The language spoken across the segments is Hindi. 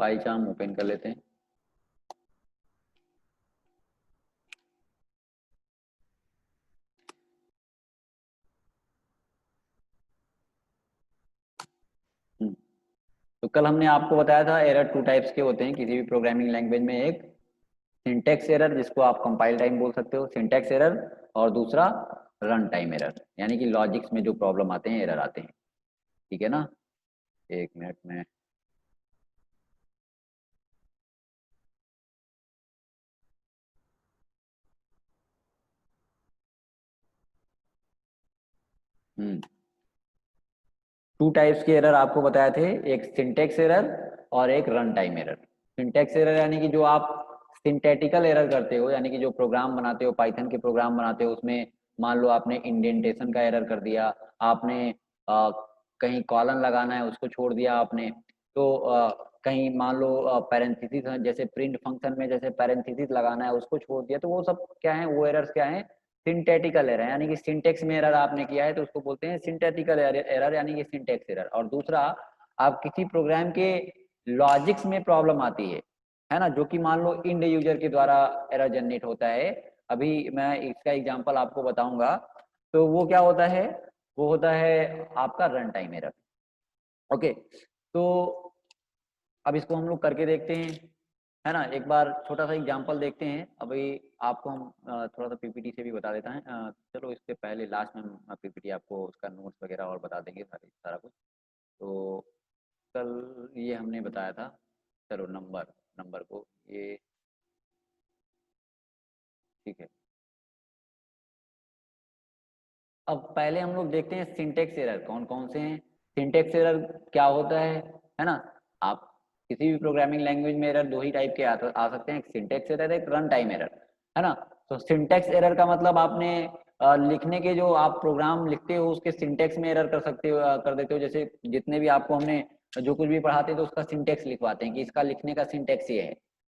पाइचाम ओपन कर लेते हैं। तो कल हमने आपको बताया था एरर टू टाइप्स के होते हैं किसी भी प्रोग्रामिंग लैंग्वेज में। एक सिंटेक्स एरर जिसको आप कंपाइल टाइम बोल सकते हो, सिंटेक्स एरर, और दूसरा रन टाइम एरर, यानी कि लॉजिक्स में जो प्रॉब्लम आते हैं, एरर आते हैं। ठीक है ना, एक मिनट में। हम्म टू टाइप्स के एरर आपको बताए थे, एक सिंटेक्स एरर और एक run time error. Syntax error यानी कि जो आप सिंथेटिकल एरर करते हो, यानी कि जो प्रोग्राम बनाते हो, पाइथन के प्रोग्राम बनाते हो, उसमें मान लो आपने इंडेंटेशन का एरर कर दिया, आपने कहीं कॉलन लगाना है उसको छोड़ दिया आपने, तो कहीं मान लो पैरेंथेसिस, जैसे प्रिंट फंक्शन में जैसे पैरेंथेसिस लगाना है उसको छोड़ दिया, तो वो सब क्या है, वो एरर्स क्या है, सिंथेटिकल एरर, यानी कि सिंटेक्स में एरर आपने किया है तो उसको बोलते हैं सिंथेटिकल एरर, यानी कि सिंटेक्स एरर। और दूसरा, आप किसी प्रोग्राम के लॉजिक्स में प्रॉब्लम आती है ना, जो कि मान लो इंड यूजर के द्वारा एरर जनरेट होता है। अभी मैं इसका एग्जांपल आपको बताऊंगा। तो वो क्या होता है, वो होता है आपका रन टाइम एरर। ओके, तो अब इसको हम लोग करके देखते हैं, है ना। एक बार छोटा सा एग्जांपल देखते हैं। अभी आपको हम थोड़ा सा पीपीटी से भी बता देता है। चलो इसके पहले लास्ट में हम पीपीटी आपको उसका नोट्स वगैरह और बता देंगे, सारा कुछ। तो कल ये हमने बताया था, चलो नंबर नंबर को ये, ठीक है। अब पहले हम लोग देखते हैं सिंटेक्स एरर कौन कौन से हैं। सिंटेक्स एरर क्या होता है ना। आप किसी भी प्रोग्रामिंग लैंग्वेज में एरर दो ही टाइप के आ सकते हैं, एक सिंटेक्स एरर, एक रन टाइम एरर, है ना। तो सिंटेक्स एरर का मतलब आपने लिखने के जो आप प्रोग्राम लिखते हो उसके सिंटेक्स में एरर कर सकते हो, कर देते हो। जैसे जितने भी आपको हमने जो कुछ भी पढ़ाते हैं तो उसका सिंटेक्स लिखवाते हैं कि इसका लिखने का सिंटेक्स ये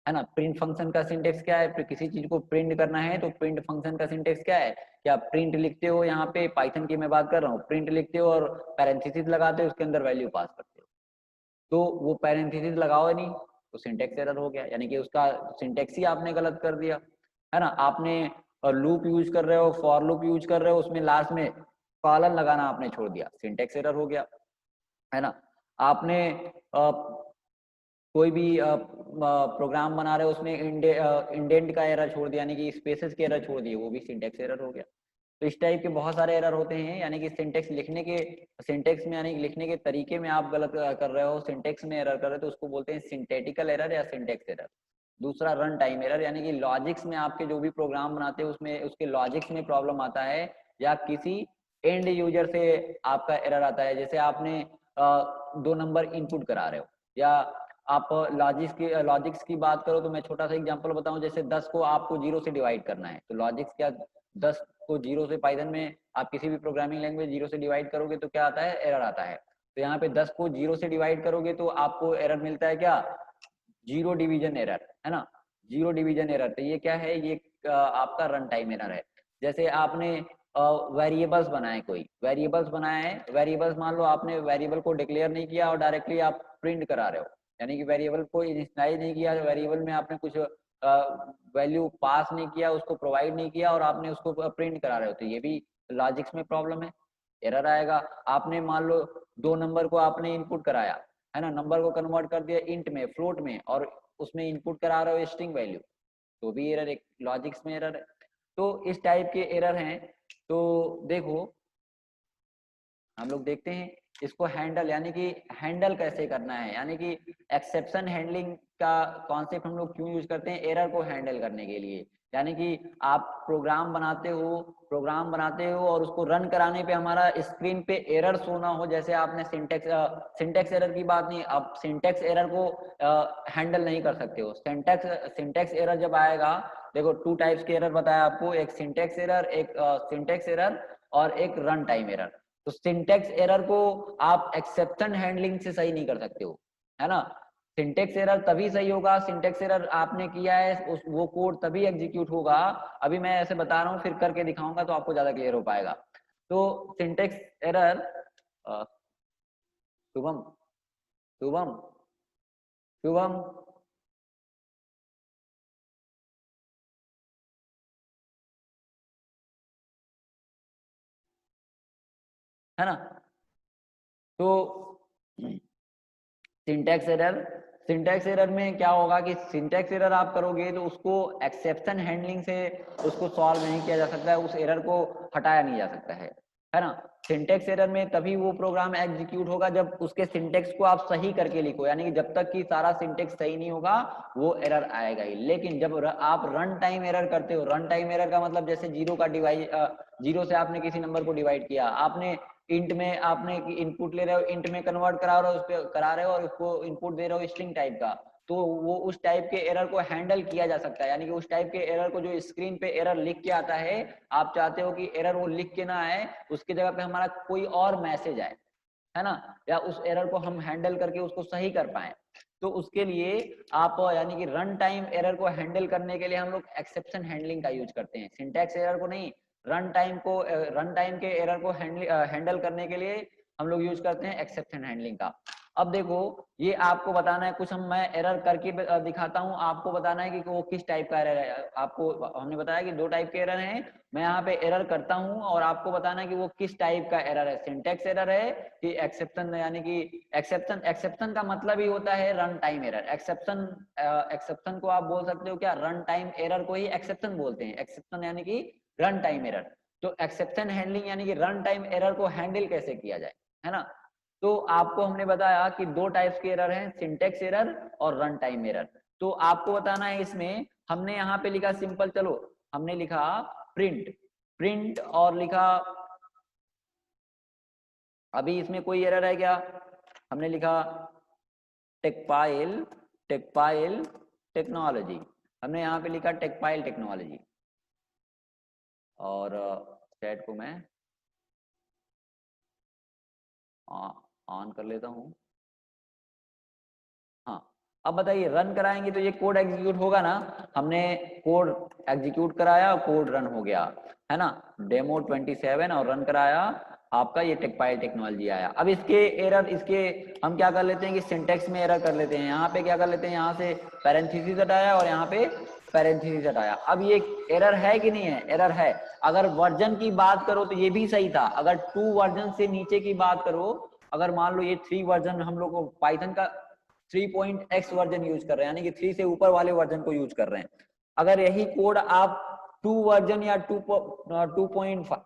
है ना। प्रिंट फंक्शन का सिंटेक्स क्या है, फिर किसी चीज को प्रिंट करना है तो प्रिंट फंक्शन का सिंटेक्स क्या है, कि आप प्रिंट लिखते हो, यहाँ पे पाइथन की मैं बात कर रहा हूँ, प्रिंट लिखते हो और पैरेंथेसिस लगाते हो, उसके अंदर वैल्यू पास करते हो। तो वो पैरेंथेसिस लगाओ नहीं तो सिंटेक्स एरर हो गया, यानी कि उसका सिंटेक्स ही आपने गलत कर दिया, है ना। आपने लूप यूज कर रहे हो, फॉर लूप यूज कर रहे हो, उसमें लास्ट में कॉलन लगाना आपने छोड़ दिया, सिंटेक्स एरर हो गया, है ना। आपने कोई भी प्रोग्राम बना रहे हो उसमें इंडेंट का एरर छोड़ दिया, यानी कि स्पेसेस के एरर छोड़ दिए, वो भी सिंटेक्स एरर हो गया। तो इस टाइप के बहुत सारे एरर होते हैं, यानी कि सिंटेक्स लिखने के, सिंटेक्स में यानी कि लिखने के तरीके में आप गलत कर रहे हो, सिंटेक्स में एरर कर रहे हो, तो उसको बोलते हैं सिंथेटिकल एरर या सिंटेक्स एरर। दूसरा रन टाइम एरर, यानी कि लॉजिक्स में आपके जो भी प्रोग्राम बनाते हैं उसमें उसके लॉजिक्स में प्रॉब्लम आता है, या किसी एंड यूजर से आपका एरर आता है। जैसे आपने दो नंबर इनपुट करा रहे हो, या आप लॉजिक्स की बात करो, तो मैं छोटा सा एग्जांपल बताऊं, जैसे 10 को आपको 0 से डिवाइड करना है, तो लॉजिक्स क्या, 10 को 0 से, पाइथन में आप किसी भी प्रोग्रामिंग लैंग्वेज 0 से डिवाइड करोगे तो क्या आता है, एरर आता है। तो यहाँ पे 10 को 0 से डिवाइड करोगे तो आपको एरर मिलता है क्या, जीरो डिवीजन एरर, है ना, जीरो डिवीजन एरर। तो ये क्या है, ये आपका रन टाइम एरर है। जैसे आपने वेरिएबल्स बनाए, कोई वेरिएबल्स बनाए हैं, वेरिएबल्स मान लो आपने वेरिएबल को डिक्लेयर नहीं किया और डायरेक्टली आप प्रिंट करा रहे हो, यानी कि वेरिएबल को इनिशियलाइज नहीं किया, वेरिएबल में आपने कुछ वैल्यू पास नहीं किया, उसको प्रोवाइड नहीं किया और आपने उसको प्रिंट करा रहे हो, तो ये भी लॉजिक्स में प्रॉब्लम है, एरर आएगा। आपने मान लो दो नंबर को आपने इनपुट कराया, है ना, नंबर को कन्वर्ट कर दिया इंट में, फ्लोट में, और उसमें इनपुट करा रहे हो स्ट्रिंग वैल्यू, तो भी एरर, एक लॉजिक्स में एरर है। तो इस टाइप के एरर हैं। तो देखो हम लोग देखते हैं इसको हैंडल, यानी कि हैंडल कैसे करना है, यानी कि एक्सेप्शन हैंडलिंग का कॉन्सेप्ट हम लोग क्यों यूज करते हैं एरर को हैंडल करने के लिए। यानी कि आप प्रोग्राम बनाते हो और उसको रन कराने पे हमारा स्क्रीन पे एरर शो ना हो, जैसे आपने सिंटेक्स एरर की बात नहीं, आप सिंटेक्स एरर को हैंडल नहीं कर सकते हो। सिंटेक्स एरर जब आएगा, देखो टू टाइप्स के एरर बताया आपको, एक सिंटेक्स एरर और एक रन टाइम एरर। तो सिंटेक्स एरर को आप एक्सेप्शन हैंडलिंग से सही नहीं कर सकते हो, है ना। सिंटेक्स एरर तभी सही होगा, सिंटेक्स एरर आपने किया है उस वो कोड तभी एग्जीक्यूट होगा। अभी मैं ऐसे बता रहा हूँ, फिर करके दिखाऊंगा तो आपको ज्यादा क्लियर हो पाएगा। तो सिंटेक्स एरर, शुभम शुभम शुभम, है ना। तो सिंटैक्स एरर, सिंटैक्स एरर में क्या होगा कि सिंटैक्स एरर आप करोगे तो उसको एक्सेप्शन हैंडलिंग से उसको सॉल्व नहीं किया जा सकता है, उस एरर को हटाया नहीं जा सकता है ना। सिंटैक्स एरर में तभी वो प्रोग्राम एग्जीक्यूट होगा जब उसके सिंटैक्स को आप सही करके लिखो, यानी कि जब तक कि सारा सिंटैक्स सही नहीं होगा वो एरर आएगा ही। लेकिन जब आप रन टाइम एरर करते हो, रन टाइम एरर का मतलब जैसे जीरो का डिवाइड, जीरो से आपने किसी नंबर को डिवाइड किया, आपने इंट में आपने इनपुट ले रहे हो, इंट में कन्वर्ट करा रहे हो, उस पे करा रहे हो और उसको इनपुट दे रहे हो स्ट्रिंग टाइप का, तो वो उस टाइप के एरर को हैंडल किया जा सकता है। यानी कि उस टाइप के एरर को जो स्क्रीन पे एरर लिख के आता है, आप चाहते हो कि एरर वो लिख के ना आए, उसकी जगह पे हमारा कोई और मैसेज आए, है ना, या उस एरर को हम हैंडल करके उसको सही कर पाए। तो उसके लिए आप यानी कि रन टाइम एरर को हैंडल करने के लिए हम लोग एक्सेप्शन हैंडलिंग का यूज करते हैं, सिंटैक्स एरर को नहीं। रन टाइम को, रन टाइम के एरर को हैंडल करने के लिए हम लोग यूज करते हैं एक्सेप्शन हैंडलिंग का। अब देखो, ये आपको बताना है कुछ, मैं एरर करके दिखाता हूँ, आपको बताना है कि वो किस टाइप का एरर है। आपको हमने बताया कि दो टाइप के एरर हैं, मैं यहाँ पे एरर करता हूँ और आपको बताना है कि वो किस टाइप का एरर है, सिंटैक्स एरर है कि एक्सेप्शन, यानी कि एक्सेप्शन, एक्सेप्शन का मतलब ही होता है run time error. Exception, exception को आप बोल सकते हो क्या, रन टाइम एरर को ही एक्सेप्शन बोलते हैं, एक्सेप्शन यानी कि रन टाइम एरर। तो एक्सेप्शन हैंडलिंग यानी कि रन टाइम एरर को हैंडल कैसे किया जाए, है ना। तो आपको हमने बताया कि दो टाइप्स के एरर हैं, सिंटैक्स एरर और रन टाइम एरर। तो आपको बताना है इसमें, हमने यहाँ पे लिखा सिंपल, चलो हमने लिखा प्रिंट, प्रिंट और लिखा, अभी इसमें कोई एरर है क्या, हमने लिखा टेकपाइल, टेकपाइल टेक्नोलॉजी, हमने यहाँ पे लिखा टेकपाइल टेक्नोलॉजी, और चैट को मैं ऑन कर लेता हूँ। हाँ, अब बताइए, रन कराएंगे तो ये कोड एग्जीक्यूट होगा ना, हमने कोड एग्जीक्यूट कराया, कोड रन हो गया, है ना, डेमो 27 और रन कराया, आपका ये टेकपाइल टेक्नोलॉजी आया। अब इसके एरर, इसके हम क्या कर लेते हैं कि सिंटेक्स में एरर कर लेते हैं, यहाँ पे क्या कर लेते हैं, यहाँ से पैरेंथेसिस हटाया और यहाँ पे पैरेंथेसिस हटाया। अब ये एरर है कि नहीं है, एरर है। अगर वर्जन की बात करो तो ये भी सही था, अगर 2 वर्जन से नीचे की बात करो, अगर मान लो ये 3 वर्जन हम लोग को पाइथन का 3.x वर्जन यूज कर रहे हैं, यानी कि 3 से ऊपर वाले वर्जन को यूज कर रहे हैं, अगर यही कोड आप 2 वर्जन या 2.5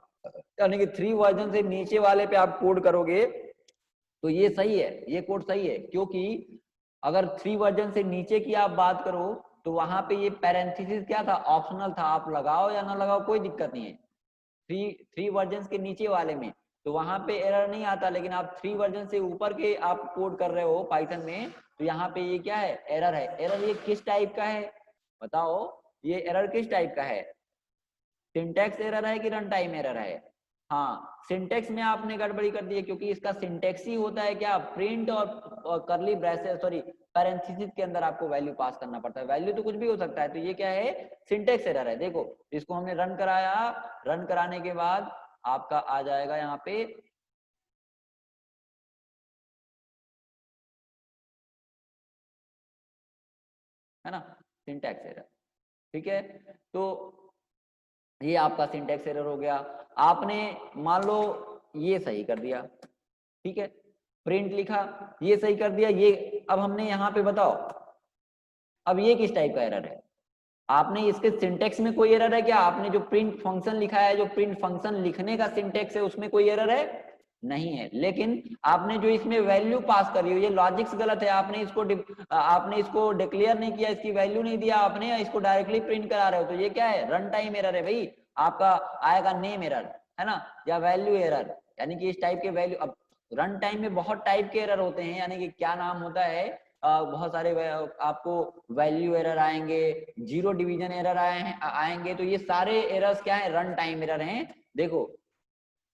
यानी कि 3 वर्जन से नीचे वाले पे आप कोड करोगे तो ये सही है, ये कोड सही है, क्योंकि अगर 3 वर्जन से नीचे की आप बात करो तो वहां पे ये पैरेंथेसिस क्या था, ऑप्शनल था, आप लगाओ या ना लगाओ कोई दिक्कत नहीं है। 3 वर्जन के नीचे वाले में तो वहां पे एरर नहीं आता, लेकिन आप 3 वर्जन से ऊपर के आप कोड कर रहे हो पाइथन में, तो यहाँ पे ये क्या है, एरर है। एरर ये किस टाइप का है बताओ, ये एरर किस टाइप का है, सिंटैक्स एरर है कि रन टाइम एरर है। हाँ, सिंटेक्स में आपने गड़बड़ी कर दी है, क्योंकि इसका सिंटेक्स ही होता है क्या, प्रिंट और करली ब्रेसेस, सॉरी पैरेंथेसिस के अंदर आपको वैल्यू पास करना पड़ता है, वैल्यू तो कुछ भी हो सकता है। तो ये क्या है, सिंटेक्स एरर है। देखो, इसको हमने रन कराया, रन कराने के बाद आपका आ जाएगा यहाँ पे, है ना, सिंटेक्स एरर, ठीक है। तो ये आपका सिंटेक्स एरर हो गया। आपने मान लो ये सही कर दिया, ठीक है, प्रिंट लिखा, ये सही कर दिया, ये अब हमने यहाँ पे बताओ, अब ये किस टाइप का एरर है, आपने इसके सिंटेक्स में कोई एरर है क्या, आपने जो प्रिंट फंक्शन लिखा है, जो प्रिंट फंक्शन लिखने का सिंटेक्स है उसमें कोई एरर है नहीं है, लेकिन आपने जो इसमें वैल्यू पास करी हो ये लॉजिक्स गलत है, आपने इसको डिक्लेयर नहीं किया, इसकी वैल्यू नहीं दिया आपने, इसको डायरेक्टली प्रिंट करा रहे हो, तो ये क्या है, रन टाइम एरर है भाई। आपका आएगा नेम एरर, है ना, या वैल्यू एरर, यानी कि इस टाइप के वैल्यू। अब रन टाइम में बहुत टाइप के एरर होते हैं, यानी कि क्या नाम होता है, बहुत सारे आपको वैल्यू एरर आएंगे, जीरो डिवीजन एरर आएंगे, तो ये सारे एरर्स क्या है, रन टाइम एरर हैं। देखो,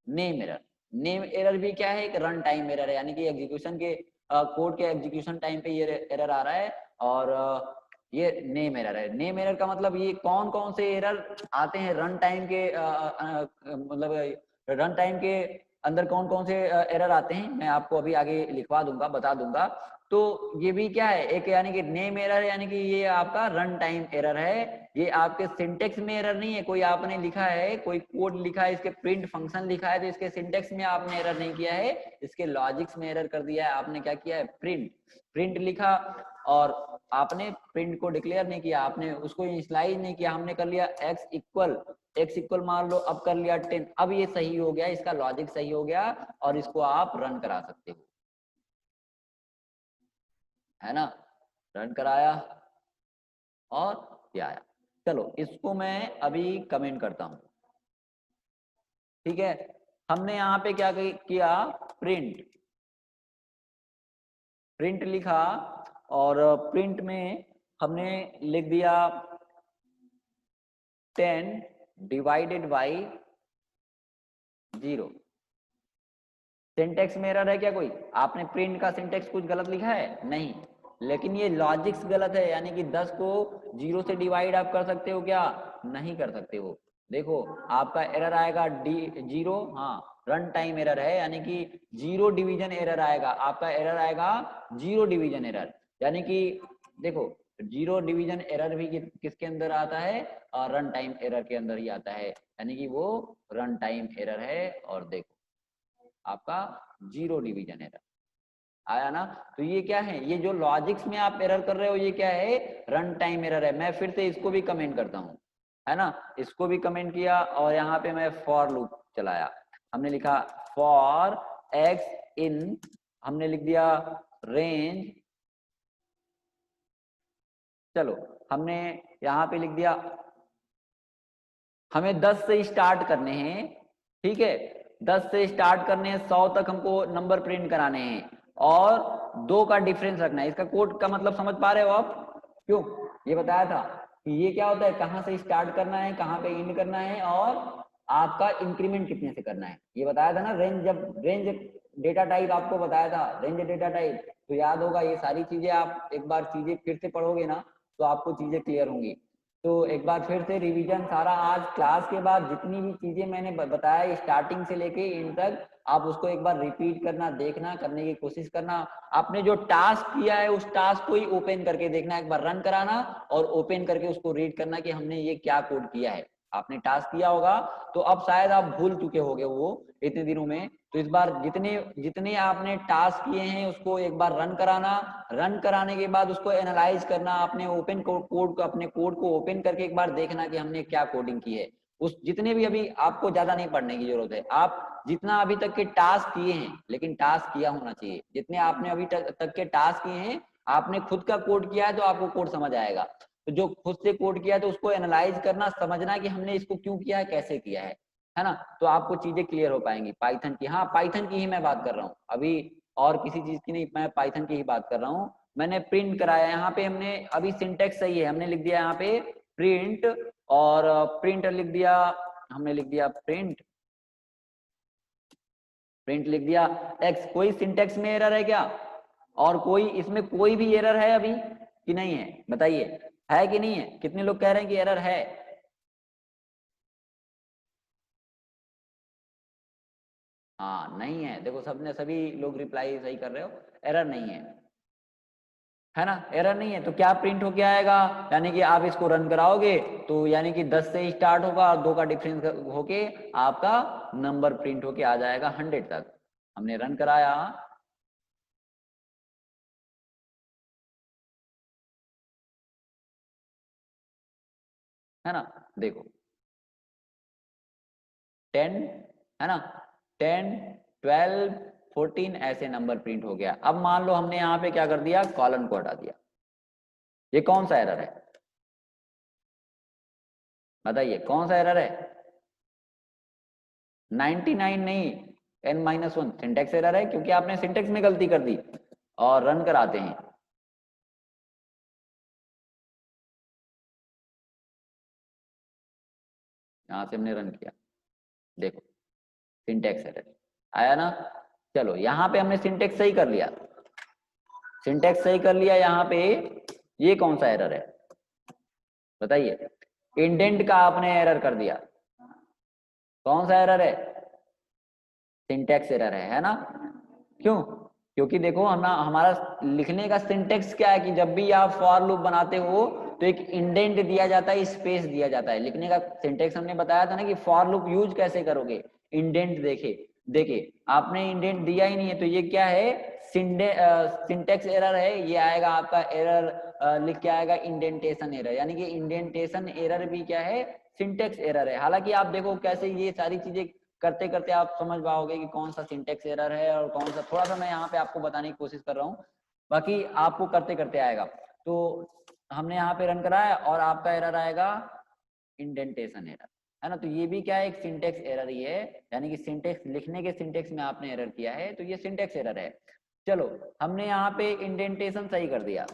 नेम एरर, नेम एरर भी क्या है, एक रन टाइम एरर है, यानी कि एग्जीक्यूशन के कोड के एग्जीक्यूशन टाइम पे ये एरर आ रहा है, और ये नेम एरर है। नेम एरर का मतलब ये कौन कौन से एरर आते हैं रन टाइम के, मतलब रन टाइम के अंदर कौन कौन से एरर आते हैं, मैं आपको अभी आगे लिखवा दूंगा, बता दूंगा। तो ये भी क्या है, एक यानी कि नेम एरर है, यानी कि ये आपका रन टाइम एरर है। ये आपके सिंटेक्स में एरर नहीं है, कोई आपने लिखा है, कोई कोड लिखा है, इसके प्रिंट फंक्शन लिखा है, तो इसके सिंटेक्स में आपने एरर नहीं किया है, इसके लॉजिक्स में एरर कर दिया है। आपने क्या किया है, प्रिंट लिखा और आपने प्रिंट को डिक्लेयर नहीं किया, आपने उसको इनिशियलाइज नहीं किया, हमने कर लिया x इक्वल मान लो, अब कर लिया 10। अब ये सही हो गया, इसका लॉजिक सही हो गया और इसको आप रन करा सकते हो, है ना। रन कराया और ये आया। चलो इसको मैं अभी कमेंट करता हूं, ठीक है। हमने यहाँ पे क्या किया, प्रिंट लिखा और प्रिंट में हमने लिख दिया 10 डिवाइडेड बाई 0। सिंटेक्स में एरर है क्या कोई, आपने प्रिंट का सिंटेक्स कुछ गलत लिखा है नहीं, लेकिन ये लॉजिक्स गलत है, यानी कि 10 को 0 से डिवाइड आप कर सकते हो क्या, नहीं कर सकते हो। देखो आपका एरर आएगा जीरो, हाँ रन टाइम एरर है, यानी कि 0 डिवीजन एरर आएगा, आपका एरर आएगा 0 डिवीजन एरर। यानी कि देखो 0 डिवीजन एरर भी किसके अंदर आता है, रन टाइम एरर के अंदर ही आता है, यानी कि वो रन टाइम एरर है। और देखो आपका 0 डिवीजन एरर आया ना। तो ये क्या है, ये जो लॉजिक्स में आप एरर कर रहे हो ये क्या है, रन टाइम एरर है। मैं फिर से इसको भी कमेंट करता हूँ, है ना, इसको भी कमेंट किया और यहाँ पे मैं फॉर लूप चलाया। हमने लिखा फॉर एक्स इन, हमने लिख दिया रेंज, चलो हमने यहाँ पे लिख दिया, हमें 10 से स्टार्ट करने हैं, ठीक है, 10 से स्टार्ट करने हैं, 100 तक हमको नंबर प्रिंट कराने हैं और 2 का डिफरेंस रखना है। इसका कोड का मतलब समझ पा रहे हो आप, क्यों ये बताया था कि ये क्या होता है, कहाँ से स्टार्ट करना है, कहाँ पे एंड करना है और आपका इंक्रीमेंट कितने से करना है, ये बताया था ना। रेंज डेटा टाइप आपको बताया था, रेंज डेटा टाइप, तो याद होगा। ये सारी चीजें आप एक बार चीजें फिर से पढ़ोगे ना तो आपको चीजें क्लियर होंगी। तो एक बार फिर से रिवीजन सारा, आज क्लास के बाद जितनी भी चीजें मैंने बताया स्टार्टिंग से लेके एंड तक, आप उसको एक बार रिपीट करना, देखना, करने की कोशिश करना। आपने जो टास्क किया है उस टास्क को ही ओपन करके देखना, एक बार रन कराना और ओपन करके उसको रीड करना कि हमने ये क्या कोड किया है। आपने टास्क किया होगा तो अब शायद आप भूल चुके होंगे वो इतने दिनों में, तो इस बार जितने जितने आपने टास्क किए हैं उसको एक बार रन कराना, रन कराने के बाद उसको एनालाइज करना, अपने ओपन कोड को, अपने कोड को ओपन करके एक बार देखना कि हमने क्या कोडिंग की है। उस जितने भी, अभी आपको ज्यादा नहीं पढ़ने की जरूरत है, आप जितना अभी तक के टास्क किए हैं, लेकिन टास्क किया होना चाहिए, जितने आपने अभी तक के टास्क किए हैं, आपने खुद का कोड किया है तो आपको कोड समझ आएगा। तो जो खुद से कोड किया है तो उसको एनालाइज करना, समझना कि हमने इसको क्यों किया है, कैसे किया है ना, तो आपको चीजें क्लियर हो पाएंगी। पाइथन की, हाँ पाइथन की ही मैं बात कर रहा हूँ अभी, और किसी चीज की नहीं, मैं पाइथन की ही बात कर रहा हूँ। मैंने प्रिंट कराया, यहाँ पे हमने अभी सिंटेक्स सही है, हमने लिख दिया यहाँ पे प्रिंट और प्रिंट लिख दिया, हमने लिख दिया प्रिंट लिख दिया एक्स। कोई सिंटेक्स में एरर है क्या, और कोई इसमें कोई भी एरर है अभी कि नहीं है, बताइए, है कि नहीं है, कितने लोग कह रहे हैं कि एरर है। हाँ नहीं है, देखो सबने, सभी लोग रिप्लाई सही कर रहे हो, एरर नहीं है ना, एरर नहीं है। तो क्या प्रिंट होके आएगा, यानी कि आप इसको रन कराओगे तो यानी कि 10 से स्टार्ट होगा, 2 का डिफरेंस होके आपका नंबर प्रिंट होके आ जाएगा 100 तक। हमने रन कराया, है ना, देखो 10, है ना, 10 12 14 ऐसे नंबर प्रिंट हो गया। अब मान लो हमने यहाँ पे क्या कर दिया, कॉलन को हटा दिया, ये कौन सा एरर है, बताइए कौन सा एरर है। 99 नहीं, n-1 सिंटेक्स एरर है, क्योंकि आपने सिंटेक्स में गलती कर दी। और रन कराते हैं, यहां से हमने रन किया, देखो सिंटेक्स एरर आया ना। चलो यहाँ पे हमने सिंटेक्स सही कर लिया, सिंटेक्स सही कर लिया यहाँ पे, ये कौन सा एरर है बताइए, इंडेंट का आपने एरर कर दिया, कौन सा एरर है, सिंटेक्स एरर है ना, क्यों, क्योंकि देखो हमारा लिखने का सिंटेक्स क्या है कि जब भी आप फॉर लूप बनाते हो तो एक इंडेंट दिया जाता है, स्पेस दिया जाता है। लिखने का सिंटेक्स हमने बताया था ना कि फॉर लूप यूज कैसे करोगे, इंडेंट देखे आपने इंडेंट दिया ही नहीं है तो ये क्या है, सिंटेक्स एरर है। ये आएगा आपका एरर लिख के आएगा इंडेंटेशन एरर, यानी कि इंडेंटेशन एरर भी क्या है, सिंटेक्स एरर है। हालांकि आप देखो कैसे ये सारी चीजें करते करते आप समझ पाओगे कि कौन सा सिंटेक्स एरर है और कौन सा, थोड़ा सा मैं यहाँ पे आपको बताने की कोशिश कर रहा हूँ, बाकी आपको करते करते आएगा। तो हमने यहाँ पे रन कराया और आपका एरर आएगा इंडेंटेशन एरर, है ना। तो ये भी क्या है, एक सिंटेक्स एरर ही है, यानी कि सिंटेक्स लिखने के सिंटेक्स में आपने एरर किया है तो ये सिंटेक्स एरर है। चलो हमने यहाँ पे इंडेंटेशन सही कर दिया,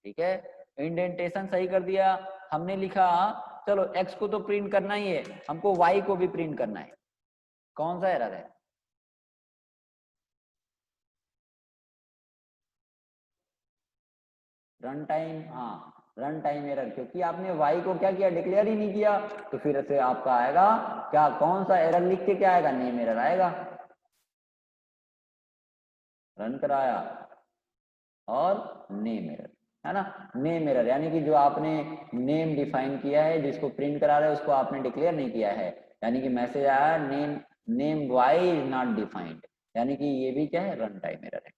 ठीक है, इंडेंटेशन सही कर दिया। हमने लिखा चलो x को तो प्रिंट करना ही है, हमको y को भी प्रिंट करना है। कौन सा एरर है, रन टाइम, हाँ रन टाइम एरर, क्योंकि आपने y को क्या किया, डिक्लेयर ही नहीं किया। तो फिर से आपका आएगा क्या, कौन सा एरर लिख के क्या आएगा, नेम एरर आएगा। रन कराया और नेम एरर, है ना। नेम एरर यानी कि जो आपने नेम डिफाइन किया है, जिसको प्रिंट करा रहे हैं उसको आपने डिक्लेयर नहीं किया है, यानी कि मैसेज आया name Y is not defined, यानी कि ये भी क्या है, रन टाइम एरर है।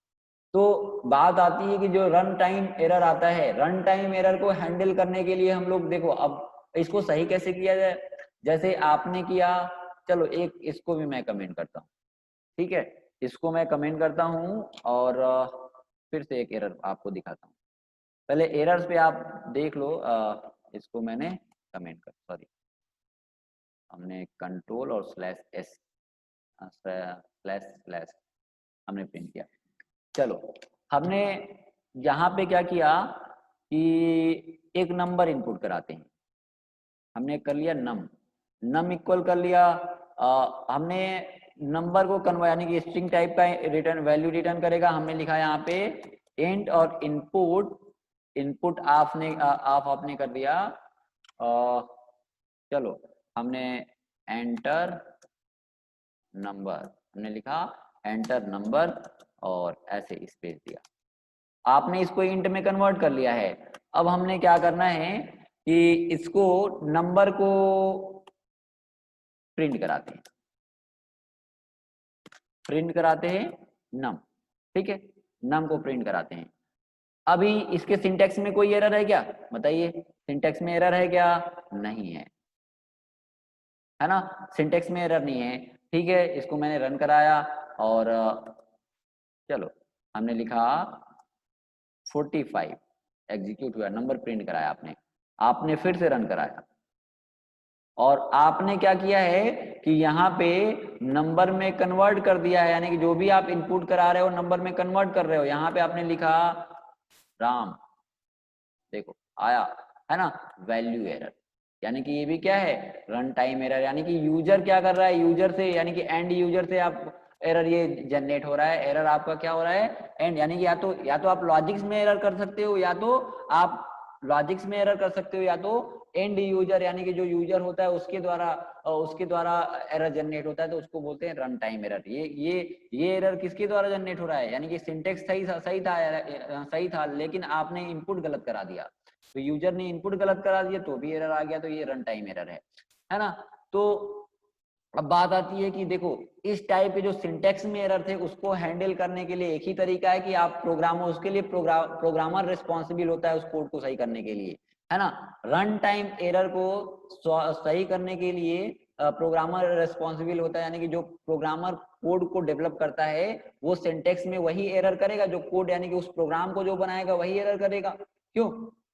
तो बात आती है कि जो रन टाइम एरर आता है, रन टाइम एरर को हैंडल करने के लिए हम लोग देखो अब इसको सही कैसे किया जाए। जैसे आपने किया, चलो एक इसको भी मैं कमेंट करता हूँ, ठीक है, इसको मैं कमेंट करता हूँ और फिर से एक एरर आपको दिखाता हूँ। पहले एरर्स पे आप देख लो, इसको मैंने कमेंट कर, सॉरी हमने कंट्रोल और स्लैश एस स्लैश स्लैश हमने प्रिंट किया। चलो हमने यहाँ पे क्या किया कि एक नंबर इनपुट कराते हैं, हमने कर लिया नम इक्वल कर लिया। हमने नंबर को कन्वर्ट, यानी कि स्ट्रिंग टाइप का रिटर्न वैल्यू रिटर्न करेगा। हमने लिखा यहाँ पे इंट और इनपुट आपने कर दिया। चलो हमने एंटर नंबर, हमने लिखा एंटर नंबर और ऐसे स्पेस दिया, आपने इसको इंट में कन्वर्ट कर लिया है। अब हमने क्या करना है कि इसको नंबर को प्रिंट कराते हैं, नम, ठीक है, नम को प्रिंट कराते हैं। अभी इसके सिंटेक्स में कोई एरर है क्या, बताइए, सिंटेक्स में एरर है क्या, नहीं है, है ना, सिंटेक्स में एरर नहीं है। ठीक है, इसको मैंने रन कराया और चलो हमने लिखा 45 एग्जीक्यूट हुआ, नंबर प्रिंट कराया आपने फिर से रन कराया और आपने क्या किया है कि यहाँ पे नंबर में कन्वर्ट कर दिया है, यानी कि जो भी आप इनपुट करा रहे हो नंबर में कन्वर्ट कर रहे हो। यहाँ पे आपने लिखा राम, देखो आया, है ना, वैल्यू एरर, यानी कि ये भी क्या है, रन टाइम एरर, यानी कि यूजर क्या कर रहा है, यूजर से यानी कि एंड यूजर से आप एरर ये जनरेट हो रहा है। एरर आपका क्या हो रहा है, एंड, यानी कि या तो आप लॉजिक्स में एरर कर सकते हो, या तो आप लॉजिक्स में एरर कर सकते हो, या तो एंड यूजर यानी कि जो यूजर होता है उसके द्वारा एरर जनरेट होता है, तो उसको बोलते हैं रन टाइम एरर। ये एरर किसके द्वारा जनरेट हो रहा है, यानी कि सिंटेक्स सही था लेकिन आपने इनपुट गलत करा दिया, तो यूजर ने इनपुट गलत करा दिया तो भी एरर आ गया, तो ये रन टाइम एरर है ना। तो अब बात आती है कि देखो इस टाइप के जो सिंटेक्स में एरर थे उसको हैंडल करने के लिए एक ही तरीका है कि आप प्रोग्रामर, उसके लिए प्रोग्रामर रिस्पॉन्सिबल होता है उस कोड को सही करने के लिए, है ना। रन टाइम एरर को सही करने के लिए प्रोग्रामर रिस्पॉन्सिबल होता है, यानी कि जो प्रोग्रामर कोड को डेवलप करता है वो सिंटेक्स में वही एरर करेगा, जो कोड यानी कि उस प्रोग्राम को जो बनाएगा वही एरर करेगा। क्यों,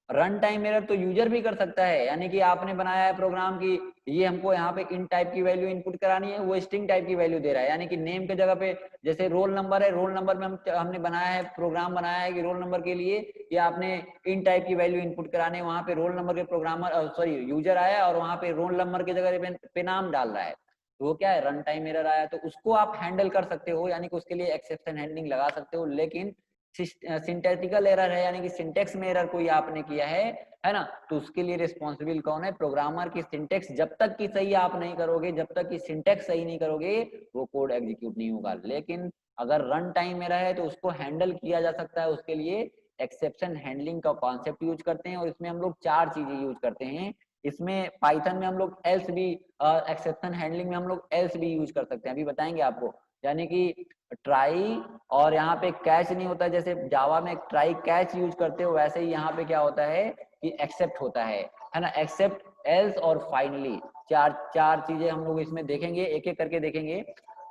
रन टाइम एरर तो यूजर भी कर सकता है, यानी कि आपने बनाया है प्रोग्राम की ये हमको यहाँ पे इन टाइप की वैल्यू इनपुट करानी है, वो स्ट्रिंग टाइप की वैल्यू दे रहा है, यानी कि नेम के जगह पे जैसे रोल नंबर है, रोल नंबर में हमने बनाया है, प्रोग्राम बनाया है कि रोल नंबर के लिए ये आपने इन टाइप की वैल्यू इनपुट कराने, वहां पे रोल नंबर के यूजर आया और वहां पे रोल नंबर की जगह पे नाम डाल रहा है, तो वो क्या है, रन टाइम एरर आया। तो उसको आप हैंडल कर सकते हो, यानी कि उसके लिए एक्सेप्शन हैंडलिंग लगा सकते हो, लेकिन सिंटैक्टिकल एरर है, यानी कि सिंटेक्स में एरर कोई आपने किया है ना, तो उसके लिए रिस्पॉन्सिबल कौन है, प्रोग्रामर की सिंटेक्स जब तक कि सही आप नहीं करोगे, जब तक कि सिंटेक्स सही नहीं करोगे वो कोड एग्जीक्यूट नहीं होगा। लेकिन अगर रन टाइम एरर है तो उसको हैंडल किया जा सकता है, उसके लिए एक्सेप्शन हैंडलिंग का कॉन्सेप्ट यूज करते हैं। और इसमें हम लोग 4 चीजें यूज करते हैं। इसमें पाइथन में हम लोग एल्स भी, एक्सेप्शन हैंडलिंग में हम लोग एल्स भी यूज कर सकते हैं, अभी बताएंगे आपको। यानी कि ट्राई और यहाँ पे कैच नहीं होता, जैसे जावा में ट्राई कैच यूज करते हो वैसे ही यहाँ पे क्या होता है कि एक्सेप्ट होता है ना। एक्सेप्ट, एल्स और फाइनली, चार चीजें हम लोग इसमें देखेंगे, एक एक करके देखेंगे।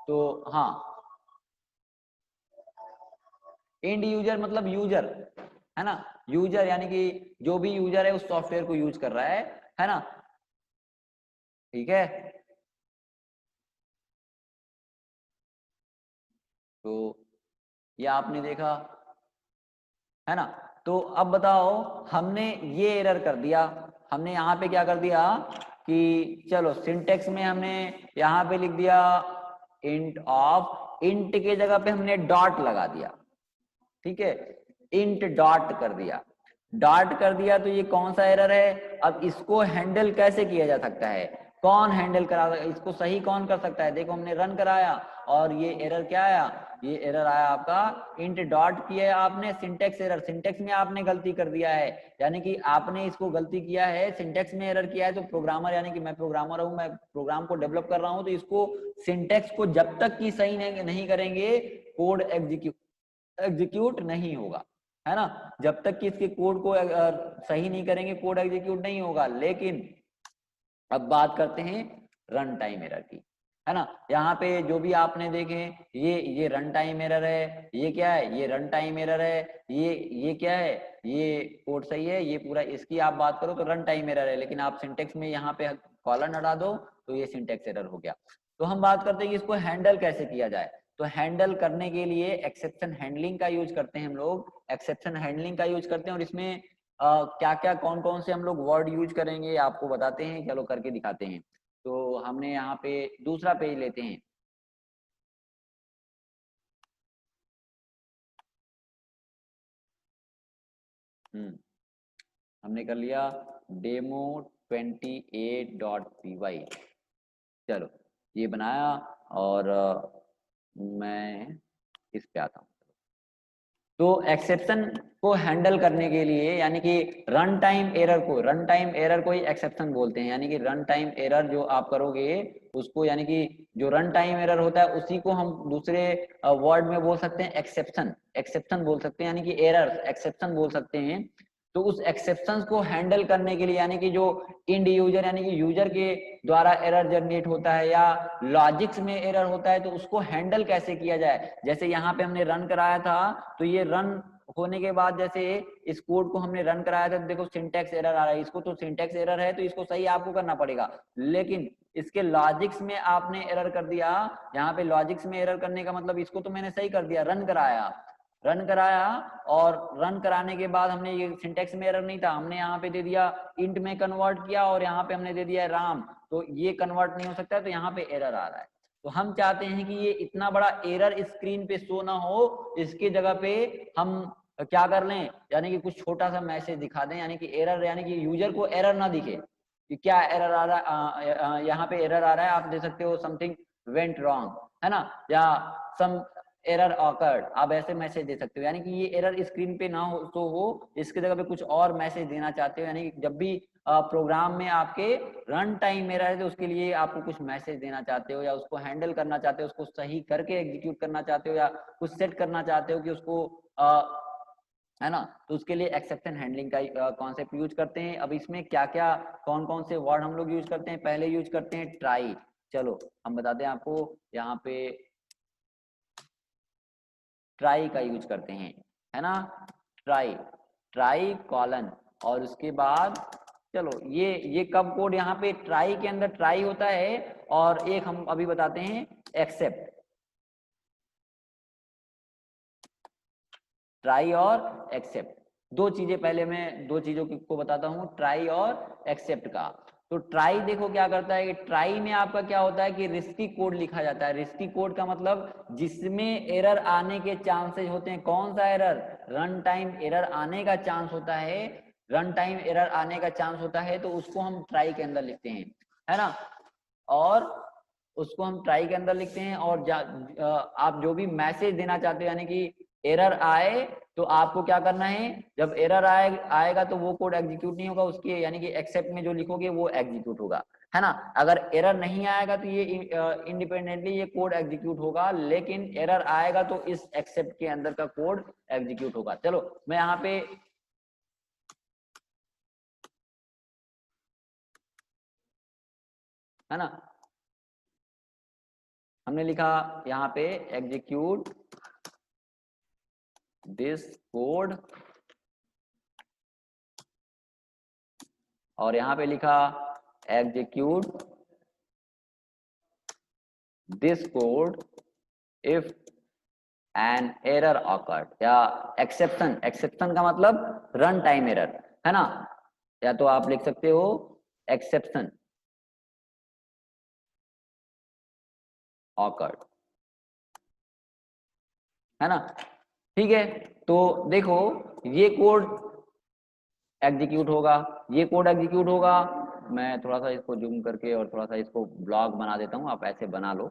तो हाँ, एंड यूजर मतलब यूजर, है ना। यूजर यानी कि जो भी यूजर है उस सॉफ्टवेयर को यूज कर रहा है ना। ठीक है, तो ये आपने देखा, है ना। तो अब बताओ, हमने ये एरर कर दिया, हमने यहाँ पे क्या कर दिया कि चलो सिंटेक्स में हमने यहाँ पे लिख दिया इंट ऑफ, इंट के जगह पे हमने डॉट लगा दिया, ठीक है, इंट डॉट कर दिया। डॉट कर दिया तो ये कौन सा एरर है। अब इसको हैंडल कैसे किया जा सकता है, कौन हैंडल करा, इसको सही कौन कर सकता है। देखो हमने रन कराया और ये एरर क्या आया, ये एरर आया आपका इंट डॉट किया है आपने, सिंटेक्स एरर, सिंटेक्स में आपने गलती कर दिया है, यानी कि आपने इसको गलती किया है, सिंटेक्स में एरर किया है। तो प्रोग्रामर, यानी कि मैं प्रोग्रामर हूं, मैं प्रोग्राम को डेवलप कर रहा हूं, तो इसको सिंटेक्स को जब तक कि सही नहीं करेंगे कोड एग्जीक्यूट नहीं होगा, है ना। जब तक कि इसके कोड को सही नहीं करेंगे कोड एग्जीक्यूट नहीं होगा। लेकिन अब बात करते हैं रन टाइम एरर की, है ना। यहाँ पे जो भी आपने देखे, ये रन टाइम एरर है, ये क्या है, ये रन टाइम एरर है, ये क्या है, ये कोड सही है, ये पूरा, इसकी आप बात करो तो रन टाइम एरर है। लेकिन आप सिंटेक्स में यहाँ पे कॉलन हटा दो तो ये सिंटेक्स एरर हो गया। तो हम बात करते हैं कि इसको हैंडल कैसे किया जाए। तो हैंडल करने के लिए एक्सेप्शन हैंडलिंग का यूज करते हैं हम लोग, एक्सेप्शन हैंडलिंग का यूज करते हैं। और इसमें क्या क्या कौन कौन से हम लोग वर्ड यूज करेंगे आपको बताते हैं, चलो करके दिखाते हैं। तो हमने यहाँ पे दूसरा पेज लेते हैं। हमने कर लिया demo28.py, चलो ये बनाया। और मैं इस पे आता हूँ। तो एक्सेप्शन को हैंडल करने के लिए, यानी कि रन टाइम एरर को ही एक्सेप्शन बोलते हैं। यानी कि रन टाइम एरर जो आप करोगे उसको, यानी कि जो रन टाइम एरर होता है उसी को हम दूसरे वर्ड में बोल सकते हैं एक्सेप्शन, एक्सेप्शन बोल सकते हैं, यानी कि एरर एक्सेप्शन बोल सकते हैं। तो उस एक्सेप्शन को हैंडल करने के लिए, यानी कि जो इंड यूजर यानी कि यूजर के द्वारा एरर जनरेट होता है या लॉजिक्स में एरर होता है, तो उसको हैंडल कैसे किया जाए। जैसे यहाँ पे हमने रन कराया था, तो ये रन होने के बाद जैसे इस कोड को हमने रन कराया था, देखो सिंटेक्स एरर आ रहा है, इसको तो सिंटेक्स एरर है तो इसको सही आपको करना पड़ेगा। लेकिन इसके लॉजिक्स में आपने एरर कर दिया, यहाँ पे लॉजिक्स में एरर करने का मतलब इसको तो मैंने सही कर दिया, रन कराया और रन कराने के बाद हमने, ये सिंटेक्स में एरर नहीं था, हमने यहाँ पे दे दिया इंट में कन्वर्ट किया और यहाँ पे हमने दे दिया राम, तो ये कन्वर्ट नहीं हो सकता है, तो यहाँ पे एरर आ रहा है। तो हम चाहते हैं कि ये इतना बड़ा एरर स्क्रीन पे शो ना हो, इसके जगह पे हम क्या कर लें, यानी कि कुछ छोटा सा मैसेज दिखा दें, यानी कि एरर, यानी कि यूजर को एरर ना दिखे कि क्या एरर आ रहा है। यहाँ पे एरर आ रहा है, आप दे सकते हो समथिंग वेंट रॉन्ग, है ना, या सम एरर ऑकर्ड, आप ऐसे मैसेज दे सकते हो। यानी कि ये एरर स्क्रीन पे ना हो तो हो, इसके जगह पे कुछ और मैसेज देना चाहते हो, यानी कि जब भी प्रोग्राम में आपके रन टाइम एरर है तो उसके लिए आपको कुछ मैसेज देना चाहते हो, या उसको हैंडल करना चाहते हो, उसको सही करके एग्जीक्यूट करना चाहते हो, या कुछ सेट करना चाहते हो कि उसको है ना, तो उसके लिए एक्सेप्शन हैंडलिंग का कॉन्सेप्ट यूज करते हैं। अब इसमें क्या क्या कौन कौन से वर्ड हम लोग यूज करते हैं, पहले यूज करते हैं ट्राई, चलो हम बताते हैं आपको। यहाँ पे ट्राई का यूज करते हैं, है ना, ट्राई, ट्राई कॉलन, और उसके बाद चलो ये कब कोड, यहाँ पे ट्राई के अंदर ट्राई होता है, और एक हम अभी बताते हैं एक्सेप्ट, ट्राई और एक्सेप्ट, दो चीजें, पहले मैं दो चीजों को बताता हूँ, ट्राई और एक्सेप्ट का। तो ट्राई देखो क्या करता है कि ट्राई में आपका क्या होता है कि रिस्की कोड लिखा जाता है। रिस्की कोड का मतलब जिसमें एरर आने के चांसेस होते हैं। कौन सा एरर, रन टाइम एरर आने का चांस होता है, रन टाइम एरर आने का चांस होता है, तो उसको हम ट्राई के अंदर लिखते हैं, है ना। और उसको हम ट्राई के अंदर लिखते हैं, और आप जो भी मैसेज देना चाहते हो, यानी कि एरर आए तो आपको क्या करना है, जब एरर आएगा तो वो कोड एग्जीक्यूट नहीं होगा, उसके यानी कि एक्सेप्ट में जो लिखोगे वो एग्जीक्यूट होगा, है ना। अगर एरर नहीं आएगा तो ये इंडिपेंडेंटली ये कोड एग्जीक्यूट होगा, लेकिन एरर आएगा तो इस एक्सेप्ट के अंदर का कोड एग्जीक्यूट होगा। चलो मैं यहाँ पे है ना, हमने लिखा यहाँ पे एग्जीक्यूट दिस कोड, और यहाँ पे लिखा execute this code if an error awkward, या एक्सेप्शन, एक्सेप्शन का मतलब रन टाइम एरर, है ना, या तो आप लिख सकते हो एक्सेप्शन ऑकर्ड, है ना। ठीक है, तो देखो ये कोड एग्जीक्यूट होगा, ये कोड एग्जीक्यूट होगा। मैं थोड़ा सा इसको जूम करके और थोड़ा सा इसको ब्लॉग बना देता हूँ, आप ऐसे बना लो।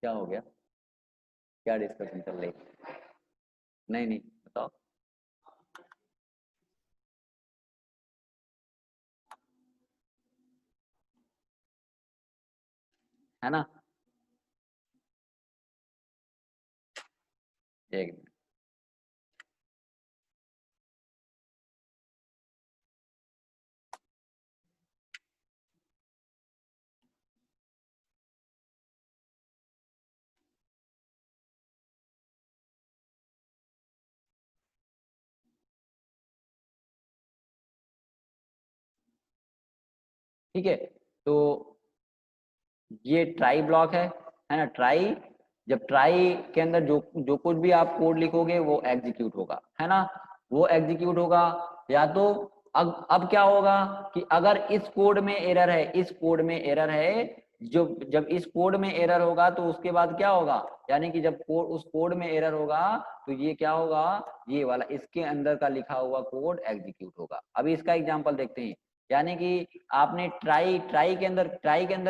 क्या हो गया, क्या डिस्कशन चल रही? नहीं नहीं, बताओ। है ना, एक मिनट। ठीक है, तो ये ट्राई ब्लॉक है ना। ट्राई, जब ट्राई के अंदर जो जो कुछ भी आप कोड लिखोगे वो एग्जीक्यूट होगा, है ना, वो एग्जीक्यूट होगा। या तो अब क्या होगा कि अगर इस कोड में एरर है, इस कोड में एरर है, जो जब इस कोड में एरर होगा तो उसके बाद क्या होगा, यानी कि जब कोड, उस कोड में एरर होगा तो ये क्या होगा, ये वाला इसके अंदर का लिखा हुआ कोड एग्जीक्यूट होगा। अभी इसका एग्जांपल देखते हैं, यानी कि आपने ट्राई के अंदर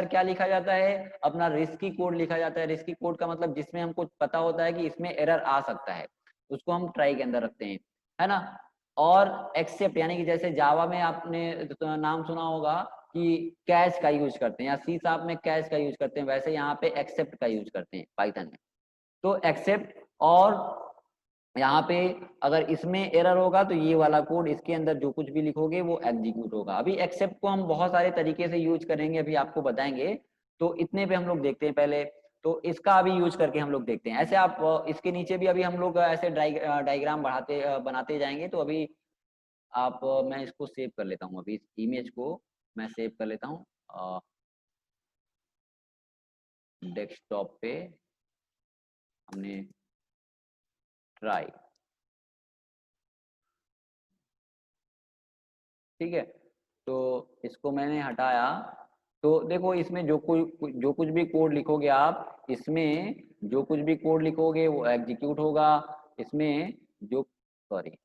क्या लिखा जाता है, अपना रिस्की कोड लिखा जाता है। रिस्की कोड का मतलब जिसमें हमको पता होता है कि इसमें एरर आ सकता है, उसको हम ट्राई के अंदर रखते हैं, है ना। और एक्सेप्ट, यानी कि जैसे जावा में आपने तो नाम सुना होगा कि कैश का यूज करते हैं, या सी शार्प में कैश का यूज करते हैं, वैसे यहाँ पे एक्सेप्ट का यूज करते हैं पाइथन में। तो एक्सेप्ट, और यहाँ पे अगर इसमें एरर होगा तो ये वाला कोड, इसके अंदर जो कुछ भी लिखोगे वो एग्जीक्यूट होगा। अभी एक्सेप्ट को हम बहुत सारे तरीके से यूज करेंगे, अभी आपको बताएंगे, तो इतने पे हम लोग देखते हैं पहले। तो इसका अभी यूज करके हम लोग देखते हैं। ऐसे आप इसके नीचे भी अभी हम लोग ऐसे डायग्राम बनाते जाएंगे। तो अभी आप मैं इसको सेव कर लेता हूँ, अभी इस इमेज को मैं सेव कर लेता हूँ डेस्कटॉप पे। हमने ट्राई, ठीक है, तो इसको मैंने हटाया। तो देखो इसमें जो कुछ भी कोड लिखोगे आप, इसमें जो कुछ भी कोड लिखोगे वो एग्जीक्यूट होगा। इसमें जो सॉरी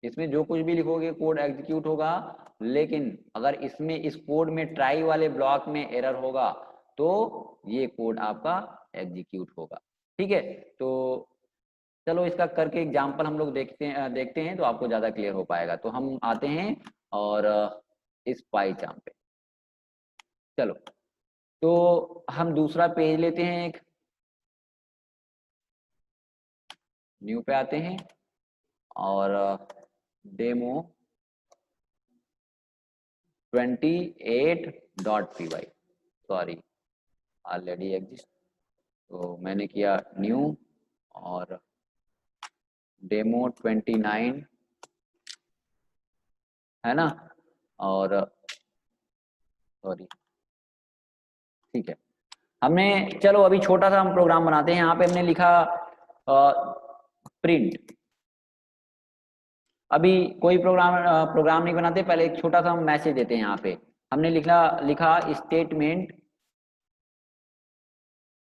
इसमें जो कुछ भी लिखोगे कोड एग्जीक्यूट होगा, लेकिन अगर इसमें इस कोड में ट्राई वाले ब्लॉक में एरर होगा तो ये कोड आपका एग्जीक्यूट होगा। ठीक है, तो चलो इसका करके एग्जाम्पल हम लोग देखते हैं तो आपको ज्यादा क्लियर हो पाएगा। तो हम आते हैं और इस पाई चार्ट पे, चलो, तो हम दूसरा पेज लेते हैं, एक न्यू पे आते हैं और demo 28.py, sorry already exist, तो मैंने किया न्यू और डेमो 29, है ना, और सॉरी, ठीक है। हमने, चलो अभी छोटा सा हम प्रोग्राम बनाते हैं। यहाँ पे हमने लिखा प्रिंट। अभी कोई प्रोग्राम नहीं बनाते, पहले एक छोटा सा हम मैसेज देते हैं। यहाँ पे हमने लिखा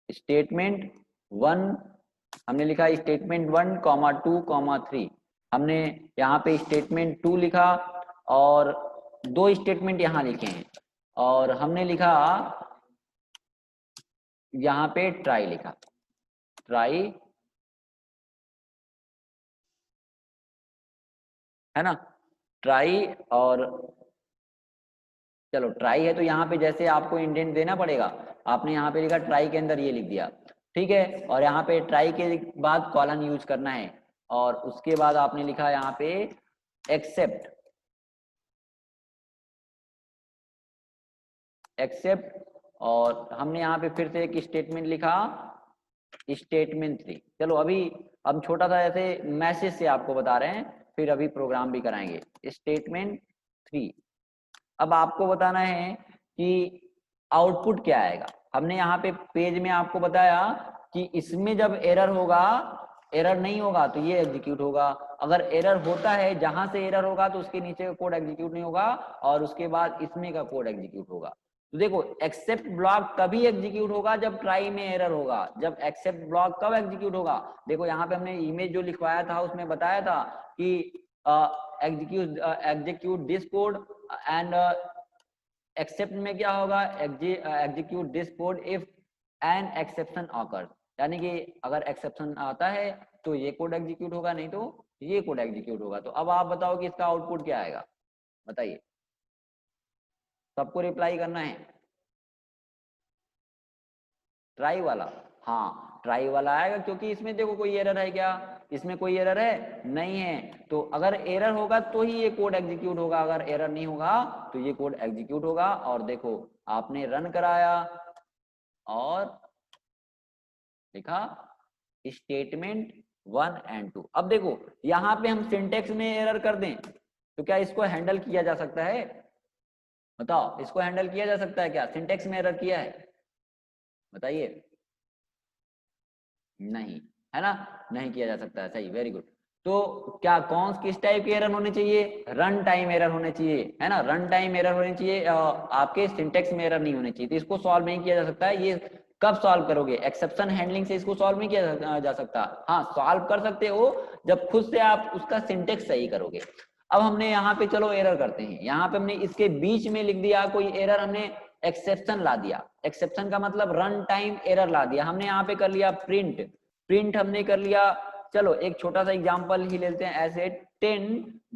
स्टेटमेंट 1 हमने लिखा स्टेटमेंट 1, 2, 3। हमने यहाँ पे स्टेटमेंट 2 लिखा और 2 स्टेटमेंट यहाँ लिखे हैं, और हमने लिखा यहाँ पे ट्राई लिखा, ट्राई है ना, ट्राई। और चलो ट्राई है तो यहाँ पे जैसे आपको इंडेंट देना पड़ेगा, आपने यहाँ पे लिखा ट्राई के अंदर ये लिख दिया, ठीक है। और यहाँ पे ट्राई के बाद कॉलन यूज करना है, और उसके बाद आपने लिखा यहाँ पे एक्सेप्ट, एक्सेप्ट। और हमने यहाँ पे फिर से एक स्टेटमेंट लिखा, स्टेटमेंट 3। चलो अभी हम छोटा सा ऐसे मैसेज से आपको बता रहे हैं, फिर अभी प्रोग्राम भी कराएंगे। स्टेटमेंट 3, अब आपको बताना है कि आउटपुट क्या आएगा। हमने यहाँ पे पेज में आपको बताया कि इसमें जब एरर होगा, एरर नहीं होगा तो ये एग्जीक्यूट होगा, अगर एरर होता है जहां से एरर होगा तो उसके नीचे का कोड एग्जीक्यूट नहीं होगा, और उसके बाद इसमें का कोड एग्जीक्यूट होगा। तो देखो एक्सेप्ट ब्लॉक तभी एग्जीक्यूट होगा जब ट्राई में एरर होगा। जब एक्सेप्ट ब्लॉक कब एग्जीक्यूट होगा, देखो यहाँ पे हमने इमेज जो लिखवाया था उसमें बताया था कि execute this code and except में क्या होगा, execute this code if an exception occurs, यानी कि अगर एक्सेप्शन आता है तो ये कोड एग्जीक्यूट होगा, नहीं तो ये कोड एग्जीक्यूट होगा। तो अब आप बताओ कि इसका आउटपुट क्या आएगा, बताइए, सबको रिप्लाई करना है। ट्राई वाला, हाँ ट्राई वाला आएगा, क्योंकि इसमें देखो कोई एरर है क्या, इसमें कोई एरर है नहीं है। तो अगर एरर होगा तो ही ये कोड एग्जीक्यूट होगा, अगर एरर नहीं होगा तो ये कोड एग्जीक्यूट होगा। और देखो आपने रन कराया और लिखा स्टेटमेंट 1 एंड 2। अब देखो यहाँ पे हम सिंटेक्स में एरर कर दें तो क्या इसको हैंडल किया जा सकता है, बताओ इसको हैंडल किया जा सकता है क्या, सिंटेक्स में एरर किया है, बताइए। नहीं, है ना, नहीं किया जा सकता है, सही, वेरी गुड। तो क्या कौन किस टाइप के एरर होने चाहिए, रन टाइम एरर होने चाहिए, है ना, रन टाइम एरर होने चाहिए, आपके सिंटेक्स में एरर नहीं होने चाहिए। तो इसको सॉल्व नहीं किया जा सकता है। ये कब सॉल्व करोगे, एक्सेप्शन हैंडलिंग से इसको सॉल्व नहीं किया जा सकता। हाँ सॉल्व कर सकते हो जब खुद से आप उसका सिंटेक्स सही करोगे। अब हमने यहाँ पे चलो एरर करते हैं, यहाँ पे हमने इसके बीच में लिख दिया कोई एरर, हमने एक्सेप्शन ला दिया। एक्सेप्शन का मतलब रन टाइम एरर ला दिया हमने, यहाँ पे कर लिया प्रिंट, प्रिंट हमने कर लिया। चलो एक छोटा सा एग्जांपल ही लेते हैं, ऐसे 10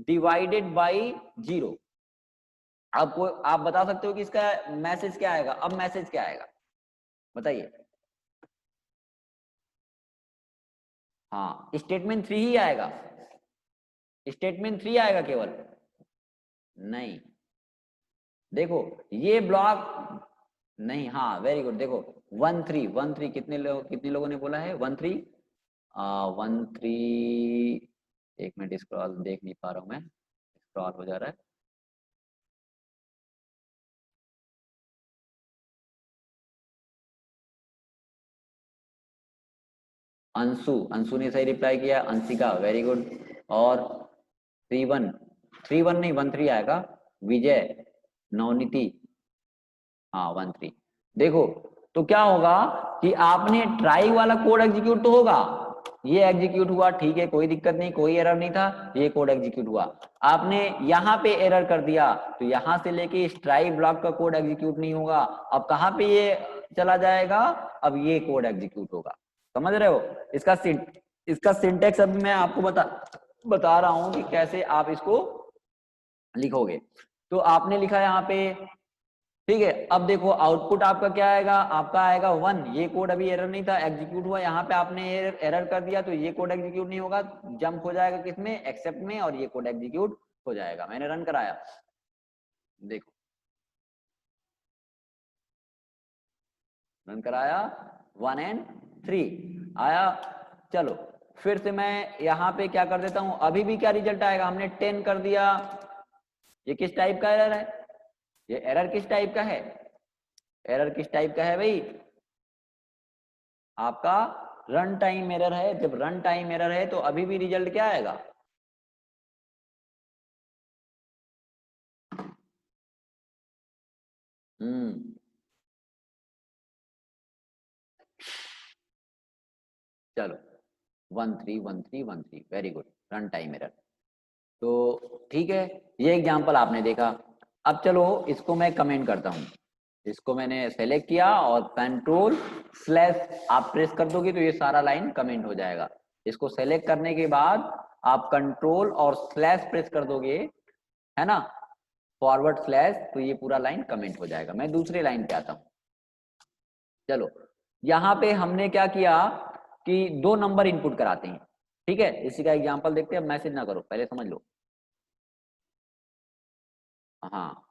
डिवाइडेड बाई 0। आपको आप बता सकते हो कि इसका मैसेज क्या आएगा, अब मैसेज क्या आएगा बताइए। हाँ स्टेटमेंट 3 ही आएगा, स्टेटमेंट 3 आएगा केवल, नहीं देखो ये ब्लॉक नहीं, हाँ वेरी गुड। देखो 1 3 कितने लोगों ने बोला है 1 3, 1 3, एक मिनट स्क्रॉल देख नहीं पा रहा हूँ मैं, स्क्रॉल हो जा रहा है। अंशु, अंशु ने सही रिप्लाई किया, अंशिका वेरी गुड। और 3 1 नहीं 1 3 आएगा, विजय, नवनीति, हाँ 1 3। देखो तो क्या होगा कि आपने ट्राई वाला कोड एग्जीक्यूट तो होगा, ये एग्जीक्यूट हुआ, ठीक है कोई दिक्कत नहीं, कोई एरर नहीं था, ये कोड एग्जीक्यूट हुआ। आपने यहाँ पे एरर कर दिया तो यहाँ से लेके इस ट्राई ब्लॉक का कोड एग्जीक्यूट नहीं होगा। अब कहाँ पे ये चला जाएगा, अब ये कोड एग्जीक्यूट होगा, समझ रहे हो। इसका सिंटेक्स अभी मैं आपको बता रहा हूँ कि कैसे आप इसको लिखोगे। तो आपने लिखा यहाँ पे, ठीक है। अब देखो आउटपुट आपका क्या आएगा, आपका आएगा 1, ये कोड अभी एरर नहीं था, एग्जीक्यूट हुआ, यहाँ पे आपने एरर कर दिया तो ये कोड एग्जीक्यूट नहीं होगा, जंप हो जाएगा किसमें, एक्सेप्ट में, और ये कोड एग्जीक्यूट हो जाएगा। मैंने रन कराया, देखो रन कराया 1 एंड 3 आया। चलो फिर से मैं यहाँ पे क्या कर देता हूँ, अभी भी क्या रिजल्ट आएगा, हमने 10 कर दिया। ये किस टाइप का एरर है, ये एरर किस टाइप का है, एरर किस टाइप का है भाई, आपका रन टाइम एरर है। जब रन टाइम एरर है तो अभी भी रिजल्ट क्या आएगा, हम्म चलो 131313, very good, run time error. तो ठीक है, ये एग्जांपल आपने देखा। अब चलो इसको मैं कमेंट करता हूँ। इसको मैंने सेलेक्ट किया और कंट्रोल स्लैश आप प्रेस कर दोगे तो ये सारा लाइन कमेंट हो जाएगा। इसको सेलेक्ट करने के बाद आप कंट्रोल और स्लैश प्रेस कर दोगे, है ना, फॉरवर्ड स्लैश, तो ये पूरा लाइन कमेंट हो जाएगा। मैं दूसरे लाइन पे आता हूँ। चलो यहाँ पे हमने क्या किया कि 2 नंबर इनपुट कराते हैं, ठीक है। इसी का एग्जांपल देखते हैं। मैसेज ना करो, पहले समझ लो। हाँ,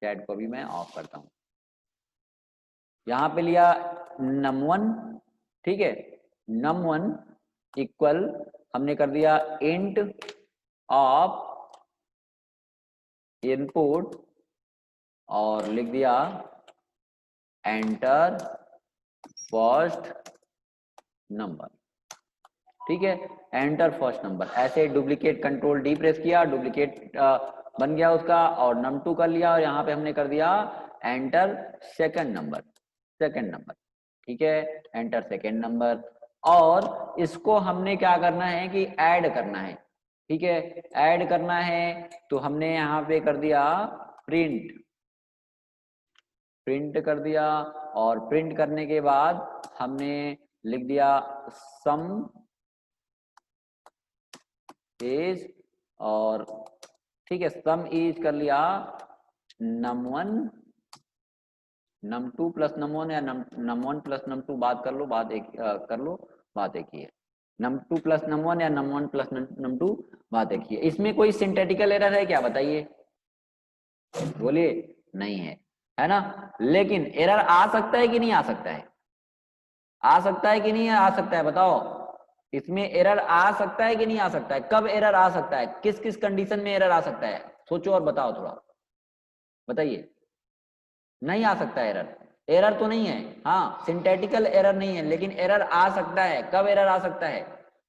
चैट को भी मैं ऑफ करता हूँ। यहाँ पे लिया num1, ठीक है। num1 इक्वल हमने कर दिया इंट ऑफ इनपुट और लिख दिया एंटर फर्स्ट नंबर, ठीक है। एंटर फर्स्ट नंबर, ऐसे डुप्लीकेट कंट्रोल डी प्रेस किया, डुप्लीकेट बन गया उसका, और num2 कर लिया और यहाँ पे हमने कर दिया enter second number, second number, ठीक है। एंटर सेकंड नंबर, और इसको हमने क्या करना है कि ऐड करना है, ठीक है। ऐड करना है तो हमने यहाँ पे कर दिया प्रिंट, प्रिंट कर दिया, और प्रिंट करने के बाद हमने लिख दिया सम इज, और ठीक है, सम इज कर लिया num1 num2 प्लस num1 या num1 प्लस num2, बात कर लो, बात एक कर लो, बात एक ही है। num2 प्लस num1 या num1 प्लस num2, बात एक ही है। इसमें कोई सिंथेटिकल एरर है क्या, बताइए, बोलिए। नहीं है ना। लेकिन एरर आ सकता है कि नहीं आ सकता है, आ सकता है कि नहीं आ सकता है, बताओ। इसमें एरर आ सकता है कि नहीं आ सकता है, कब एरर आ सकता है, किस किस कंडीशन में एरर आ सकता है, सोचो और बताओ थोड़ा, बताइए। नहीं आ सकता एरर, एरर तो नहीं है, हाँ, सिंथेटिकल एरर नहीं है, लेकिन एरर आ सकता है। कब एरर आ सकता है,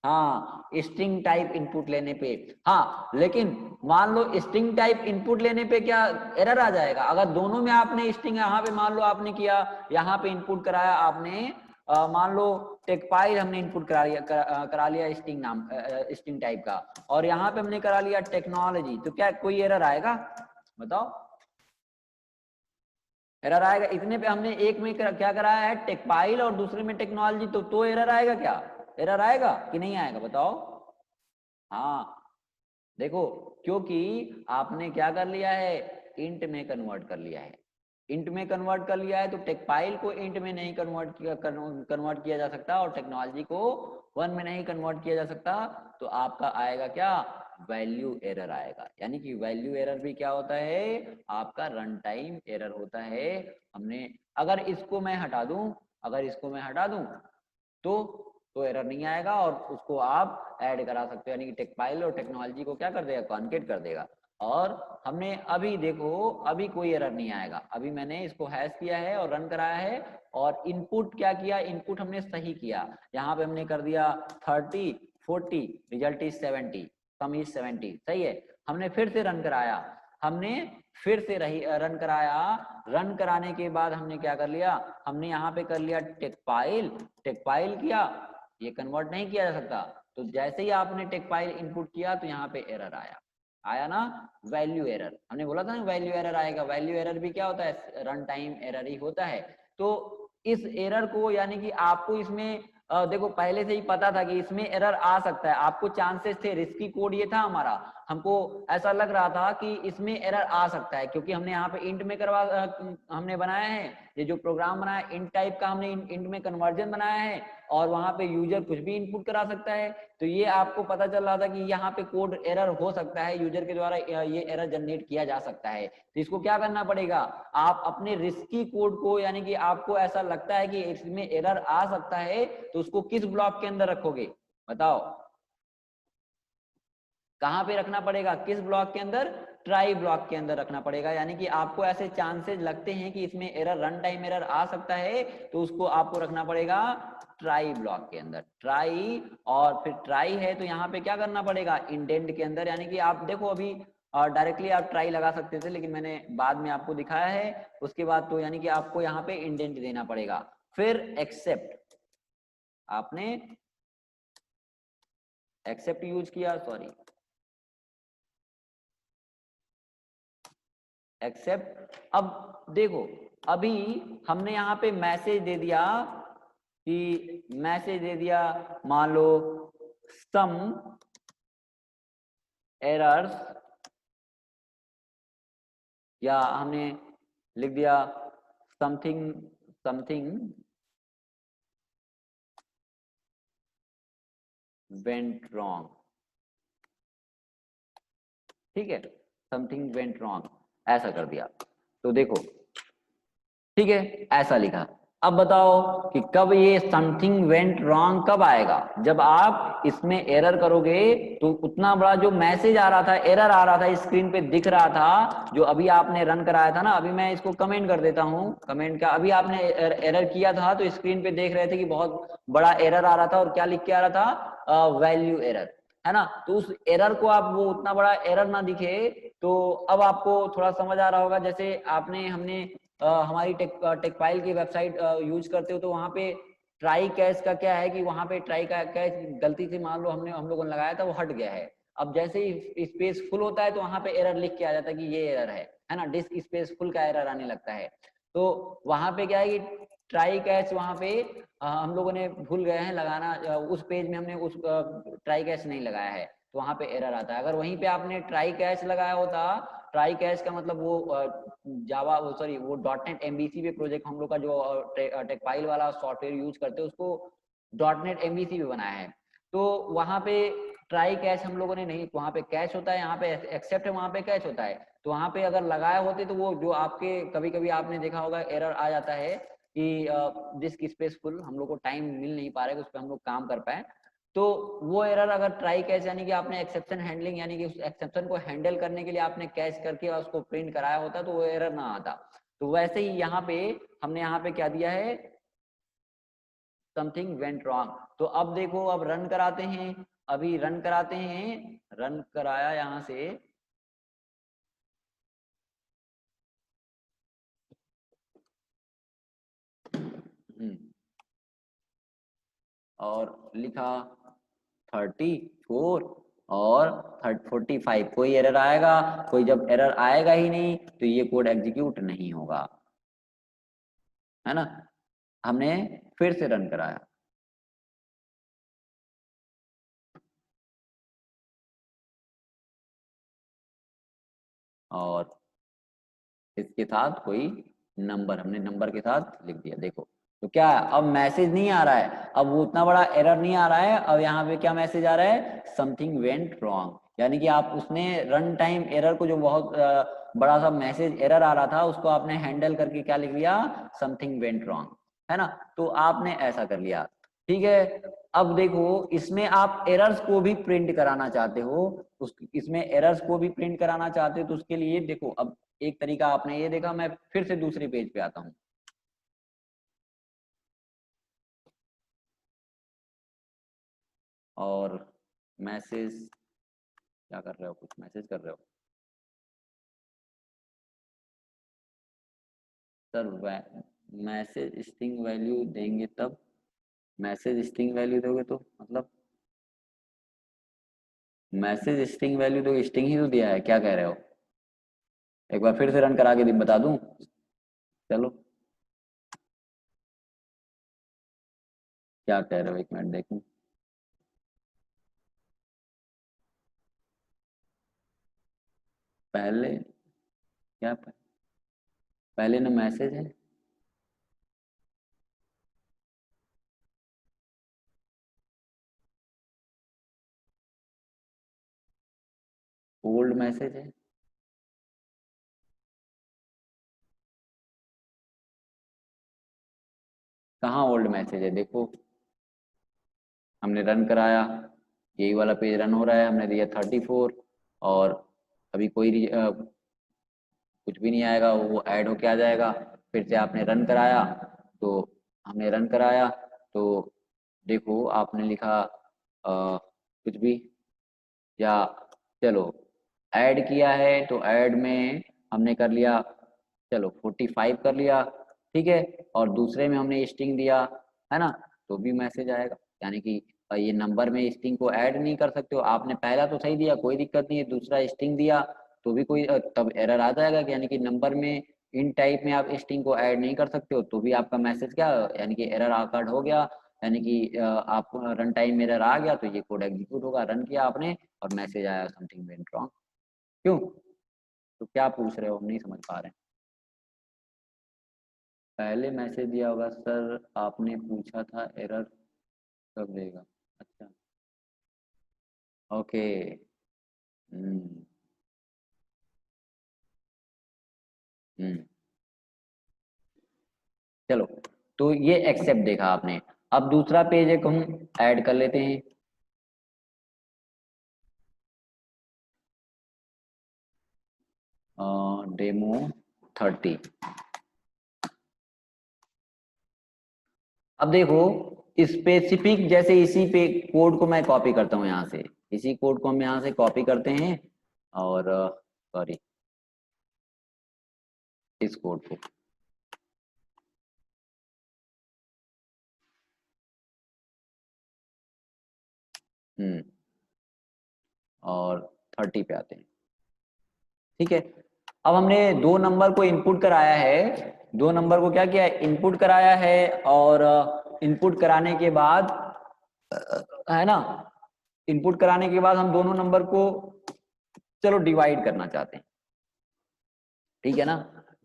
हाँ, स्ट्रिंग टाइप इनपुट लेने पे। हाँ, लेकिन मान लो स्ट्रिंग टाइप इनपुट लेने पे क्या एरर आ जाएगा, अगर दोनों में आपने स्ट्रिंग, यहाँ पे मान लो आपने किया, यहाँ पे इनपुट कराया आपने, मान लो टेकपाइल हमने इनपुट करा लिया स्ट्रिंग नाम, स्ट्रिंग टाइप का, और यहाँ पे हमने करा लिया टेक्नोलॉजी, तो क्या कोई एरर आएगा, बताओ। एरर आएगा। इतने पे हमने एक में क्या कराया है, टेकपाइल, और दूसरे में टेक्नोलॉजी, तो एरर आएगा क्या, एरर आएगा कि नहीं आएगा, बताओ। हाँ, देखो, क्योंकि आपने क्या कर लिया है, इंट में कन्वर्ट कर लिया है। इंट में कन्वर्ट कर लिया है तो टेकपाइल को इंट में नहीं कन्वर्ट किया जा सकता, और टेक्नोलॉजी को 1 में नहीं कन्वर्ट किया जा सकता। तो आपका आएगा क्या, वैल्यू एरर आएगा। यानी कि वैल्यू एरर भी क्या होता है, आपका रन टाइम एरर होता है। हमने अगर इसको मैं हटा दूं, अगर इसको मैं हटा दूं तो एरर नहीं आएगा, और उसको आप ऐड करा सकते हो। यानी कि टेकपाइल और टेक्नोलॉजी को क्या कर देगा, कॉन्केट कर देगा। और हमने अभी देखो, अभी कोई एरर नहीं आएगा। अभी मैंने इसको हैश किया है और रन कराया है, और इनपुट क्या किया, इनपुट हमने सही किया। यहाँ पे हमने कर दिया 30 40, रिजल्ट इज 70, सम इज 70, सही है। हमने फिर से रन कराया, हमने फिर से रन कराया। रन कराने के बाद हमने क्या कर लिया, हमने यहाँ पे कर लिया टेकपाइल, टेकपाइल किया, ये कन्वर्ट नहीं किया जा सकता। तो जैसे ही आपने टेकपाइल इनपुट किया तो यहाँ पे एरर आया, आया ना, वैल्यू एरर। हमने बोला था ना वैल्यू एरर आएगा। वैल्यू एरर भी क्या होता है, रन टाइम एरर ही होता है। तो इस एरर को, यानी कि आपको इसमें देखो पहले से ही पता था कि इसमें एरर आ सकता है, आपको चांसेस थे, रिस्की कोड ये था हमारा, हमको ऐसा लग रहा था कि इसमें एरर आ सकता है, क्योंकि हमने यहाँ पे इंट में हमने बनाया है, ये जो प्रोग्राम बनाया इंट टाइप का, हमने इंट में कन्वर्जन बनाया है, और वहां पे यूजर कुछ भी इनपुट करा सकता है। तो ये आपको पता चल रहा था कि यहाँ पे कोड एरर हो सकता है, यूजर के द्वारा ये एरर जनरेट किया जा सकता है। तो इसको क्या करना पड़ेगा, आप अपने रिस्की कोड को, यानी कि आपको ऐसा लगता है कि इसमें एरर आ सकता है, तो उसको किस ब्लॉक के अंदर रखोगे, बताओ, कहां पे रखना पड़ेगा, किस ब्लॉक के अंदर, ट्राई ब्लॉक के अंदर रखना पड़ेगा। यानी कि आपको ऐसे चांसेस लगते हैं कि इसमें एरर, रन टाइम एरर आ सकता है, तो उसको आपको रखना पड़ेगा ट्राई ब्लॉक के अंदर, ट्राई। और फिर ट्राई है तो यहाँ पे क्या करना पड़ेगा, इंडेंट के अंदर। यानी कि आप देखो अभी डायरेक्टली आप ट्राई लगा सकते थे, लेकिन मैंने बाद में आपको दिखाया है। उसके बाद तो यानी कि आपको यहाँ पे इंडेंट देना पड़ेगा। फिर एक्सेप्ट, आपने एक्सेप्ट यूज किया, सॉरी एक्सेप्ट। अब देखो अभी हमने यहाँ पे मैसेज दे दिया कि मैसेज दे दिया मान लो सम एरर्स, या हमने लिख दिया समथिंग समथिंग वेंट रॉन्ग, ठीक है, समथिंग वेंट रॉन्ग ऐसा कर दिया। तो देखो ठीक है ऐसा लिखा। अब बताओ कि कब ये समथिंग वेंट रॉन्ग कब आएगा, जब आप इसमें एरर करोगे तो उतना बड़ा जो मैसेज आ रहा था, एरर आ रहा था, स्क्रीन पे दिख रहा था, जो अभी आपने रन कराया था ना, अभी मैं इसको कमेंट कर देता हूँ, कमेंट का अभी आपने एरर किया था तो स्क्रीन पे देख रहे थे कि बहुत बड़ा एरर आ रहा था, और क्या लिख के आ रहा था, वैल्यू एरर, है ना। तो उस एरर को आप, वो उतना बड़ा एरर ना दिखे, तो अब आपको थोड़ा समझ आ रहा होगा। जैसे आपने हमने हमारी टेकपाइल की वेबसाइट यूज करते हो तो वहाँ पे ट्राई कैच का क्या है कि वहाँ पे ट्राई का कैच गलती से मान लो हम लोगों ने लगाया था, वो हट गया है। अब जैसे ही स्पेस फुल होता है तो वहाँ पे एरर लिख के आ जाता है कि ये एरर है ना, डिस्क स्पेस फुल का एरर आने लगता है। तो वहाँ पे क्या है कि ट्राई कैच वहाँ पे हम लोगों ने भूल गए हैं लगाना, उस पेज में हमने उस ट्राई कैच नहीं लगाया है, तो वहाँ पे एरर आता है। अगर वहीं पे आपने ट्राई कैच लगाया होता, ट्राई कैच का मतलब वो जावा, वो सॉरी वो .NET MVC पे प्रोजेक्ट हम लोग का जो टेकपाइल वाला सॉफ्टवेयर यूज करते हैं उसको .NET MVC पे बनाया है। तो वहाँ पे ट्राई कैच हम लोगों ने नहीं, वहाँ पे कैच होता है, यहाँ पे एक्सेप्ट है, वहाँ पे कैच होता है। तो वहाँ पे अगर लगाए होते तो वो जो आपके कभी कभी आपने देखा होगा एरर आ जाता है कि डिस्क स्पेस फुल, हम लोग को टाइम मिल नहीं पा रहा है उस पर हम लोग काम कर पाए, तो वो एरर अगर ट्राई कैच यानी कि आपने एक्सेप्शन हैंडलिंग यानी कि उस एक्सेप्शन को हैंडल करने के लिए आपने कैच करके और उसको प्रिंट कराया होता तो वो एरर ना आता। तो वैसे ही यहाँ पे हमने यहाँ पे क्या दिया है, समथिंग वेंट रॉन्ग। तो अब देखो अब रन कराते हैं, अभी रन कराते हैं, रन कराया यहाँ से, और लिखा 34 और 45, कोई एरर आएगा, कोई जब एरर आएगा ही नहीं तो ये कोड एग्जीक्यूट नहीं होगा, है ना। हमने फिर से रन कराया और इसके साथ कोई नंबर, हमने नंबर के साथ लिख दिया। देखो तो क्या है, अब मैसेज नहीं आ रहा है, अब वो उतना बड़ा एरर नहीं आ रहा है, अब यहाँ पे क्या मैसेज आ रहा है, समथिंग वेंट रॉन्ग, यानी कि आप उसने रन टाइम एरर को, जो बहुत बड़ा सा मैसेज एरर आ रहा था, उसको आपने हैंडल करके क्या लिख लिया, समथिंग वेंट रॉन्ग, है ना। तो आपने ऐसा कर लिया, ठीक है। अब देखो इसमें आप एरर्स को भी प्रिंट कराना चाहते हो, उस इसमें एरर्स को भी प्रिंट कराना चाहते हो, तो उसके लिए देखो अब एक तरीका आपने ये देखा, मैं फिर से दूसरे पेज पे आता हूँ, और मैसेज, क्या कर रहे हो, कुछ मैसेज कर रहे हो सर, मैसेज स्ट्रिंग वैल्यू देंगे तब, मैसेज स्ट्रिंग वैल्यू दोगे तो मतलब, मैसेज स्ट्रिंग वैल्यू दोगे, स्ट्रिंग ही तो दिया है, क्या कह रहे हो, एक बार फिर से रन करा के बता दूं, चलो क्या कह रहे हो, एक मिनट देखूं, पहले क्या पहले ना मैसेज है, ओल्ड मैसेज है, कहाँ ओल्ड मैसेज है, देखो हमने रन कराया, यही वाला पेज रन हो रहा है, हमने दिया 34, और अभी कोई कुछ भी नहीं आएगा, वो ऐड होके आ जाएगा। फिर से आपने रन कराया, तो हमने रन कराया तो देखो आपने लिखा कुछ भी, या चलो ऐड किया है तो ऐड में हमने कर लिया, चलो 45 कर लिया, ठीक है, और दूसरे में हमने स्ट्रिंग दिया, है ना, तो भी मैसेज आएगा, यानी कि ये नंबर में स्ट्रिंग को ऐड नहीं कर सकते हो। आपने पहला तो सही दिया, कोई दिक्कत नहीं है, दूसरा स्ट्रिंग दिया तो भी कोई तब एरर आ जाएगा कि यानी कि नंबर में इन टाइप में आप स्ट्रिंग को ऐड नहीं कर सकते हो, तो भी आपका मैसेज क्या यानी कि एरर आकार्ड हो गया, यानी कि आप रन टाइम एरर आ गया, तो ये कोड एग्जीक्यूट होगा। रन किया आपने और मैसेज आया समथिंग वेंट रॉन्ग। क्यों? तो क्या पूछ रहे हो, हम नहीं समझ पा रहे हैं। पहले मैसेज दिया होगा सर, आपने पूछा था एरर कब देगा। अच्छा, ओके। हम्म हम्म चलो, तो ये एक्सेप्ट देखा आपने। अब दूसरा पेज एक हम ऐड कर लेते हैं। डेमो 30। अब देखो स्पेसिफिक, जैसे इसी पे कोड को मैं कॉपी करता हूँ यहाँ से, इसी कोड को हम यहाँ से कॉपी करते हैं और सॉरी इस कोड को हम्म और 30 पे आते हैं। ठीक है, अब हमने दो नंबर को इनपुट कराया है, दो नंबर को क्या किया, इनपुट कराया है, और इनपुट कराने के बाद है ना, इनपुट कराने के बाद हम दोनों नंबर को चलो डिवाइड करना चाहते हैं। ठीक है ना,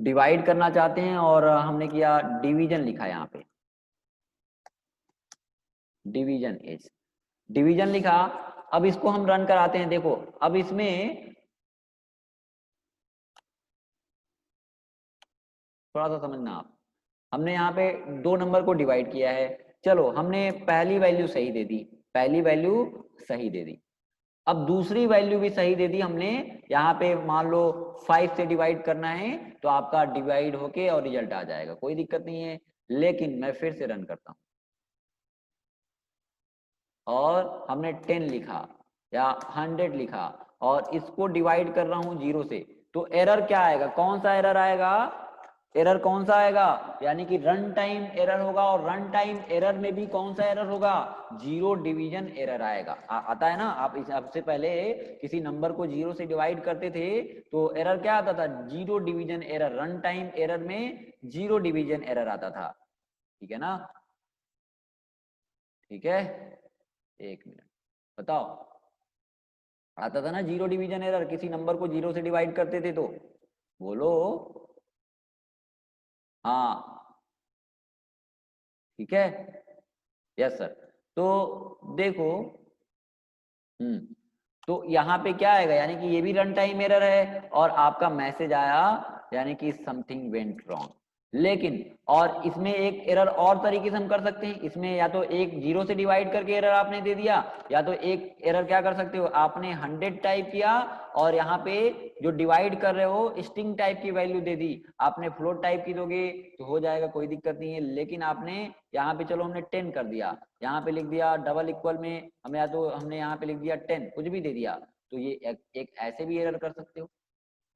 डिवाइड करना चाहते हैं और हमने किया डिवीजन लिखा यहाँ पे, डिवीजन एज, डिवीजन लिखा। अब इसको हम रन कराते हैं। देखो अब इसमें थोड़ा सा समझना आप, हमने यहाँ पे दो नंबर को डिवाइड किया है, चलो हमने पहली वैल्यू सही दे दी, पहली वैल्यू सही दे दी, अब दूसरी वैल्यू भी सही दे दी हमने। यहाँ पे मान लो 5 से डिवाइड करना है तो आपका डिवाइड होके और रिजल्ट आ जाएगा, कोई दिक्कत नहीं है। लेकिन मैं फिर से रन करता हूँ और हमने 10 लिखा या 100 लिखा और इसको डिवाइड कर रहा हूँ 0 से, तो एरर क्या आएगा, कौन सा एरर आएगा, एरर कौन सा आएगा, यानी कि रन टाइम एरर होगा। और रन टाइम एरर में भी कौन सा एरर होगा, जीरो डिवीजन एरर आएगा। आता है ना, आप इस सबसे पहले किसी नंबर को 0 से डिवाइड करते थे तो एरर क्या आता था, zero division error, run time error में जीरो डिवीजन एरर आता था। ठीक है ना, ठीक है, एक मिनट बताओ, आता था ना जीरो डिवीजन एरर, किसी नंबर को 0 से डिवाइड करते थे तो, बोलो। हाँ ठीक है, यस सर। तो देखो तो यहाँ पे क्या आएगा, यानी कि ये भी रन टाइम एरर है और आपका मैसेज आया यानी कि समथिंग वेंट रॉन्ग। लेकिन और इसमें एक एरर और तरीके से हम कर सकते हैं, इसमें या तो एक 0 से डिवाइड करके एरर आपने दे दिया, या तो एक एरर क्या कर सकते हो, आपने 100 टाइप किया और यहाँ पे जो डिवाइड कर रहे हो स्ट्रिंग टाइप की वैल्यू दे दी, आपने फ्लोट टाइप की दोगे तो हो जाएगा, कोई दिक्कत नहीं है। लेकिन आपने यहाँ पे चलो हमने 10 कर दिया, यहाँ पे लिख दिया डबल इक्वल में हम, या तो हमने यहाँ पे लिख दिया 10, कुछ भी दे दिया, तो ये एक ऐसे भी एरर कर सकते हो।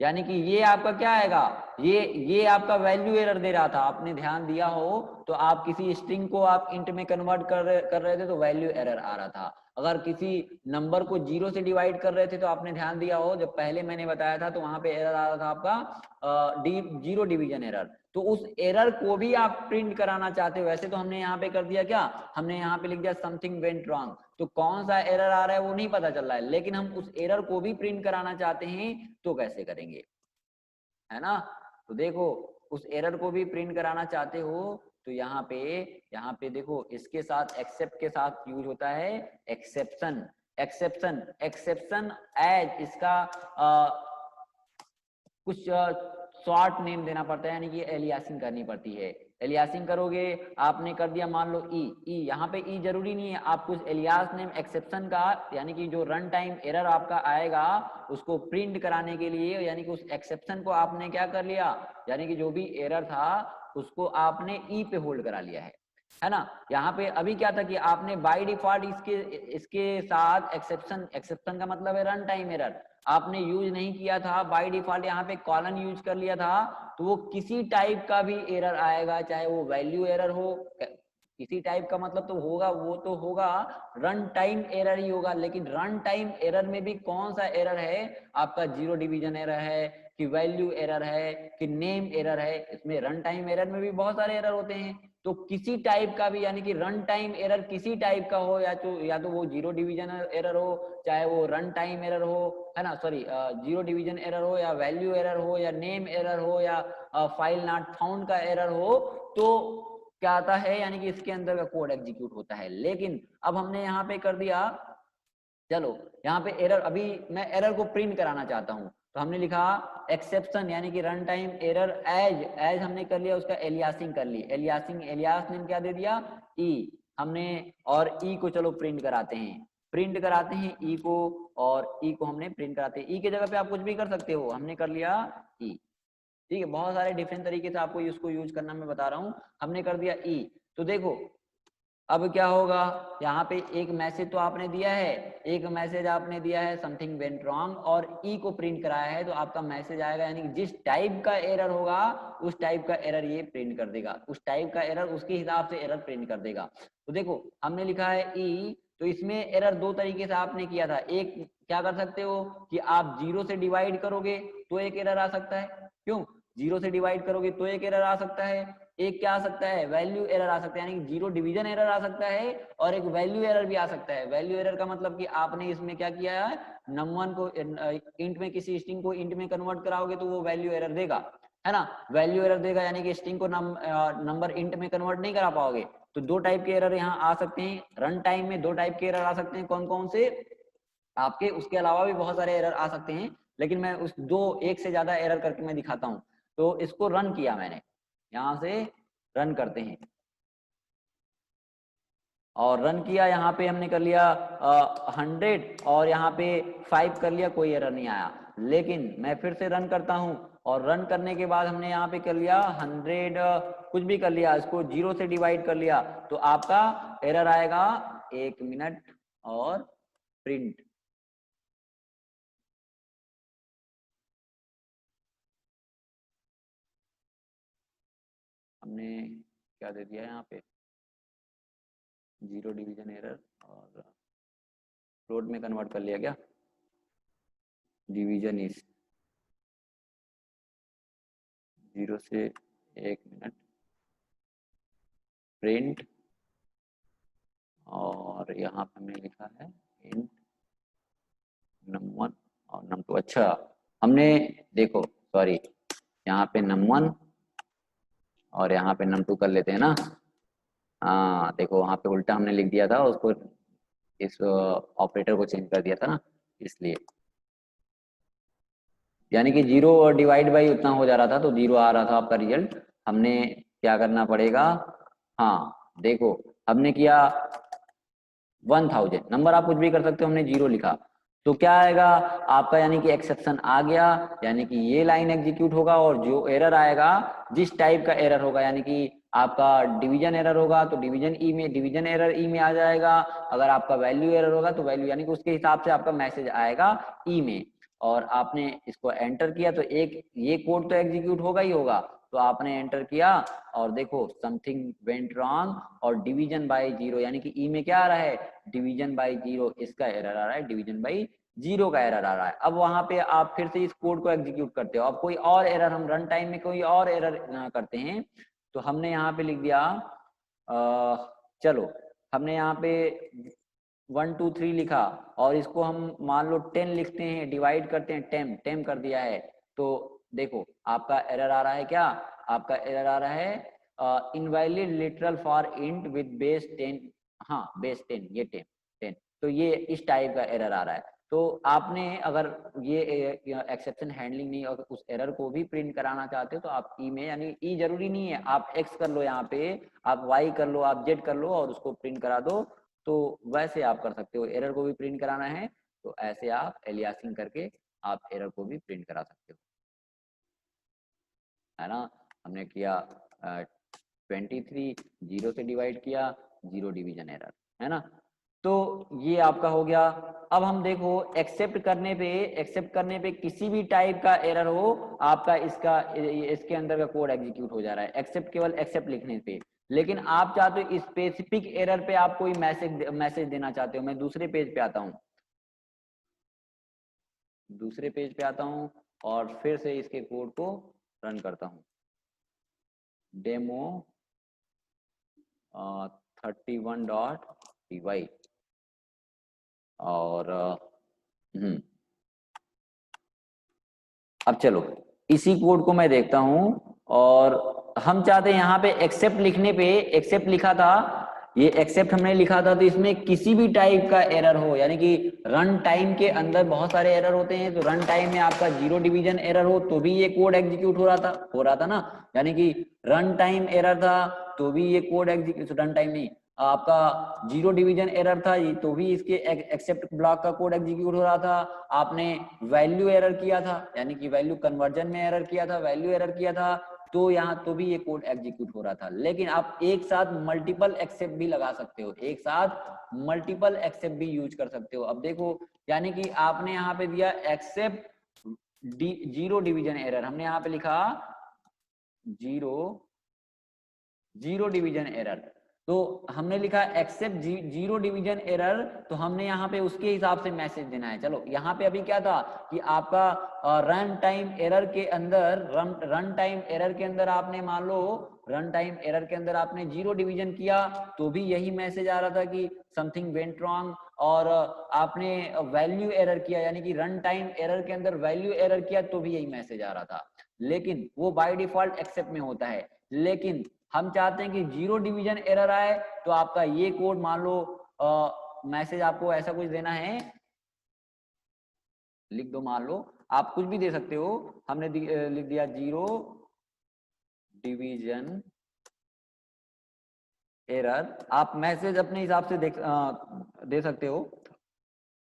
यानी कि ये आपका क्या आएगा, ये आपका वैल्यू एरर दे रहा था, आपने ध्यान दिया हो तो आप किसी स्ट्रिंग को आप इंट में कन्वर्ट कर रहे थे तो वैल्यू एरर आ रहा था। अगर किसी नंबर को 0 से डिवाइड कर रहे थे तो आपने ध्यान दिया हो, जब पहले मैंने बताया था तो वहां पे एरर आ रहा था आपका जीरो डिवीजन एरर। तो उस एरर को भी आप प्रिंट कराना चाहते हो, वैसे तो हमने यहाँ पे कर दिया क्या, हमने यहाँ पे लिख दिया समथिंग वेंट रॉन्ग, तो कौन सा एरर आ रहा है वो नहीं पता चल रहा है, लेकिन हम उस एरर को भी प्रिंट कराना चाहते हैं तो कैसे करेंगे, है ना। तो देखो उस एरर को भी प्रिंट कराना चाहते हो तो यहाँ पे देखो इसके साथ एक्सेप्ट के साथ यूज होता है एक्सेप्शन, एक्सेप्शन, एक्सेप्शन एज इसका कुछ शॉर्ट नेम देना पड़ता है, यानी कि एलियासिंग करनी पड़ती है। एलियासिंग करोगे, आपने कर दिया मान लो ई यहाँ पे ई जरूरी नहीं है, आप कुछ एलियास नेम एक्सेप्शन का, यानी कि जो रन टाइम एरर आपका आएगा उसको प्रिंट कराने के लिए, यानी कि उस एक्सेप्शन को आपने क्या कर लिया, यानी कि जो भी एरर था उसको आपने ई पे होल्ड करा लिया है ना। यहाँ पे अभी क्या था कि आपने बाय डिफॉल्ट इसके इसके साथ एक्सेप्शन, एक्सेप्शन का मतलब है रन टाइम एरर, आपने यूज नहीं किया था, बाय डिफॉल्ट यहाँ पे कॉलन यूज कर लिया था, तो वो किसी टाइप का भी एरर आएगा, चाहे वो वैल्यू एरर हो, किसी टाइप का मतलब तो होगा, वो तो होगा रन टाइम एरर ही होगा, लेकिन रन टाइम एरर में भी कौन सा एरर है, आपका जीरो डिवीजन एरर है कि वैल्यू एरर है कि नेम एरर है, इसमें रन टाइम एरर में भी बहुत सारे एरर होते हैं। तो किसी टाइप का भी, यानी कि रन टाइम एरर किसी टाइप का हो, या तो वो जीरो डिवीजन एरर हो, चाहे वो रन टाइम एरर हो, है ना, सॉरी जीरो डिवीजन एरर हो, या वैल्यू एरर हो, या नेम एरर हो, या फाइल नॉट फाउंड का एरर हो, तो क्या आता है, यानी कि इसके अंदर का कोड एग्जीक्यूट होता है। लेकिन अब हमने यहाँ पे कर दिया, चलो यहाँ पे एरर, अभी मैं एरर को प्रिंट कराना चाहता हूँ, तो हमने लिखा एक्सेप्शन, यानी कि रन टाइम एरर एज हमने कर लिया, उसका एलियासिंग कर ली, एलियास ने क्या दे दिया, ई हमने, और ई को चलो प्रिंट कराते हैं, ई को, और ई को हमने प्रिंट कराते हैं। ई के जगह पे आप कुछ भी कर सकते हो, हमने कर लिया ई, ठीक है, बहुत सारे डिफरेंट तरीके से आपको इसको यूज करना मैं बता रहा हूँ, हमने कर दिया ई। तो देखो अब क्या होगा, यहाँ पे एक मैसेज तो आपने दिया है, एक मैसेज आपने दिया है समथिंग वेंट रॉन्ग, और ई को प्रिंट कराया है, तो आपका मैसेज आएगा, यानी कि जिस टाइप का एरर होगा उस टाइप का एरर ये प्रिंट कर देगा, उस टाइप का एरर उसके हिसाब से एरर प्रिंट कर देगा। तो देखो हमने लिखा है ई, तो इसमें एरर दो तरीके से आपने किया था, एक क्या कर सकते हो कि आप जीरो से डिवाइड करोगे तो एक एरर आ सकता है, क्यों, जीरो से डिवाइड करोगे तो एक एरर आ सकता है, एक क्या आ सकता है, वैल्यू एरर आ सकता है, यानी कि जीरो डिवीजन एरर आ सकता है, और एक वैल्यू एरर भी आ सकता है। वैल्यू एरर का मतलब कि आपने इसमें क्या किया है, नम1 को इंट में, किसी स्ट्रिंग को इंट में कन्वर्ट कराओगे तो वो वैल्यू एरर देगा, है ना, वैल्यू एरर देगा, यानी कि स्ट्रिंग को नंबर इंट में कन्वर्ट नहीं करा पाओगे। तो दो टाइप के एरर यहाँ आ सकते हैं, रन टाइम में दो टाइप के एरर आ सकते हैं, कौन कौन से आपके, उसके अलावा भी बहुत सारे एरर आ सकते हैं, लेकिन मैं उस दो, एक से ज्यादा एरर करके मैं दिखाता हूँ। तो इसको रन किया मैंने, यहाँ से रन करते हैं, और रन किया, यहाँ पे हमने कर लिया 100 और यहाँ पे 5 कर लिया, कोई एरर नहीं आया। लेकिन मैं फिर से रन करता हूँ, और रन करने के बाद हमने यहाँ पे कर लिया 100 कुछ भी कर लिया, इसको जीरो से डिवाइड कर लिया, तो आपका एरर आएगा 1 मिनट और प्रिंट। हमने क्या दे दिया यहाँ पे, जीरो डिवीजन एरर, और फ्लोट में कन्वर्ट कर लिया क्या, डिवीजन इज जीरो से 1 मिनट प्रिंट, और यहाँ पे हमने लिखा है इंट num1 और num2। अच्छा हमने देखो, सॉरी, यहाँ पे num1 और यहाँ पे num2 कर लेते हैं ना, हाँ देखो वहाँ पे उल्टा हमने लिख दिया था उसको, इस ऑपरेटर को चेंज कर दिया था ना, इसलिए, यानी कि जीरो और डिवाइड बाई उतना हो जा रहा था, तो जीरो आ रहा था आपका रिजल्ट। हमने क्या करना पड़ेगा, हाँ देखो हमने किया 1000, नंबर आप कुछ भी कर सकते हो, हमने जीरो लिखा, तो क्या आएगा आपका, यानी कि एक्सेप्शन आ गया, यानी कि ये लाइन एग्जीक्यूट होगा, और जो एरर आएगा, जिस टाइप का एरर होगा, यानी कि आपका डिवीजन एरर होगा तो डिवीजन ई में, डिवीजन एरर ई में आ जाएगा, अगर आपका वैल्यू एरर होगा तो वैल्यू, यानी कि उसके हिसाब से आपका मैसेज आएगा ई में। और आपने इसको एंटर किया तो एक ये कोड तो एग्जीक्यूट होगा ही होगा, तो आपने एंटर किया, और देखो समथिंग वेंट रॉन्ग और डिवीजन बाय जीरो, यानी कि ई में क्या आ रहा है, डिवीजन बाय जीरो, इसका एरर आ रहा है, डिवीजन बाय जीरो का एरर आ रहा है। अब वहां पे आप फिर से इस कोड को एग्जीक्यूट करते हो, अब कोई और एरर, हम रन टाइम में कोई और एरर करते हैं, तो हमने यहाँ पे लिख दिया चलो हमने यहाँ पे 1 2 3 लिखा, और इसको हम मान लो 10 लिखते हैं, डिवाइड करते हैं, 10 कर दिया है, तो देखो आपका एरर आ रहा है क्या, आपका एरर आ रहा है invalid literal for int with base 10, हाँ बेस 10, ये 10, तो ये इस टाइप का एरर आ रहा है। तो आपने अगर ये एक्सेप्शन हैंडलिंग नहीं, और उस एरर को भी प्रिंट कराना चाहते हो, तो आप ई में, यानी ई जरूरी नहीं है, आप एक्स कर लो, यहाँ पे आप वाई कर लो, आप जेड कर लो, और उसको प्रिंट करा दो, तो वैसे आप कर सकते हो। एरर को भी प्रिंट कराना है तो ऐसे आप एलियासिंग करके आप एरर को भी प्रिंट करा सकते हो, है ना। हमने किया 23, जीरो से डिवाइड किया, जीरो डिवीजन एरर, है ना। तो ये आपका हो गया। अब हम देखो एक्सेप्ट करने पे किसी भी टाइप का एरर हो, आपका इसके अंदर का कोड एग्जीक्यूट हो जा रहा है, एक्सेप्ट केवल एक्सेप्ट लिखने पे। लेकिन आप चाहते हो स्पेसिफिक एरर पे आप कोई मैसेज देना चाहते हो। मैं दूसरे पेज पे आता हूँ, दूसरे पेज पे आता हूँ और फिर से इसके कोड को रन करता हूँ। डेमो 31.py और अब चलो इसी कोड को मैं देखता हूं और हम चाहते हैं यहाँ पे एक्सेप्ट लिखने पे, एक्सेप्ट लिखा था, ये एक्सेप्ट हमने लिखा था, तो इसमें किसी भी टाइप का एरर हो, यानी कि रन टाइम के अंदर बहुत सारे एरर होते हैं, तो रन टाइम में आपका 0 डिवीजन एरर हो तो भी ये कोड एग्जीक्यूट हो रहा था ना, यानी कि रन टाइम एरर था तो भी ये कोड एग्जीक्यूट, रन टाइम नहीं, आपका 0 डिवीजन एरर था तो भी इसके एक्सेप्ट ब्लॉक का कोड एग्जीक्यूट हो रहा था। आपने वैल्यू एरर किया था, यानी कि वैल्यू कन्वर्जन में एरर किया था, वैल्यू एरर किया था, तो यहाँ तो भी ये कोड एग्जीक्यूट हो रहा था। लेकिन आप एक साथ मल्टीपल एक्सेप्ट भी लगा सकते हो, एक साथ मल्टीपल एक्सेप्ट भी यूज कर सकते हो। अब देखो, यानी कि आपने यहाँ पे दिया एक्सेप्ट 0 डिवीजन एरर, हमने यहाँ पे लिखा 0 डिवीजन एरर, तो हमने लिखा एक्सेप्ट 0 डिवीजन एरर, तो हमने यहाँ पे उसके हिसाब से मैसेज देना है। चलो यहाँ पे अभी क्या था कि आपका रन टाइम एरर के अंदर, रन टाइम एरर के अंदर आपने मान लो रन टाइम एरर के अंदर आपने 0 डिवीजन किया तो भी यही मैसेज आ रहा था कि समथिंग वेंट रॉन्ग, और आपने वैल्यू एरर किया, यानी कि रन टाइम एरर के अंदर वैल्यू एरर किया तो भी यही मैसेज आ रहा था। लेकिन वो बाय डिफॉल्ट एक्सेप्ट में होता है, लेकिन हम चाहते हैं कि 0 डिवीजन एरर आए, तो आपका ये कोड मान लो मैसेज आपको ऐसा कुछ देना है, लिख दो, मान लो आप कुछ भी दे सकते हो, हमने लिख दिया 0 डिवीजन एरर, आप मैसेज अपने हिसाब से दे सकते हो।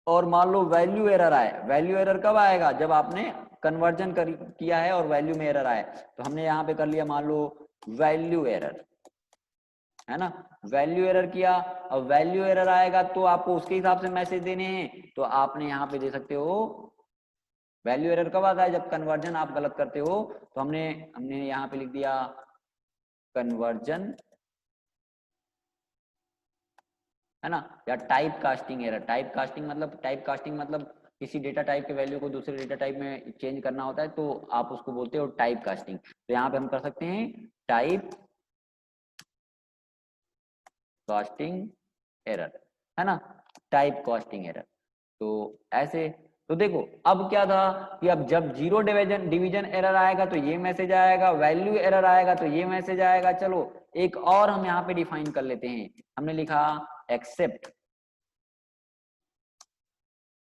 और मान लो वैल्यू एरर आए, वैल्यू एरर कब आएगा, जब आपने कन्वर्जन किया है और वैल्यू में एरर आए, तो हमने यहाँ पे कर लिया मान लो वैल्यू एरर, है ना, वैल्यू एरर किया। अब वैल्यू एरर आएगा तो आपको उसके हिसाब से मैसेज देने हैं, तो आपने यहाँ पे दे सकते हो वैल्यू एरर कब आता है, जब कन्वर्जन आप गलत करते हो, तो हमने यहाँ पे लिख दिया कन्वर्जन, है ना, या type casting error. Type casting मतलब किसी डेटा टाइप के वैल्यू को दूसरे डेटा टाइप में चेंज करना होता है, तो आप उसको बोलते हो टाइप कास्टिंग। तो यहाँ पे हम कर सकते हैं टाइप कास्टिंग एरर, है ना, टाइप कास्टिंग एरर। तो ऐसे, तो देखो अब क्या था कि अब जब 0 डिवीजन एरर आएगा तो ये मैसेज आएगा, वैल्यू एरर आएगा तो ये मैसेज आएगा। चलो एक और हम यहाँ पे डिफाइन कर लेते हैं, हमने लिखा एक्सेप्ट,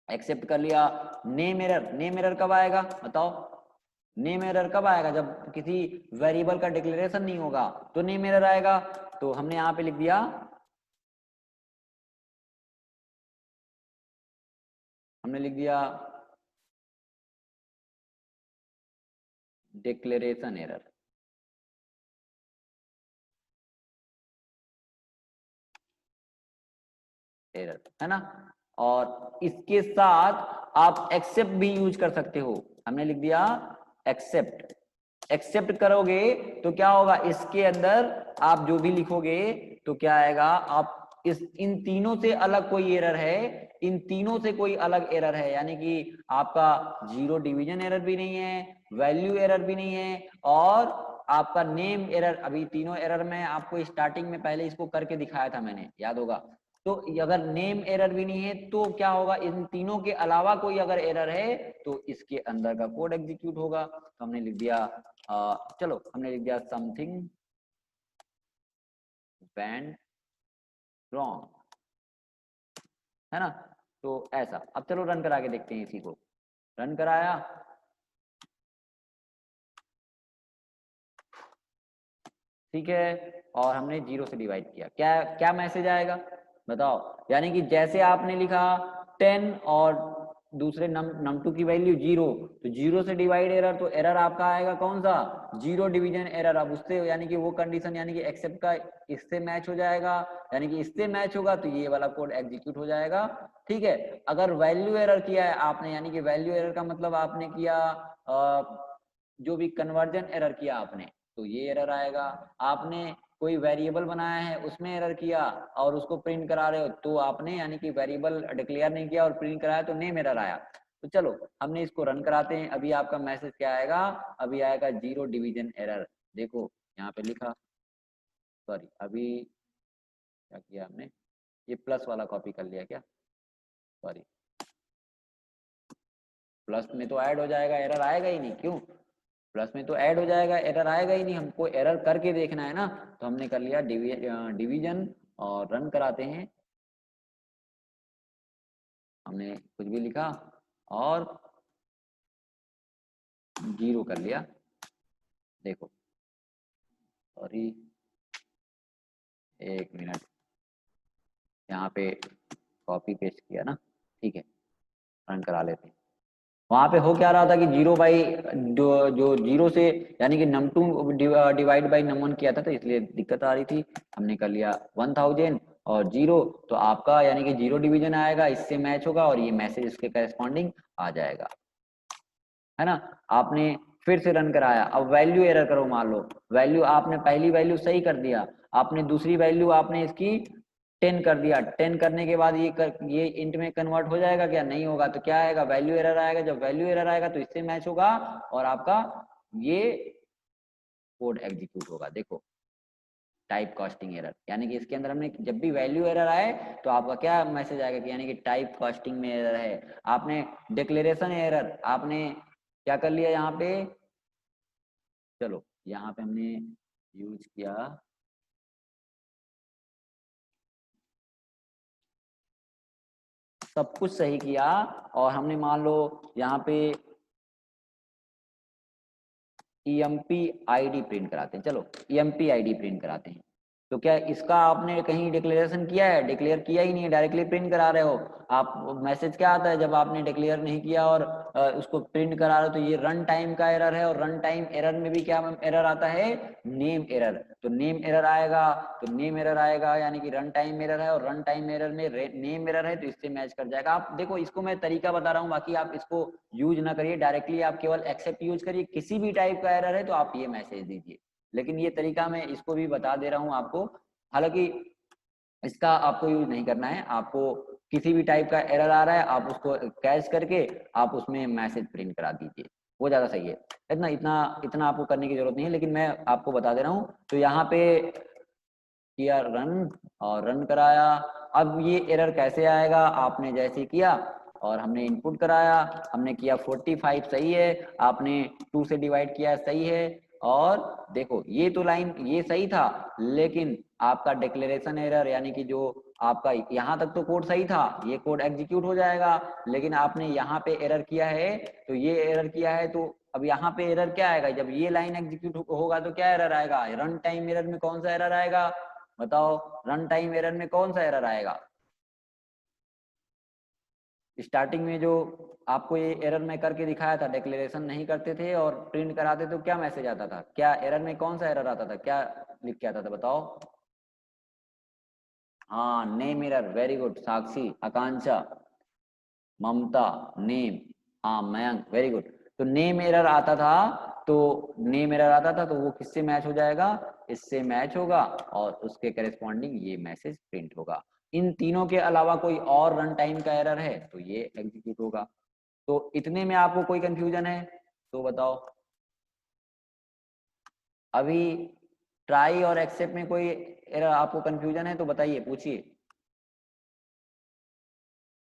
एक्सेप्ट कर लिया नेम एरर। नेम एरर कब आएगा बताओ, नेम एरर कब आएगा, जब किसी वेरिएबल का डिक्लेरेशन नहीं होगा तो नेम एरर आएगा। तो हमने यहाँ पे लिख दिया, हमने लिख दिया डिक्लेरेशन एरर, एरर, है ना। और इसके साथ आप एक्सेप्ट भी यूज कर सकते हो, हमने लिख दिया एक्सेप्ट। एक्सेप्ट करोगे तो क्या होगा, इसके अंदर आप जो भी लिखोगे तो क्या आएगा, आप इन तीनों से अलग कोई एरर है, इन तीनों से कोई अलग एरर है, यानी कि आपका 0 डिवीजन एरर भी नहीं है, वैल्यू एरर भी नहीं है, और आपका नेम एरर, अभी तीनों एरर में आपको स्टार्टिंग में पहले इसको करके दिखाया था मैंने, याद होगा। तो अगर नेम एरर भी नहीं है तो क्या होगा, इन तीनों के अलावा कोई अगर एरर है तो इसके अंदर का कोड एग्जीक्यूट होगा। तो हमने लिख दिया चलो हमने लिख दिया समथिंग वेंट रॉन्ग, है ना। तो ऐसा, अब चलो रन करा के देखते हैं इसी को। रन कराया, ठीक है, और हमने 0 से डिवाइड किया, क्या क्या मैसेज आएगा बताओ, यानी कि जैसे आपने लिखा 10 और दूसरे num2 की वैल्यू 0, तो 0 से डिवाइड एरर, तो एरर आपका आएगा कौन सा, 0 डिवीजन एरर। अब उससे यानी कि वो कंडीशन, यानी कि एक्सेप्ट का इससे मैच हो जाएगा, यानी कि इससे मैच होगा तो ये वाला कोड एग्जीक्यूट हो जाएगा, ठीक है। अगर वैल्यू एरर किया है आपने, यानी कि वैल्यू एरर का मतलब आपने किया जो भी कन्वर्जन एरर किया आपने, तो ये एरर आएगा। आपने कोई वेरिएबल बनाया है उसमें एरर किया और उसको प्रिंट करा रहे हो तो आपने यानी कि वेरिएबल डिक्लेयर नहीं किया और प्रिंट कराया तो नेम एरर आया। तो चलो हमने इसको रन कराते हैं। अभी आपका मैसेज क्या आएगा, अभी आएगा 0 डिवीजन एरर। देखो यहाँ पे लिखा, सॉरी अभी क्या किया हमने, ये प्लस वाला कॉपी कर लिया क्या, सॉरी प्लस में तो ऐड हो जाएगा, एरर आएगा ही नहीं, क्यों, प्लस में तो ऐड हो जाएगा, एरर आएगा ही नहीं, हमको एरर करके देखना है ना। तो हमने कर लिया डिवीजन और रन कराते हैं। हमने कुछ भी लिखा और 0 कर लिया। देखो सॉरी एक मिनट, यहाँ पे कॉपी पेस्ट किया ना, ठीक है रन करा लेते हैं। वहां पे हो क्या रहा था कि 0 बाई जो 0 से यानी कि num2 डिवाइड बाई num1 किया था, तो इसलिए दिक्कत आ रही थी। हमने कर लिया 1000 और 0, तो आपका यानी कि 0 डिवीजन आएगा, इससे मैच होगा और ये मैसेज इसके करस्पॉन्डिंग आ जाएगा, है ना। आपने फिर से रन कराया, अब वैल्यू एरर करो, मान लो वैल्यू आपने पहली वैल्यू सही कर दिया, आपने दूसरी वैल्यू आपने इसकी 10 कर दिया, 10 करने के बाद ये इंट में कन्वर्ट हो जाएगा क्या, नहीं होगा, तो क्या आएगा, वैल्यू एरर आएगा। जब वैल्यू एरर आएगा तो इससे मैच होगा और आपका ये कोड एग्जीक्यूट होगा। देखो टाइप कास्टिंग एरर, यानी कि इसके अंदर हमने जब भी वैल्यू एरर आए तो आपका क्या मैसेज आएगा कि यानी कि टाइप कास्टिंग में एरर है। आपने डिक्लेरेशन एरर आपने क्या कर लिया यहाँ पे, चलो यहाँ पे हमने यूज किया सब कुछ सही किया और हमने मान लो यहाँ पे EMP ID प्रिंट कराते हैं। चलो EMP ID प्रिंट कराते हैं। तो क्या इसका आपने कहीं डिक्लेरेशन किया है, डिक्लेयर किया ही नहीं है, डायरेक्टली प्रिंट करा रहे हो आप। मैसेज क्या आता है जब आपने डिक्लेयर नहीं किया और उसको प्रिंट करा रहे हो, तो ये रन टाइम का एरर है। और रन टाइम एरर में भी क्या एरर आता है, नेम एरर। तो नेम एरर आएगा, तो नेम एरर आएगा यानी कि रन टाइम एरर है, और रन टाइम एरर में नेम एरर है तो इससे मैच कर जाएगा। आप देखो इसको मैं तरीका बता रहा हूँ, बाकी आप इसको यूज ना करिए, डायरेक्टली आप केवल एक्सेप्ट यूज करिए। किसी भी टाइप का एरर है तो आप ये मैसेज दीजिए, लेकिन ये तरीका मैं इसको भी बता दे रहा हूँ आपको। हालांकि इसका आपको यूज नहीं करना है, आपको किसी भी टाइप का एरर आ रहा है आप उसको कैच करके आप उसमें मैसेज प्रिंट करा दीजिए, वो ज्यादा सही है। इतना इतना इतना आपको करने की जरूरत नहीं है, लेकिन मैं आपको बता दे रहा हूँ। तो यहाँ पे किया रन और रन कराया। अब ये एरर कैसे आएगा, आपने जैसे किया और हमने इनपुट कराया, हमने किया 45 सही है, आपने 2 से डिवाइड किया सही है। और देखो ये तो लाइन ये सही था, लेकिन आपका डिक्लेरेशन एरर यानी कि जो आपका यहाँ तक तो कोड सही था, ये कोड एग्जीक्यूट हो जाएगा, लेकिन आपने यहाँ पे एरर किया है, तो ये एरर किया है। तो अब यहाँ पे एरर क्या आएगा, जब ये लाइन एग्जीक्यूट होगा तो क्या एरर आएगा, रन टाइम एरर में कौन सा एरर आएगा, बताओ रन टाइम एरर में कौन सा एरर आएगा। स्टार्टिंग में जो आपको ये एरर में करके दिखाया था, डिक्लेरेशन नहीं करते थे और प्रिंट कराते तो क्या मैसेज आता था, क्या एरर में कौन सा एरर आता था, क्या लिख के आता था बताओ। हाँ नेम एरर, वेरी गुड साक्षी, आकांक्षा, ममता, नेम, हाँ मयंक, वेरी गुड। तो नेम एरर आता था, तो नेम एरर आता था तो वो किससे मैच हो जाएगा, इससे मैच होगा और उसके करेस्पॉन्डिंग ये मैसेज प्रिंट होगा। इन तीनों के अलावा कोई और रन टाइम का एरर है तो ये एग्जीक्यूट होगा। तो इतने में आपको कोई कंफ्यूजन है तो बताओ। अभी ट्राई और एक्सेप्ट में कोई एरर आपको कंफ्यूजन है तो बताइए, पूछिए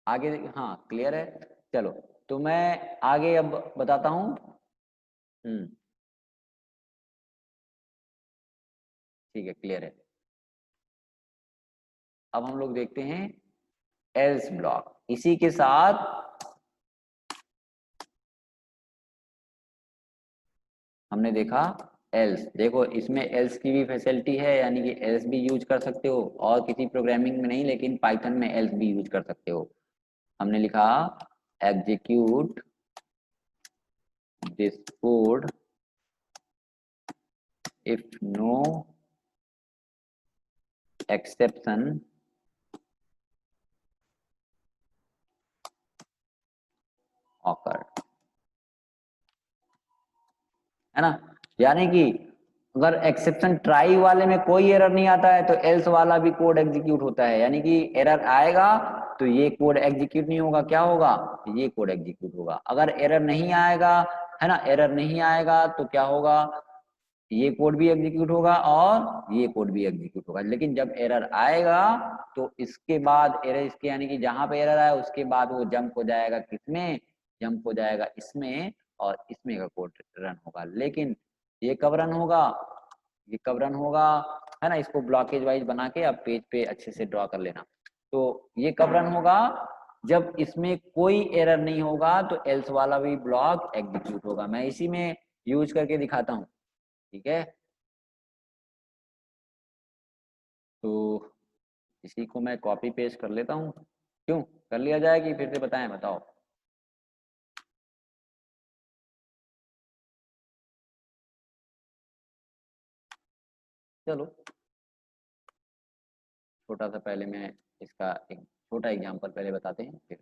आगे। हाँ क्लियर है, चलो तो मैं आगे अब बताता हूँ। हम्म, ठीक है क्लियर है। अब हम लोग देखते हैं एल्स ब्लॉक, इसी के साथ हमने देखा एल्स। देखो इसमें एल्स की भी फैसिलिटी है, यानी कि एल्स भी यूज कर सकते हो, और किसी प्रोग्रामिंग में नहीं लेकिन पाइथन में एल्स भी यूज कर सकते हो। हमने लिखा execute this code if no exception occur, है ना। यानी कि अगर एक्सेप्शन ट्राई वाले में कोई एरर नहीं आता है तो एल्स वाला भी कोड एग्जीक्यूट होता है, यानी कि एरर आएगा तो ये कोड एग्जीक्यूट नहीं होगा, क्या होगा, ये कोड एग्जीक्यूट होगा। अगर एरर नहीं आएगा, है ना, एरर नहीं आएगा तो क्या होगा, ये कोड भी एग्जीक्यूट होगा और ये कोड भी एग्जीक्यूट होगा। लेकिन जब एरर आएगा तो इसके बाद एरर, इसके यानी कि जहां पे एरर आया उसके बाद वो जंप हो जाएगा किसमें, जंप हो जाएगा इसमें, और इसमें का कोड रन होगा। लेकिन ये कब रन होगा, ये कब रन होगा, है ना, इसको ब्लॉकेज वाइज बना के अब पेज पे अच्छे से ड्रॉ कर लेना। तो ये कब रन होगा, जब इसमें कोई एरर नहीं होगा तो एल्स वाला भी ब्लॉक एग्जीक्यूट होगा। मैं इसी में यूज करके दिखाता हूँ, ठीक है। तो इसी को मैं कॉपी पेस्ट कर लेता हूँ, क्यों कर लिया जाए कि फिर से बताएं, बताओ। चलो छोटा सा पहले मैं इसका एक छोटा एग्जांपल पहले बताते हैं फिर।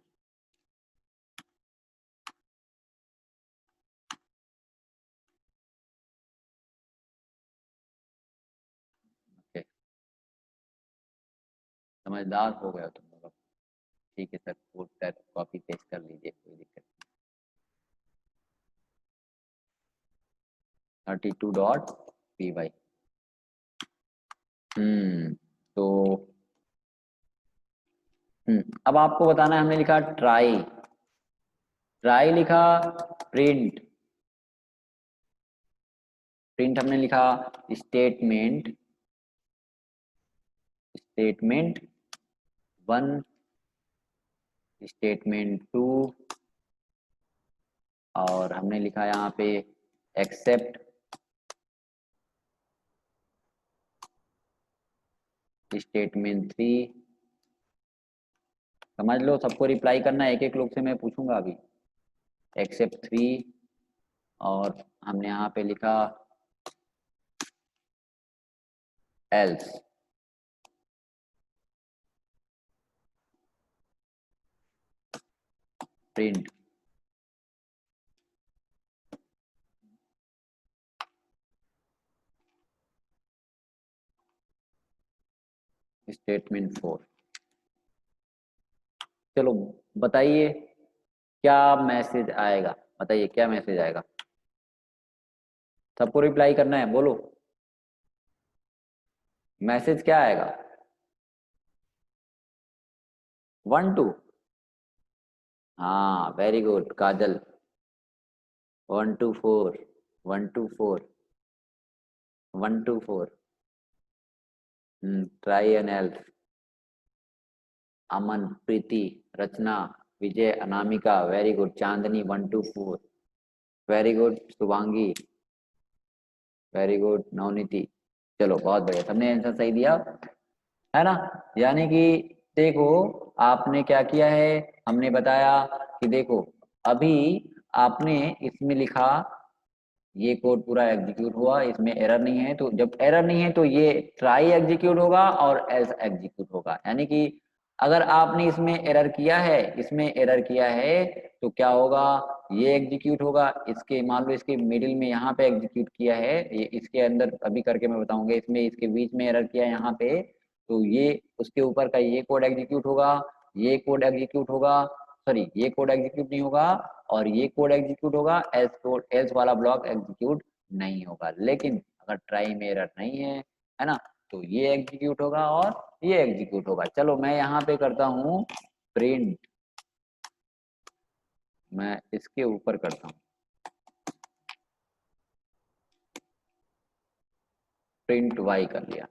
ओके, समझदार हो गए हो तुम लोग। ठीक है sir, code sir copy paste कर लीजिए, कोई दिक्कत नहीं। 32.py। तो अब आपको बताना है, हमने लिखा ट्राई, ट्राई लिखा, प्रिंट, प्रिंट हमने लिखा स्टेटमेंट, स्टेटमेंट 1, स्टेटमेंट 2, और हमने लिखा यहाँ पे एक्सेप्ट स्टेटमेंट 3। समझ लो, सबको रिप्लाई करना है, एक एक लोग से मैं पूछूंगा अभी। एक्सेप्ट 3, और हमने यहाँ पे लिखा एल्स, प्रिंट, स्टेटमेंट 4। चलो बताइए क्या मैसेज आएगा, बताइए क्या मैसेज आएगा, सबको रिप्लाई करना है, बोलो मैसेज क्या आएगा। 1 2, हाँ very good Kajal. 1 2 4, 1 2 4, 1 2 4। Try and else, Aman, Preeti, Rachna, Vijay, Anamika, very good. Chandni 1 2 4, very good. Shubhangi, very good. Navneeti, चलो बहुत बढ़िया, सबने आंसर सही दिया, है ना। यानी कि देखो आपने क्या किया है, हमने बताया कि देखो अभी आपने इसमें लिखा, ये कोड पूरा एग्जीक्यूट हुआ, इसमें एरर नहीं है, तो जब एरर नहीं है तो ये ट्राई एग्जीक्यूट होगा और एल्स एग्जीक्यूट होगा। यानी कि अगर आपने इसमें एरर किया है, इसमें एरर किया है तो क्या होगा, ये एग्जीक्यूट होगा। इसके मान लो इसके मिडिल में यहाँ पे एग्जीक्यूट किया है, ये इसके अंदर अभी करके मैं बताऊंगा, इसमें इसके बीच में एरर किया है यहाँ पे, तो ये उसके ऊपर का ये कोड एग्जीक्यूट होगा, ये कोड एग्जीक्यूट होगा, सॉरी ये कोड एग्जीक्यूट नहीं होगा, और ये कोड एग्जीक्यूट होगा, एल्स कोड, एल्स वाला ब्लॉक एग्जीक्यूट नहीं होगा। लेकिन अगर ट्राई में एरर नहीं है ना, तो ये एग्जीक्यूट होगा और ये एग्जीक्यूट होगा। चलो मैं यहाँ पे करता हूँ प्रिंट, मैं इसके ऊपर करता हूँ प्रिंट वाई कर लिया।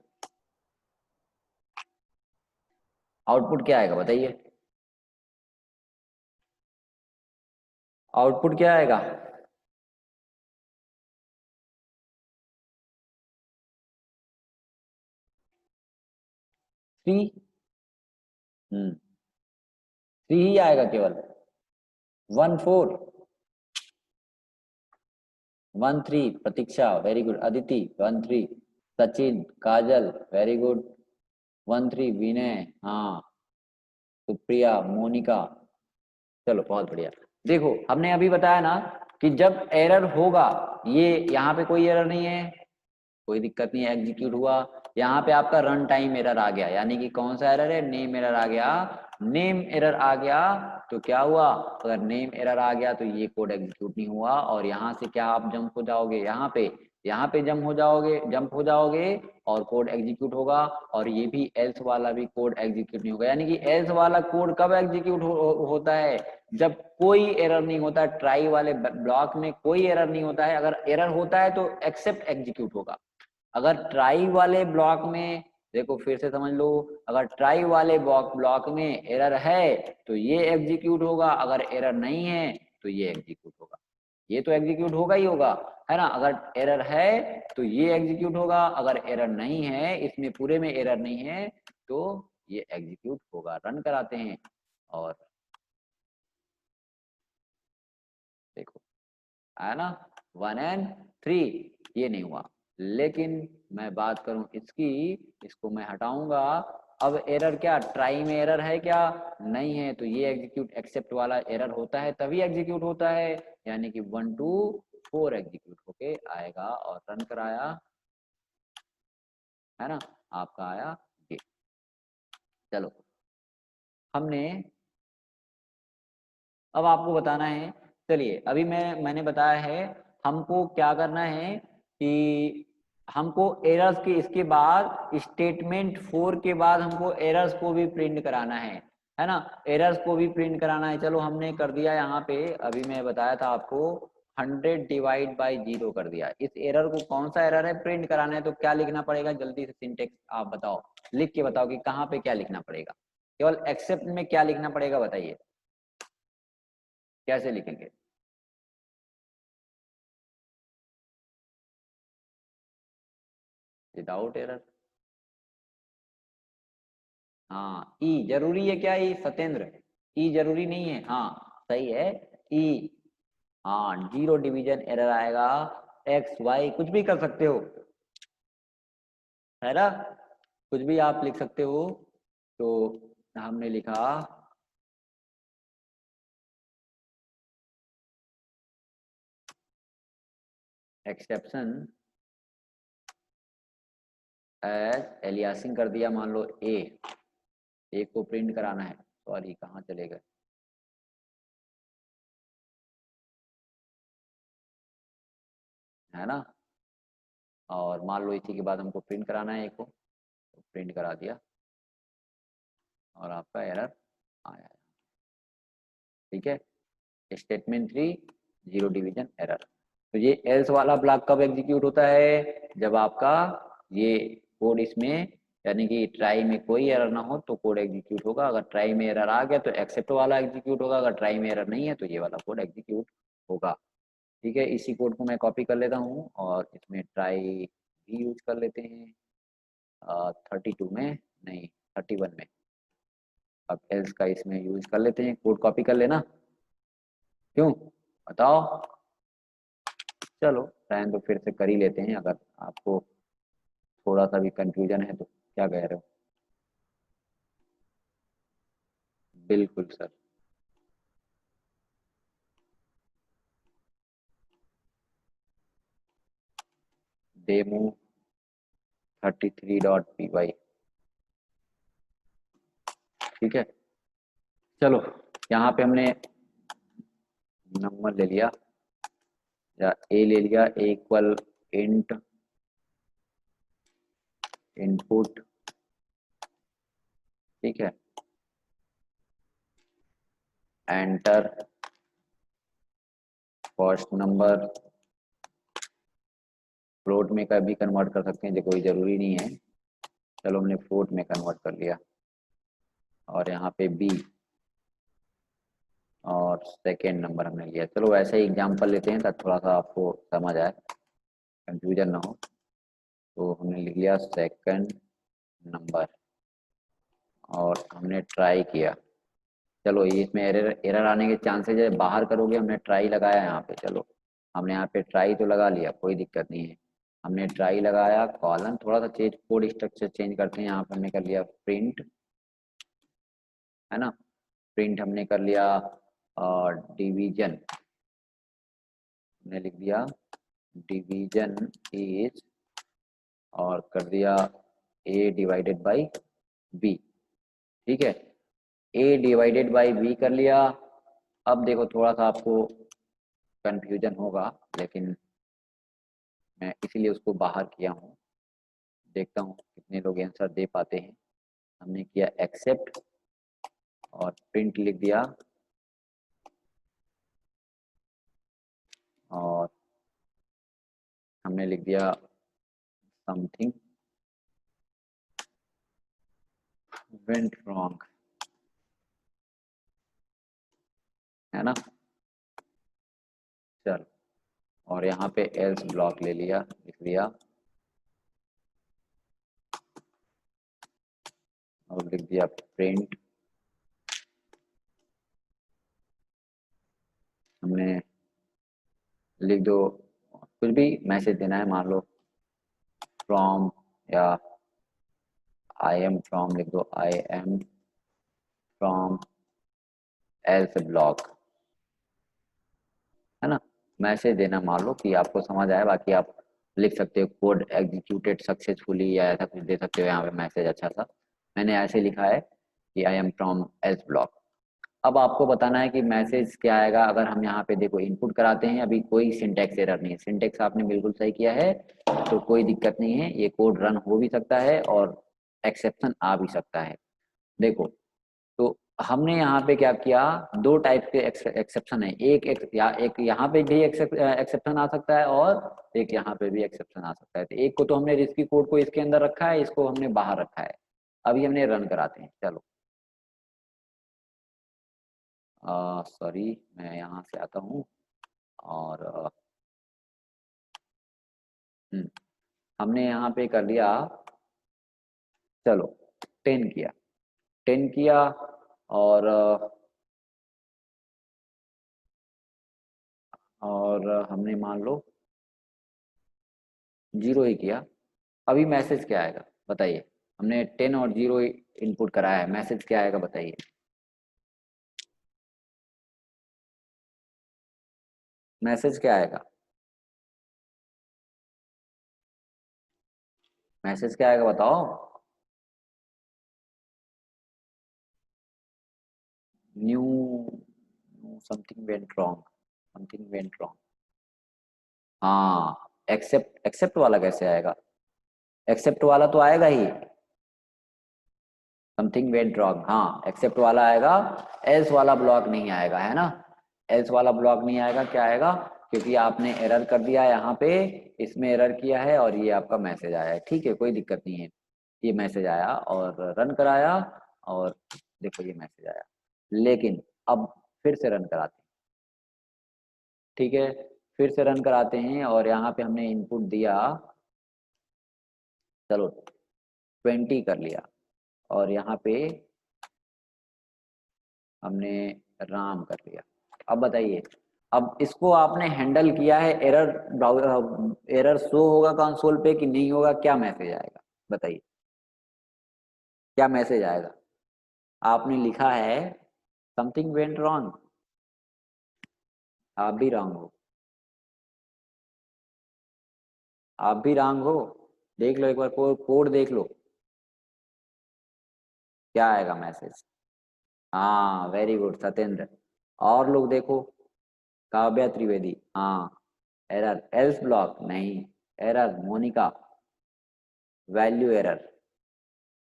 आउटपुट क्या आएगा बताइए, आउटपुट क्या आएगा, थ्री। 3 ही आएगा केवल। 1 4, 1 3, प्रतीक्षा वेरी गुड। अदिति 1 3, सचिन, काजल वेरी गुड। 1 3, विनय, हाँ, सुप्रिया, मोनिका, चलो बहुत बढ़िया। देखो हमने अभी बताया ना कि जब एरर होगा, ये यहाँ पे कोई एरर नहीं है, कोई दिक्कत नहीं है, एग्जीक्यूट हुआ। यहाँ पे आपका रन टाइम एरर आ गया, यानी कि कौन सा एरर है, नेम एरर आ गया। नेम एरर आ गया तो क्या हुआ, अगर नेम एरर आ गया तो ये कोड एग्जीक्यूट नहीं हुआ, और यहाँ से क्या आप जंप हो जाओगे, यहाँ पे जंप हो जाओगे और कोड एग्जीक्यूट होगा, और ये भी एल्स वाला भी कोड एग्जीक्यूट नहीं होगा। यानी कि एल्स वाला कोड कब एग्जीक्यूट होता है, जब कोई एरर नहीं होता। ट्राई वाले ब्लॉक में कोई एरर नहीं होता है, अगर एरर होता है तो एक्सेप्ट एग्जीक्यूट होगा। अगर ट्राई वाले ब्लॉक में, देखो फिर से समझ लो, अगर ट्राई वाले ब्लॉक में एरर है तो ये एग्जीक्यूट होगा, अगर एरर नहीं है तो ये एग्जीक्यूट होगा। ये तो एग्जीक्यूट होगा ही होगा, है ना। अगर एरर है तो ये एग्जीक्यूट होगा, अगर एरर नहीं है, इसमें पूरे में एरर नहीं है तो ये एग्जीक्यूट होगा। रन कराते हैं और देखो आया ना 1 and 3, ये नहीं हुआ। लेकिन मैं बात करूं इसकी, इसको मैं हटाऊंगा। अब एरर क्या, ट्राई में एरर है क्या, नहीं है, तो ये एग्जीक्यूट एक्सेप्ट वाला एरर होता है तभी एग्जीक्यूट होता है, यानी कि 1 to 4 एग्जीक्यूट होके आएगा। और रन कराया, है ना, आपका आया ये। चलो हमने, अब आपको बताना है, चलिए अभी मैंने बताया है हमको क्या करना है कि हमको एरर्स के, इसके बाद स्टेटमेंट 4 के बाद हमको एरर्स को भी प्रिंट कराना है ना, एरर्स को भी प्रिंट कराना है। चलो हमने कर दिया यहाँ पे, अभी मैं बताया था आपको 100 डिवाइड बाई 0 कर दिया। इस एरर को, कौन सा एरर है, प्रिंट कराना है, तो क्या लिखना पड़ेगा, जल्दी से सिंटेक्स आप बताओ, लिख के बताओ कि कहाँ पे क्या लिखना पड़ेगा। केवल एक्सेप्ट में क्या लिखना पड़ेगा बताइए, कैसे लिखेंगे। विदाउट एरर, हाँ ई जरूरी है क्या, ई सत्येंद्र, ई जरूरी नहीं है, हाँ सही है ई। हाँ 0 डिवीजन एरर आएगा, एक्स वाई कुछ भी कर सकते हो, है ना, कुछ भी आप लिख सकते हो। तो हमने लिखा एक्सेप्शन एज एलियासिंग कर दिया, मान लो ए को प्रिंट कराना है, सॉरी कहाँ चले गए, है ना, और मान लो इसी के बाद हमको प्रिंट कराना है ए को, तो प्रिंट करा दिया और आपका एरर आया। ठीक है, स्टेटमेंट 3 0 डिवीजन एरर। तो ये एल्स वाला ब्लॉक कब एग्जीक्यूट होता है, जब आपका ये कोड इसमें, यानी कि ट्राई में कोई एरर ना हो तो कोड एग्जीक्यूट होगा, अगर ट्राई में एरर आ गया तो एक्सेप्ट वाला एग्जीक्यूट होगा, अगर ट्राई में एरर नहीं है तो ये वाला कोड एग्जीक्यूट होगा। ठीक है, इसी कोड को मैं कॉपी कर लेता हूँ और इसमें ट्राई भी यूज कर लेते हैं 32 में, नहीं 31 में। अब एल्स का इसमें यूज कर लेते हैं, कोड कॉपी कर लेना, क्यों बताओ। चलो टाइम तो फिर से कर ही लेते हैं, अगर आपको थोड़ा सा भी कंफ्यूजन है तो, क्या कह रहे हो। बिल्कुल सर, डेमो 33.py। ठीक है, चलो यहाँ पे हमने नंबर ले लिया या ए ले लिया, इक्वल इंट इनपुट। ठीक है, एंटर फर्स्ट नंबर, फ्लोट में कभी कन्वर्ट कर सकते हैं, जो कोई ज़रूरी नहीं है। चलो हमने फ्लोट में कन्वर्ट कर लिया, और यहाँ पे बी और सेकेंड नंबर हमने लिया। चलो वैसे ही एग्जाम्पल लेते हैं ताकि थोड़ा सा आपको समझ आए, कंफ्यूजन ना हो। तो हमने लिख लिया सेकंड नंबर और हमने ट्राई किया। चलो ये इसमें एरर एरर आने के चांसेस है, बाहर करोगे, हमने ट्राई लगाया यहाँ पे, चलो हमने यहाँ पे ट्राई तो लगा लिया, कोई दिक्कत नहीं है। हमने ट्राई लगाया, कॉलन थोड़ा सा चेंज, कोड स्ट्रक्चर चेंज करते हैं, यहाँ पे हमने कर लिया प्रिंट, है ना, प्रिंट हमने कर लिया और डिवीजन हमने लिख दिया, डिवीजन इज और कर दिया a डिवाइडेड बाई b। ठीक है, a डिवाइडेड बाई b कर लिया। अब देखो थोड़ा सा आपको कंफ्यूजन होगा, लेकिन मैं इसीलिए उसको बाहर किया हूँ। देखता हूँ कितने लोग आंसर दे पाते हैं। हमने किया एक्सेप्ट और प्रिंट लिख दिया, और हमने लिख दिया समथिंग वेंट रॉन्ग, है ना। चल, और यहाँ पे एल्स ब्लॉक ले लिया, लिख लिया, और लिख दिया प्रिंट। हमने लिख दो, कुछ भी मैसेज देना है, मान लो फ्रॉम या आई एम फ्रॉम लिख दो, I am from else block, है ना। मैसेज देना मान लो कि आपको समझ आए, बाकी आप लिख सकते हो कोड एग्जीक्यूटेड सक्सेसफुली या ऐसा कुछ दे सकते हो यहाँ पे मैसेज अच्छा सा। मैंने ऐसे लिखा है कि I am from else block. अब आपको बताना है कि मैसेज क्या आएगा। अगर हम यहाँ पे देखो इनपुट कराते हैं, अभी कोई सिंटैक्स एरर नहीं है, सिंटैक्स आपने बिल्कुल सही किया है, तो कोई दिक्कत नहीं है, ये कोड रन हो भी सकता है और एक्सेप्शन आ भी सकता है। देखो, तो हमने यहाँ पे क्या किया, दो टाइप के एक्सेप्शन है, एक यहाँ पे भी एक्सेप्शन आ सकता है और एक यहाँ पे भी एक्सेप्शन आ सकता है। तो एक को तो हमने रिस्की कोड को इसके अंदर रखा है, इसको हमने बाहर रखा है। अभी हमने रन कराते हैं, चलो। सॉरी, मैं यहाँ से आता हूँ और हमने यहाँ पे कर लिया, चलो 10 किया, 10 किया, और हमने मान लो 0 ही किया। अभी मैसेज क्या आएगा बताइए। हमने 10 और 0 इनपुट कराया है, मैसेज क्या आएगा बताइए। मैसेज क्या आएगा, मैसेज क्या आएगा बताओ। New, something went wrong, something went wrong. हाँ, एक्सेप्ट, एक्सेप्ट वाला कैसे आएगा, एक्सेप्ट वाला तो आएगा ही, समथिंग वेंट रॉन्ग, हाँ एक्सेप्ट वाला आएगा, एल्स वाला ब्लॉक नहीं आएगा, है ना। एल्स वाला ब्लॉक नहीं आएगा, क्या आएगा, क्योंकि आपने एरर कर दिया यहाँ पे, इसमें एरर किया है और ये आपका मैसेज आया है। ठीक है, कोई दिक्कत नहीं है। ये मैसेज आया और रन कराया, और देखो ये मैसेज आया, लेकिन अब फिर से रन कराते हैं। ठीक है, फिर से रन कराते हैं और यहाँ पे हमने इनपुट दिया, चलो 20 कर लिया, और यहाँ पे हमने राम कर लिया। अब बताइए, अब इसको आपने हैंडल किया है, एरर एरर शो होगा कंसोल पे कि नहीं होगा, क्या मैसेज आएगा बताइए, क्या मैसेज आएगा। आपने लिखा है समथिंग वेंट रॉन्ग, आप भी रॉन्ग हो, आप भी रॉन्ग हो। देख लो एक बार कोड देख लो, क्या आएगा मैसेज। हाँ वेरी गुड सत्येंद्र। और लोग देखो, काव्या त्रिवेदी, हाँ एरर, एल्स ब्लॉक नहीं, error Monika, value error.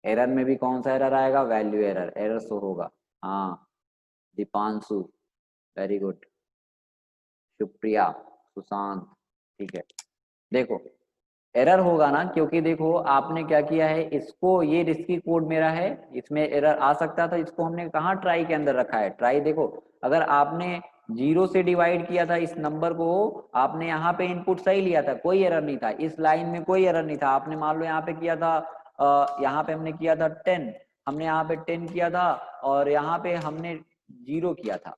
Error में भी कौन सा एरर आएगा, वैल्यू एरर, एरर शो होगा। हाँ, दीपांशु, वेरी गुड, सुप्रिया, सुशांत। ठीक है, देखो एरर होगा ना, क्योंकि देखो आपने क्या किया है, इसको, ये रिस्की कोड मेरा है, इसमें एरर आ सकता था, इसको हमने कहाँ ट्राई के अंदर रखा है। ट्राई देखो, अगर आपने 0 से डिवाइड किया था इस नंबर को, आपने यहाँ पे इनपुट सही लिया था, कोई एरर नहीं था, इस लाइन में कोई एरर नहीं था। आपने मान लो यहाँ पे किया था, यहाँ पे हमने किया था 10, हमने यहाँ पे 10 किया था, और यहाँ पे हमने 0 किया था,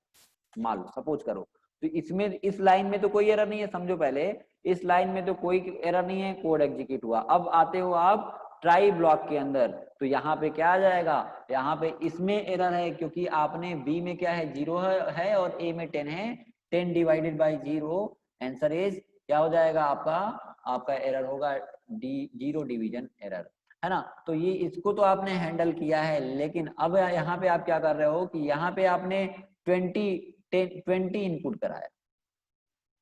मान लो सपोज करो। तो इसमें, इस लाइन में तो कोई एरर नहीं है, समझो पहले, इस लाइन में तो कोई एरर नहीं है, कोड एग्जीक्यूट हुआ। अब आते हो आप ट्राई ब्लॉक के अंदर, तो यहाँ पे क्या आ जाएगा, यहाँ पे इसमें एरर है, क्योंकि आपने बी में क्या है, 0 है और ए में 10 है, 10 डिवाइडेड बाई 0, आंसर इज क्या हो जाएगा आपका, आपका एरर होगा जीरो डिवीजन एरर, है ना। तो ये इसको तो आपने हैंडल किया है, लेकिन अब यहाँ पे आप क्या कर रहे हो कि यहाँ पे आपने 20 इनपुट कराया,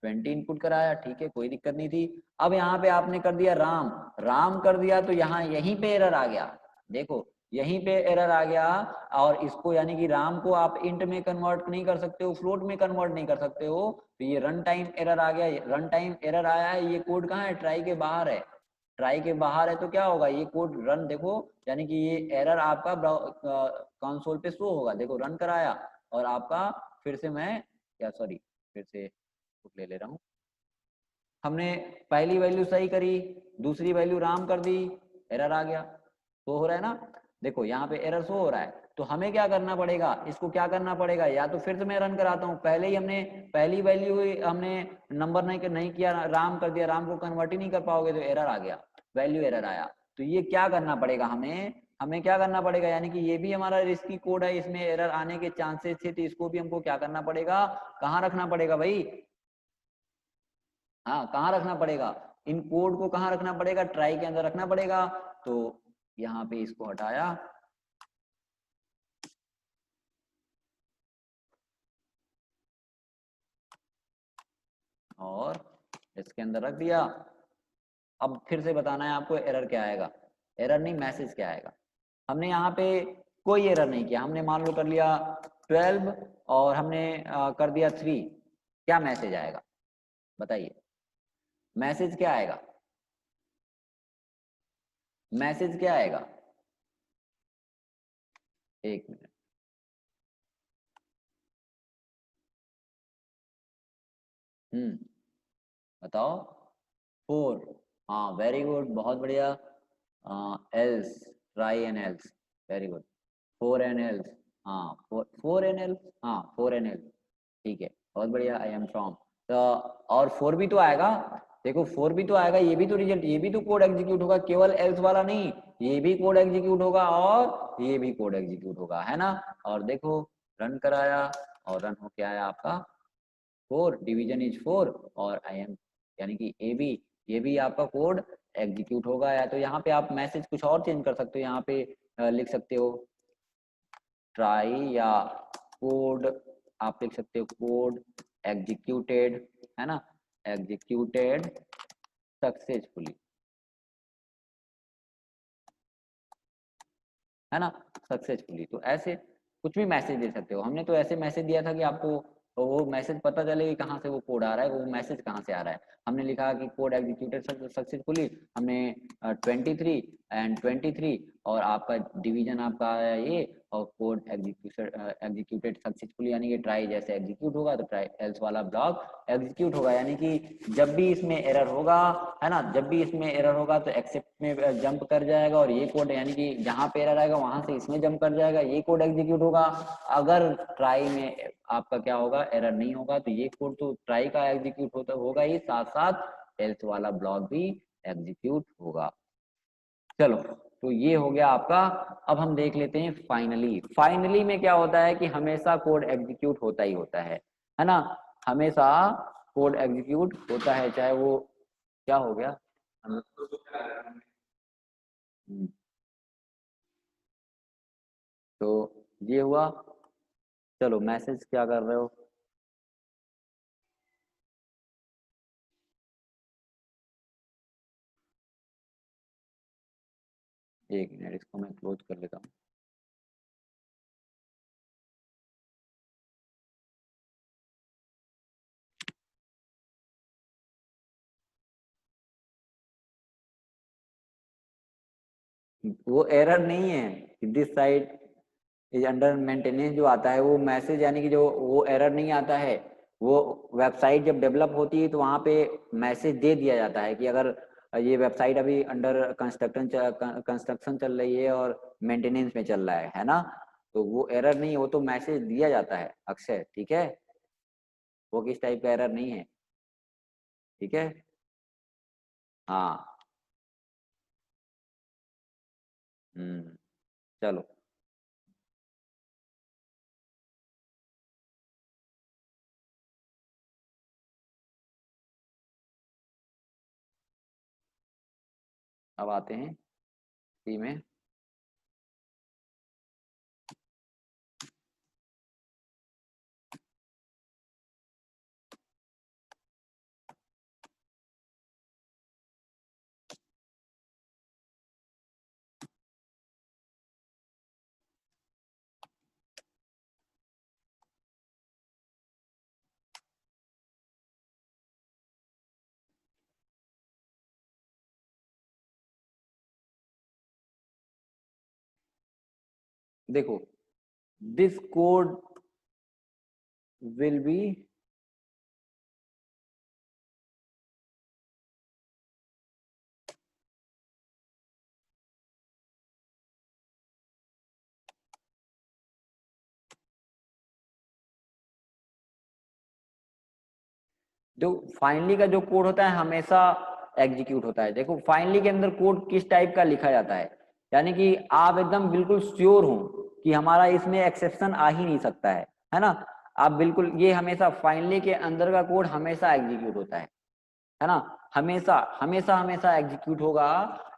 20 इनपुट कराया, ठीक है, कोई दिक्कत नहीं थी। अब यहाँ पे आपने कर दिया राम, राम कर दिया तो यहाँ यहीं पे एरर आ गया, देखो यहीं पे एरर आ गया। और इसको यानी कि राम को आप इंट में कन्वर्ट नहीं कर सकते हो, फ्लोट में कन्वर्ट नहीं कर सकते हो, तो ये रन टाइम एरर आ गया। रन टाइम एरर आया है, ये कोड कहाँ है, ट्राई के बाहर है, ट्राई के बाहर है, तो क्या होगा, ये कोड रन, देखो यानी कि ये एरर आपका कंसोल पे शो होगा, देखो रन कराया और आपका फिर से मैं या सॉरी फिर से ले ले रहा हूँ, हमने पहली वैल्यू सही करी, दूसरी वैल्यू राम कर दी, एरर आ गया, तो हो रहा है ना, देखो यहाँ पे एरर शो हो रहा है। तो हमें क्या करना पड़ेगा, इसको क्या करना पड़ेगा, या तो फिर से मैं रन कराता हूँ, पहले ही हमने पहली वैल्यू हमने नंबर नहीं किया, राम कर दिया, राम को कन्वर्ट ही नहीं कर पाओगे तो एरर आ गया, वैल्यू एरर आया। तो ये क्या करना पड़ेगा हमें क्या करना पड़ेगा, यानी कि ये भी हमारा रिस्की कोड है, इसमें एरर आने के चांसेस थे, तो इसको भी हमको क्या करना पड़ेगा, कहाँ रखना पड़ेगा भाई, हाँ कहाँ रखना पड़ेगा, इन कोड को कहाँ रखना पड़ेगा, ट्राई के अंदर रखना पड़ेगा। तो यहाँ पे इसको हटाया और इसके अंदर रख दिया। अब फिर से बताना है आपको एरर क्या आएगा, एरर नहीं मैसेज क्या आएगा। हमने यहाँ पे कोई एरर नहीं किया, हमने मान लो कर लिया 12 और हमने कर दिया 3, क्या मैसेज आएगा बताइए, मैसेज क्या आएगा, मैसेज क्या आएगा, एक मिनट, बताओ 4, हाँ वेरी गुड, बहुत बढ़िया, else, try and else, very good, 4 and else, हाँ 4 and else, हाँ 4 and else, ठीक है, बहुत बढ़िया, आई एम फ्रॉम, तो और 4 भी तो आएगा, देखो 4 भी तो आएगा, ये भी तो रिजल्ट, ये भी तो कोड एग्जीक्यूट होगा, केवल एल्स वाला नहीं, ये भी कोड एग्जीक्यूट होगा और ये भी कोड एग्जीक्यूट होगा, है ना। और देखो रन कराया और रन होके आया आपका 4, डिवीजन इज 4 और आई एम यानी कि ए बी, ये भी आपका कोड एग्जीक्यूट होगा। या तो यहाँ पे आप मैसेज कुछ और चेंज कर सकते हो, यहाँ पे लिख सकते हो ट्राई, या कोड आप लिख सकते हो कोड एग्जीक्यूटेड, है ना, एग्जीक्यूटेड सक्सेसफुली, है ना, सक्सेसफुली। तो ऐसे कुछ भी मैसेज दे सकते हो, हमने तो ऐसे मैसेज दिया था कि आपको वो मैसेज पता चले कि कहाँ से वो कोड आ रहा है, वो मैसेज कहाँ से आ रहा है। हमने लिखा कि कोड एग्जीक्यूटेड सक्सेसफुली, हमने 23 और आपका डिवीजन आपका आया ये, और कोड एग्जीक्यूटेड सक्सेसफुली, यानी कि ट्राई जैसे एग्जीक्यूट होगा तो ट्राई एल्स वाला ब्लॉक एग्जीक्यूट होगा, यानी कि जब भी इसमें एरर होगा, है ना, जब भी इसमें एरर होगा तो एक्सेप्ट में जंप कर जाएगा, और ये कोड यानी कि जहाँ पे एरर आएगा वहां से इसमें जंप कर जाएगा, ये कोड एग्जीक्यूट होगा। अगर ट्राई में आपका क्या होगा, एरर नहीं होगा, तो ये कोड तो ट्राई का एग्जीक्यूट होता होगा ही, साथ साथ एल्स वाला ब्लॉक भी एग्जीक्यूट होगा। चलो, तो ये हो गया आपका। अब हम देख लेते हैं फाइनली, फाइनली में क्या होता है कि हमेशा कोड एग्जीक्यूट होता ही होता है ना, हमेशा कोड एग्जीक्यूट होता है, चाहे वो क्या हो गया, हम्म, तो ये हुआ। चलो मैसेज क्या कर रहे हो, एक मिनट इसको मैं क्लोज कर लेता हूँ। वो एरर नहीं है, this site is under maintenance जो आता है वो मैसेज, यानी कि जो वो एरर नहीं आता है, वो वेबसाइट जब डेवलप होती है तो वहाँ पे मैसेज दे दिया जाता है कि अगर ये वेबसाइट अभी अंडर कंस्ट्रक्शन चल रही है और मेंटेनेंस में चल रहा है ना, तो वो एरर नहीं है, वो तो मैसेज दिया जाता है अक्सर, ठीक है, वो किस टाइप का एरर नहीं है, ठीक है, हाँ, चलो। अब आते हैं सी में। देखो, दिस कोड विल बी जो फाइनली का जो कोड होता है हमेशा एग्जीक्यूट होता है। देखो फाइनली के अंदर कोड किस टाइप का लिखा जाता है, यानी कि आप एकदम बिल्कुल श्योर हो कि हमारा इसमें एक्सेप्शन आ ही नहीं सकता है ना। आप बिल्कुल ये हमेशा फाइनली के अंदर का कोड हमेशा एग्जीक्यूट होता है ना, हमेशा हमेशा हमेशा एग्जीक्यूट होगा।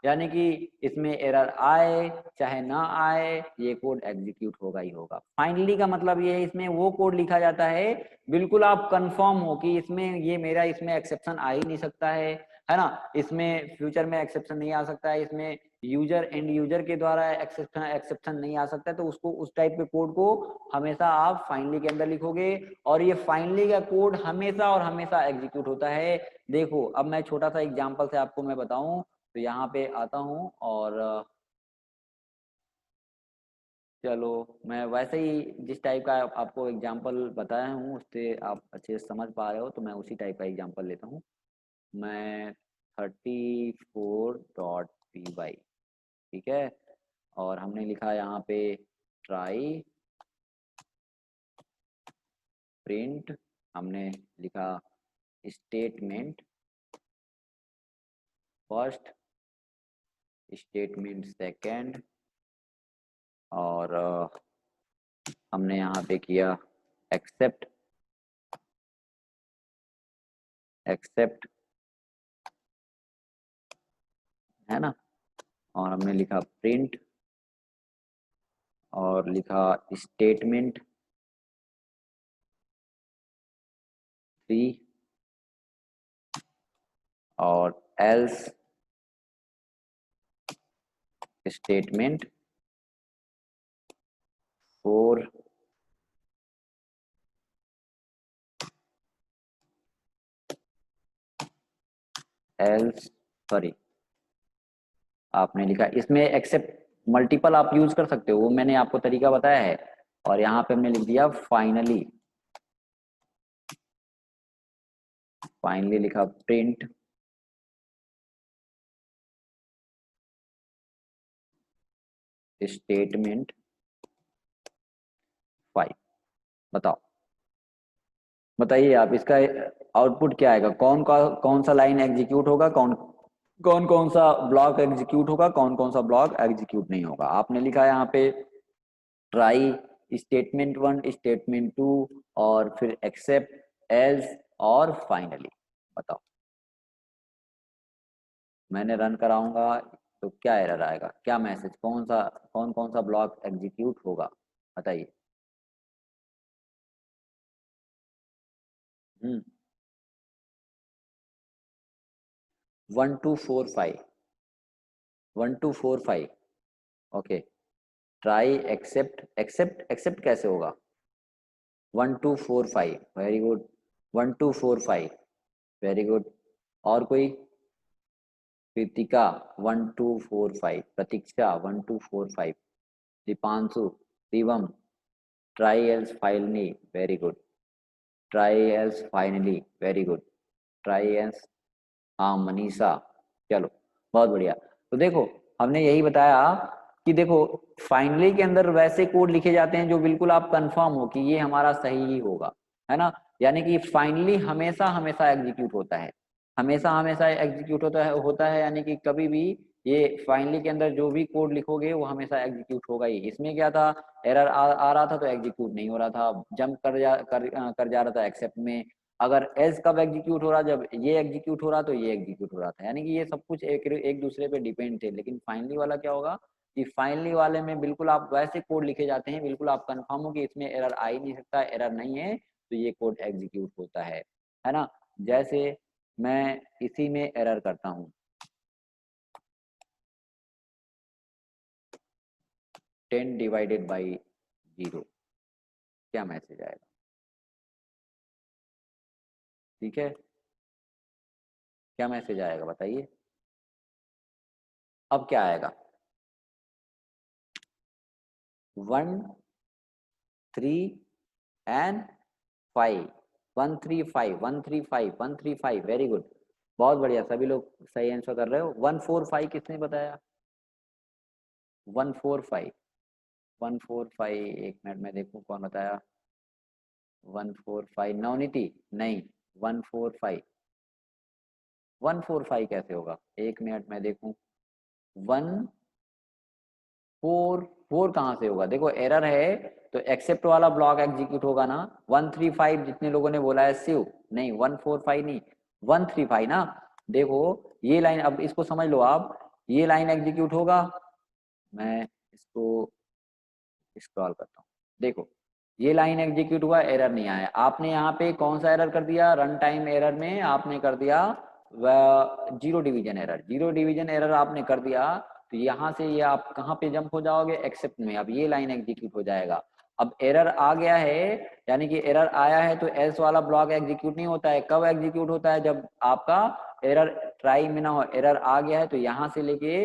यानी कि इसमें एरर आए चाहे ना आए, ये कोड एग्जीक्यूट होगा ही होगा। फाइनली का मतलब ये है, इसमें वो कोड लिखा जाता है बिल्कुल आप कंफर्म हो कि इसमें ये मेरा इसमें एक्सेप्शन आ ही नहीं सकता है ना। इसमें फ्यूचर में एक्सेप्शन नहीं आ सकता है, इसमें यूजर एंड यूजर के द्वारा एक्सेप्शन नहीं आ सकता है। तो उसको उस टाइप के कोड को हमेशा आप फाइनली के अंदर लिखोगे, और ये फाइनली का कोड हमेशा और हमेशा एग्जीक्यूट होता है। देखो अब मैं छोटा सा एग्जांपल से आपको मैं बताऊं, तो यहाँ पे आता हूँ और चलो मैं वैसे ही जिस टाइप का आपको एग्जांपल बताया हूँ उससे आप अच्छे से समझ पा रहे हो, तो मैं उसी टाइप का एग्जांपल लेता हूँ। मैं 34.py, ठीक है, और हमने लिखा यहाँ पे ट्राई प्रिंट, हमने लिखा स्टेटमेंट फर्स्ट, स्टेटमेंट सेकंड, और हमने यहाँ पे किया एक्सेप्ट एक्सेप्ट, है ना, और हमने लिखा प्रिंट और लिखा स्टेटमेंट 3 और एल्स स्टेटमेंट 4 एल्स सॉरी, आपने लिखा इसमें एक्सेप्ट मल्टीपल आप यूज कर सकते हो, वो मैंने आपको तरीका बताया है। और यहाँ पे हमने लिख दिया फाइनली, फाइनली लिखा प्रिंट स्टेटमेंट 5। बताओ, बताइए आप इसका आउटपुट क्या आएगा, कौन सा लाइन एग्जीक्यूट होगा, कौन कौन कौन सा ब्लॉक एग्जीक्यूट होगा, कौन कौन सा ब्लॉक एग्जीक्यूट नहीं होगा। आपने लिखा है यहाँ पे ट्राई स्टेटमेंट 1 स्टेटमेंट 2 और फिर एक्सेप्ट एल्स और फाइनली। बताओ, मैंने रन कराऊंगा तो क्या एरर आएगा, क्या मैसेज, कौन कौन सा ब्लॉक एग्जीक्यूट होगा, बताइए। 1245, 1245, okay. Try except except except कैसे होगा, 1245, वेरी गुड, 1245, वेरी गुड। और कोई, कृतिका 1245, प्रतीक्षा 1245, Deepanshu, Shivam, try else finally, very good, try else finally, very good, try else, हाँ मनीषा, चलो बहुत बढ़िया। तो देखो हमने यही बताया कि देखो फाइनली के अंदर वैसे कोड लिखे जाते हैं जो बिल्कुल आप कंफर्म हो कि ये हमारा सही ही होगा, है ना। यानी कि फाइनली हमेशा हमेशा एग्जीक्यूट होता है, हमेशा हमेशा एग्जीक्यूट होता है, यानी कि कभी भी ये फाइनली के अंदर जो भी कोड लिखोगे वो हमेशा एग्जीक्यूट होगा ही। इसमें क्या था, एरर आ रहा था तो एग्जीक्यूट नहीं हो रहा था, जंप कर जा रहा था एक्सेप्ट में, अगर एल्स कब एग्जीक्यूट हो रहा, जब ये एग्जीक्यूट हो रहा तो ये एग्जीक्यूट हो रहा था, यानी कि ये सब कुछ एक दूसरे पे डिपेंड थे। लेकिन फाइनली वाला क्या होगा कि फाइनली वाले में बिल्कुल आप वैसे कोड लिखे जाते हैं, बिल्कुल आप कंफर्म हो कि इसमें एरर आ ही नहीं सकता, एरर नहीं है, तो ये कोड एग्जीक्यूट होता है ना। जैसे मैं इसी में एरर करता हूँ 10 डिवाइडेड बाई 0, क्या मैसेज आएगा? ठीक है, क्या मैसेज आएगा बताइए? अब क्या आएगा? 1 3 एंड 5, 135 135 135, वेरी गुड, बहुत बढ़िया, सभी लोग सही आंसर कर रहे हो। 145 किसने बताया? 145, 145, एक मिनट में देखूं कौन बताया। 145 नवनीति, नहीं 145, 145 कैसे होगा? एक मिनट में देखूं। 144 कहाँ से होगा? देखो एरर है तो एक्सेप्ट वाला ब्लॉक एग्जीक्यूट होगा ना। 135 जितने लोगों ने बोला है शिव, नहीं 145 नहीं, 135 ना। देखो ये लाइन, अब इसको समझ लो आप, ये लाइन एग्जीक्यूट होगा, मैं इसको स्क्रॉल करता हूँ, देखो ये लाइन एग्जीक्यूट हुआ, एरर नहीं आया। आपने यहाँ पे कौन सा एरर कर दिया? रन टाइम एरर में आपने कर दिया zero division error, zero division error आपने कर दिया, तो यहाँ से ये आप कहाँ पे जंप हो जाओगे? एक्सेप्ट में। अब ये लाइन एग्जीक्यूट हो जाएगा। अब एरर आ गया है, यानी कि एरर आया है, तो एल्स वाला ब्लॉक एग्जीक्यूट नहीं होता है। कब एग्जीक्यूट होता है? जब आपका एरर ट्राई में ना हो। एरर आ गया है तो यहाँ से लेके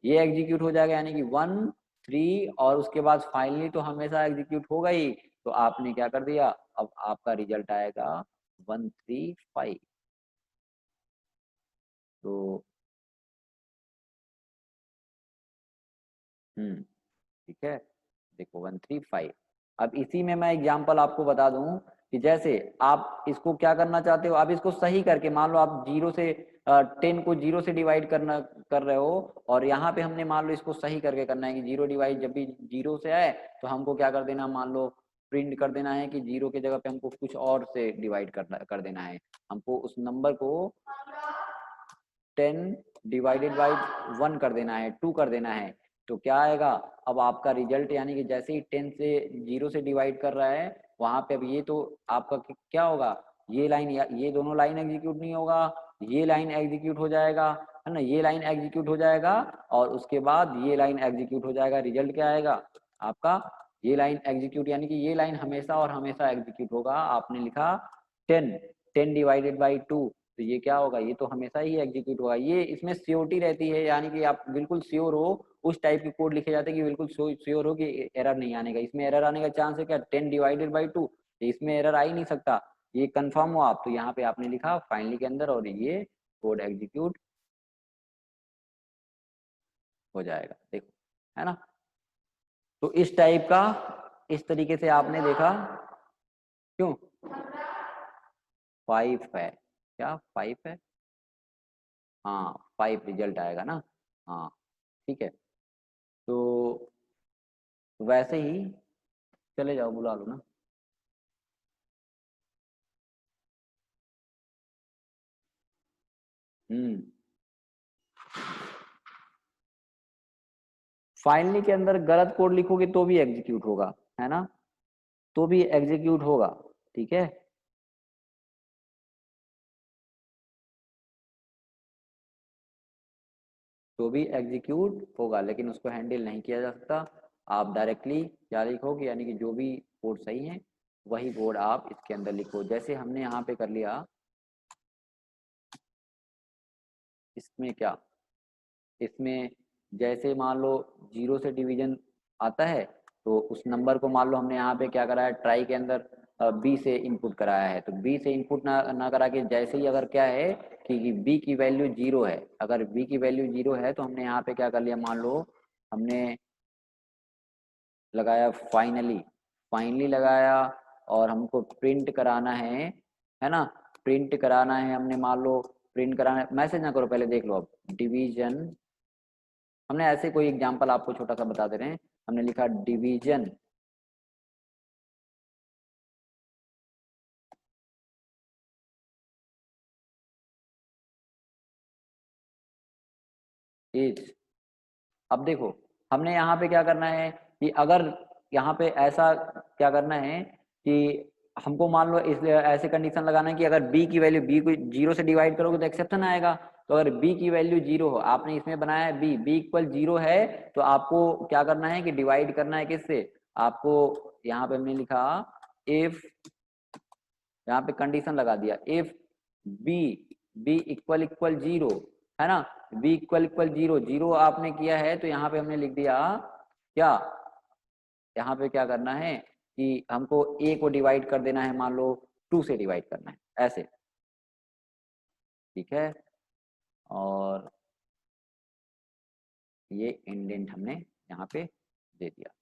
ये एग्जीक्यूट हो जाएगा, यानी कि 1 3 और उसके बाद फाइनली तो हमेशा एग्जीक्यूट होगा ही। तो आपने क्या कर दिया? अब आपका रिजल्ट आएगा 135। तो ठीक है, देखो 135। अब इसी में मैं एग्जांपल आपको बता दूं कि जैसे आप इसको क्या करना चाहते हो, आप इसको सही करके, मान लो आप 0 से 10 को 0 से डिवाइड करना कर रहे हो, और यहाँ पे हमने मान लो इसको सही करके करना है कि 0 डिवाइड जब भी 0 से आए तो हमको क्या कर देना, मान लो प्रिंट कर देना है कि 0 के जगह पे हमको कुछ और से डिवाइड कर देना है। हमको उस नंबर को 10 डिवाइडेड बाई 1 कर देना है, 2 कर देना है। तो क्या आएगा? अब आपका रिजल्ट, यानी कि जैसे ही 10 से 0 से डिवाइड कर रहा है वहां पे, अब ये तो आपका क्या होगा? ये लाइन, ये दोनों लाइन एग्जीक्यूट नहीं होगा, ये लाइन एग्जीक्यूट हो जाएगा, है ना, ये लाइन एग्जीक्यूट हो जाएगा, और उसके बाद ये लाइन एग्जीक्यूट हो जाएगा। रिजल्ट क्या आएगा आपका? ये लाइन एग्जीक्यूट, यानी कि ये लाइन हमेशा और हमेशा एग्जीक्यूट होगा। आपने लिखा 10, 10 डिवाइडेड बाई 2, तो ये क्या होगा? ये तो हमेशा ही एग्जीक्यूट होगा। ये इसमें श्योरिटी रहती है, यानी कि आप बिल्कुल श्योर हो, उस टाइप के कोड लिखे जाते हैं कि बिल्कुल श्योर हो कि एरर नहीं आने का। इसमें एरर आने का चांस है क्या? 10 डिवाइडेड बाई 2, इसमें एरर आ ही नहीं सकता, ये कंफर्म हो आप। तो यहाँ पे आपने लिखा फाइनली के अंदर, और ये कोड एग्जीक्यूट हो जाएगा, देखो, है ना। तो इस टाइप का, इस तरीके से आपने देखा। क्यों 5 है? क्या 5 है? हाँ 5 रिजल्ट आएगा ना। हाँ ठीक है। तो वैसे ही चले जाओ, बुला लो ना। हम्म फाइनली के अंदर गलत कोड लिखोगे तो भी एग्जीक्यूट होगा, है ना, तो भी एग्जीक्यूट होगा। ठीक है, तो भी एग्जीक्यूट होगा, लेकिन उसको हैंडल नहीं किया जा सकता। आप डायरेक्टली क्या लिखोगे, यानी कि जो भी कोड सही है वही कोड आप इसके अंदर लिखो। जैसे हमने यहाँ पे कर लिया, इसमें क्या, इसमें जैसे मान लो 0 से डिवीजन आता है, तो उस नंबर को मान लो हमने यहाँ पे क्या करा है, ट्राई के अंदर बी से इनपुट कराया है। तो बी से इनपुट ना करा के, जैसे ही अगर क्या है कि बी की वैल्यू 0 है, अगर बी की वैल्यू 0 है तो हमने यहाँ पे क्या कर लिया, मान लो हमने लगाया फाइनली, फाइनली लगाया, और हमको प्रिंट कराना है ना, प्रिंट कराना है हमने, मान लो प्रिंट कराना है, मैसेज ना करो पहले देख लो। अब डिवीजन, हमने ऐसे कोई एग्जांपल आपको छोटा सा बता दे रहे हैं। हमने लिखा डिवीजन, इज। अब देखो हमने यहाँ पे क्या करना है कि अगर यहाँ पे ऐसा क्या करना है कि हमको मान लो इस ऐसे कंडीशन लगाना है कि अगर b की वैल्यू b को 0 से डिवाइड करोगे तो एक्सेप्शन आएगा। तो अगर b की वैल्यू 0 हो, आपने इसमें बनाया है b इक्वल 0 है, तो आपको क्या करना है कि डिवाइड करना है किससे, आपको यहाँ पे हमने लिखा इफ, यहाँ पे कंडीशन लगा दिया इफ b इक्वल 0 है ना, b इक्वल 0 आपने किया है तो यहाँ पे हमने लिख दिया क्या, यहाँ पे क्या करना है कि हमको a को डिवाइड कर देना है, मान लो 2 से डिवाइड करना है ऐसे, ठीक है। और ये इंडेंट हमने यहाँ पे दे दिया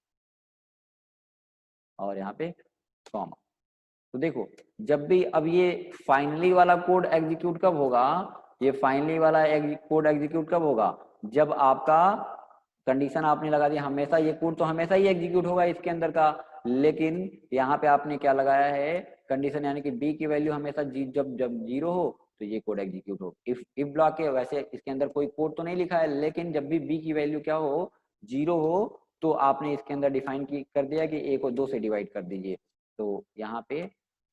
और यहाँ पे कॉमा। तो देखो जब भी अब ये फाइनली वाला कोड एग्जीक्यूट कब होगा, ये फाइनली वाला कोड एग्जीक्यूट कब होगा, जब आपका कंडीशन आपने लगा दी, हमेशा ये कोड तो हमेशा ही एग्जीक्यूट होगा इसके अंदर का, लेकिन यहाँ पे आपने क्या लगाया है कंडीशन, यानी कि b की वैल्यू हमेशा जब जब 0 हो तो ये कोड एग्जीक्यूट हो। इफ ब्लॉक के वैसे इसके अंदर कोई कोड तो नहीं लिखा है, लेकिन जब भी b की वैल्यू क्या हो 0 हो तो आपने इसके अंदर डिफाइन कर दिया कि a को 2 से डिवाइड कर दीजिए। तो यहाँ पे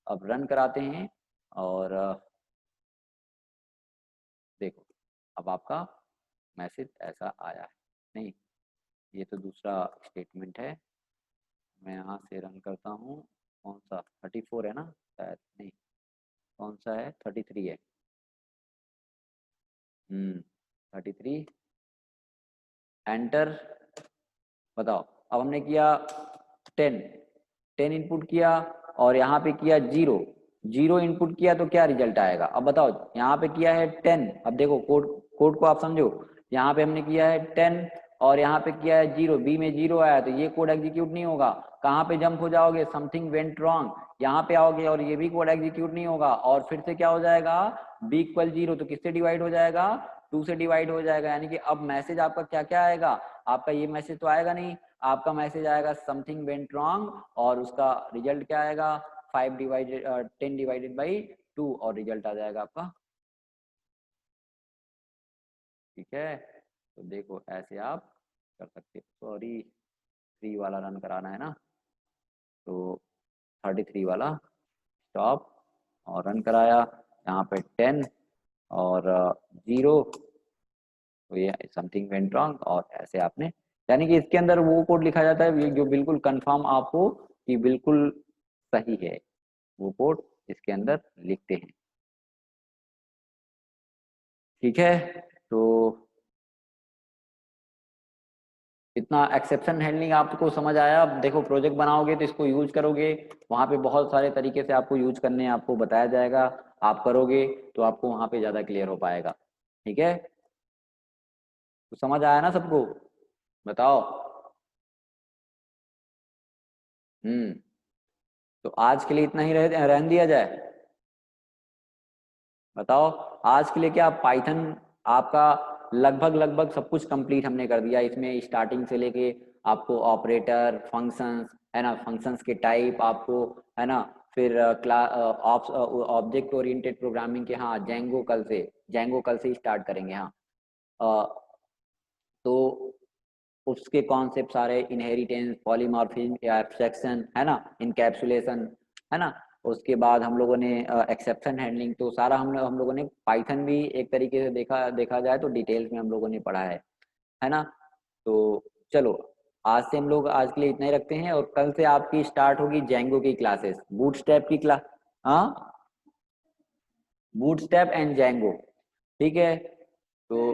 अब रन कराते हैं और देखो अब आपका मैसेज ऐसा आया है, नहीं ये तो दूसरा स्टेटमेंट है, मैं यहाँ से रन करता हूँ, कौन सा 34 है ना शायद, नहीं कौन सा है 33 है, 33 एंटर, बताओ अब हमने किया 10 इनपुट किया और यहाँ पे किया 0 इनपुट किया तो क्या रिजल्ट आएगा, अब बताओ यहाँ पे किया है 10, अब देखो कोड को आप समझो, यहाँ पे हमने किया है 10 और यहाँ पे किया है 0, बी में 0 आया तो ये कोड एग्जीक्यूट नहीं होगा, कहाँ पे जंप हो जाओगे, समथिंग वेंट रॉन्ग, यहाँ पे आओगे और ये भी कोड एग्जीक्यूट नहीं होगा और फिर से क्या हो जाएगा b इक्वल 0 तो किससे डिवाइड हो जाएगा 2 से डिवाइड हो जाएगा, यानी कि अब मैसेज आपका क्या क्या आएगा, आपका ये मैसेज तो आएगा नहीं, आपका मैसेज आएगा समथिंग वेंट रॉन्ग और उसका रिजल्ट क्या आएगा 10 डिवाइडेड बाई 2 और रिजल्ट आ जाएगा आपका, ठीक है। तो देखो ऐसे आप कर सकते हो, सॉरी 3 वाला रन कराना है ना, तो 33 वाला स्टॉप और रन कराया, यहाँ पे 10 और 0 तो ये समथिंग वेंट रॉन्ग और ऐसे आपने, यानी कि इसके अंदर वो कोड लिखा जाता है जो बिल्कुल कंफर्म आपको कि बिल्कुल सही है, वो कोड इसके अंदर लिखते हैं, ठीक है। तो इतना एक्सेप्शन हैंडलिंग आपको समझ आया, अब देखो प्रोजेक्ट बनाओगे तो इसको यूज करोगे, वहां पे बहुत सारे तरीके से आपको यूज करने आपको बताया जाएगा, आप करोगे तो आपको वहां पे ज्यादा क्लियर हो पाएगा, ठीक है। तो समझ आया ना सबको, बताओ। तो आज के लिए इतना ही रहने दिया जाए, बताओ। आज के लिए क्या पाइथन आपका लगभग लगभग सब कुछ कंप्लीट हमने कर दिया, इसमें स्टार्टिंग से लेके आपको ऑपरेटर फंक्शंस है ना, फंक्शंस के टाइप आपको है ना, फिर ऑब्जेक्ट ओरिएंटेड प्रोग्रामिंग के, हाँ जेंगो कल से स्टार्ट करेंगे, हाँ। तो उसके कॉन्सेप्ट सारे इनहेरिटेंस, पॉलीमॉर्फिज्म या एब्स्ट्रैक्शन है ना, इनकैप्सुलेशन है ना, उसके बाद हम लोगों ने एक्सेप्शन हैंडलिंग, तो सारा हम लोगों ने पाइथन भी एक तरीके से देखा जाए तो डिटेल्स में हम लोगों ने पढ़ा है ना। तो चलो आज से हम लोग आज के लिए इतना ही रखते हैं और कल से आपकी स्टार्ट होगी जेंगो की क्लासेस, बूटस्ट्रैप की क्लास, हाँ बूटस्ट्रैप एंड जेंगो, ठीक है। तो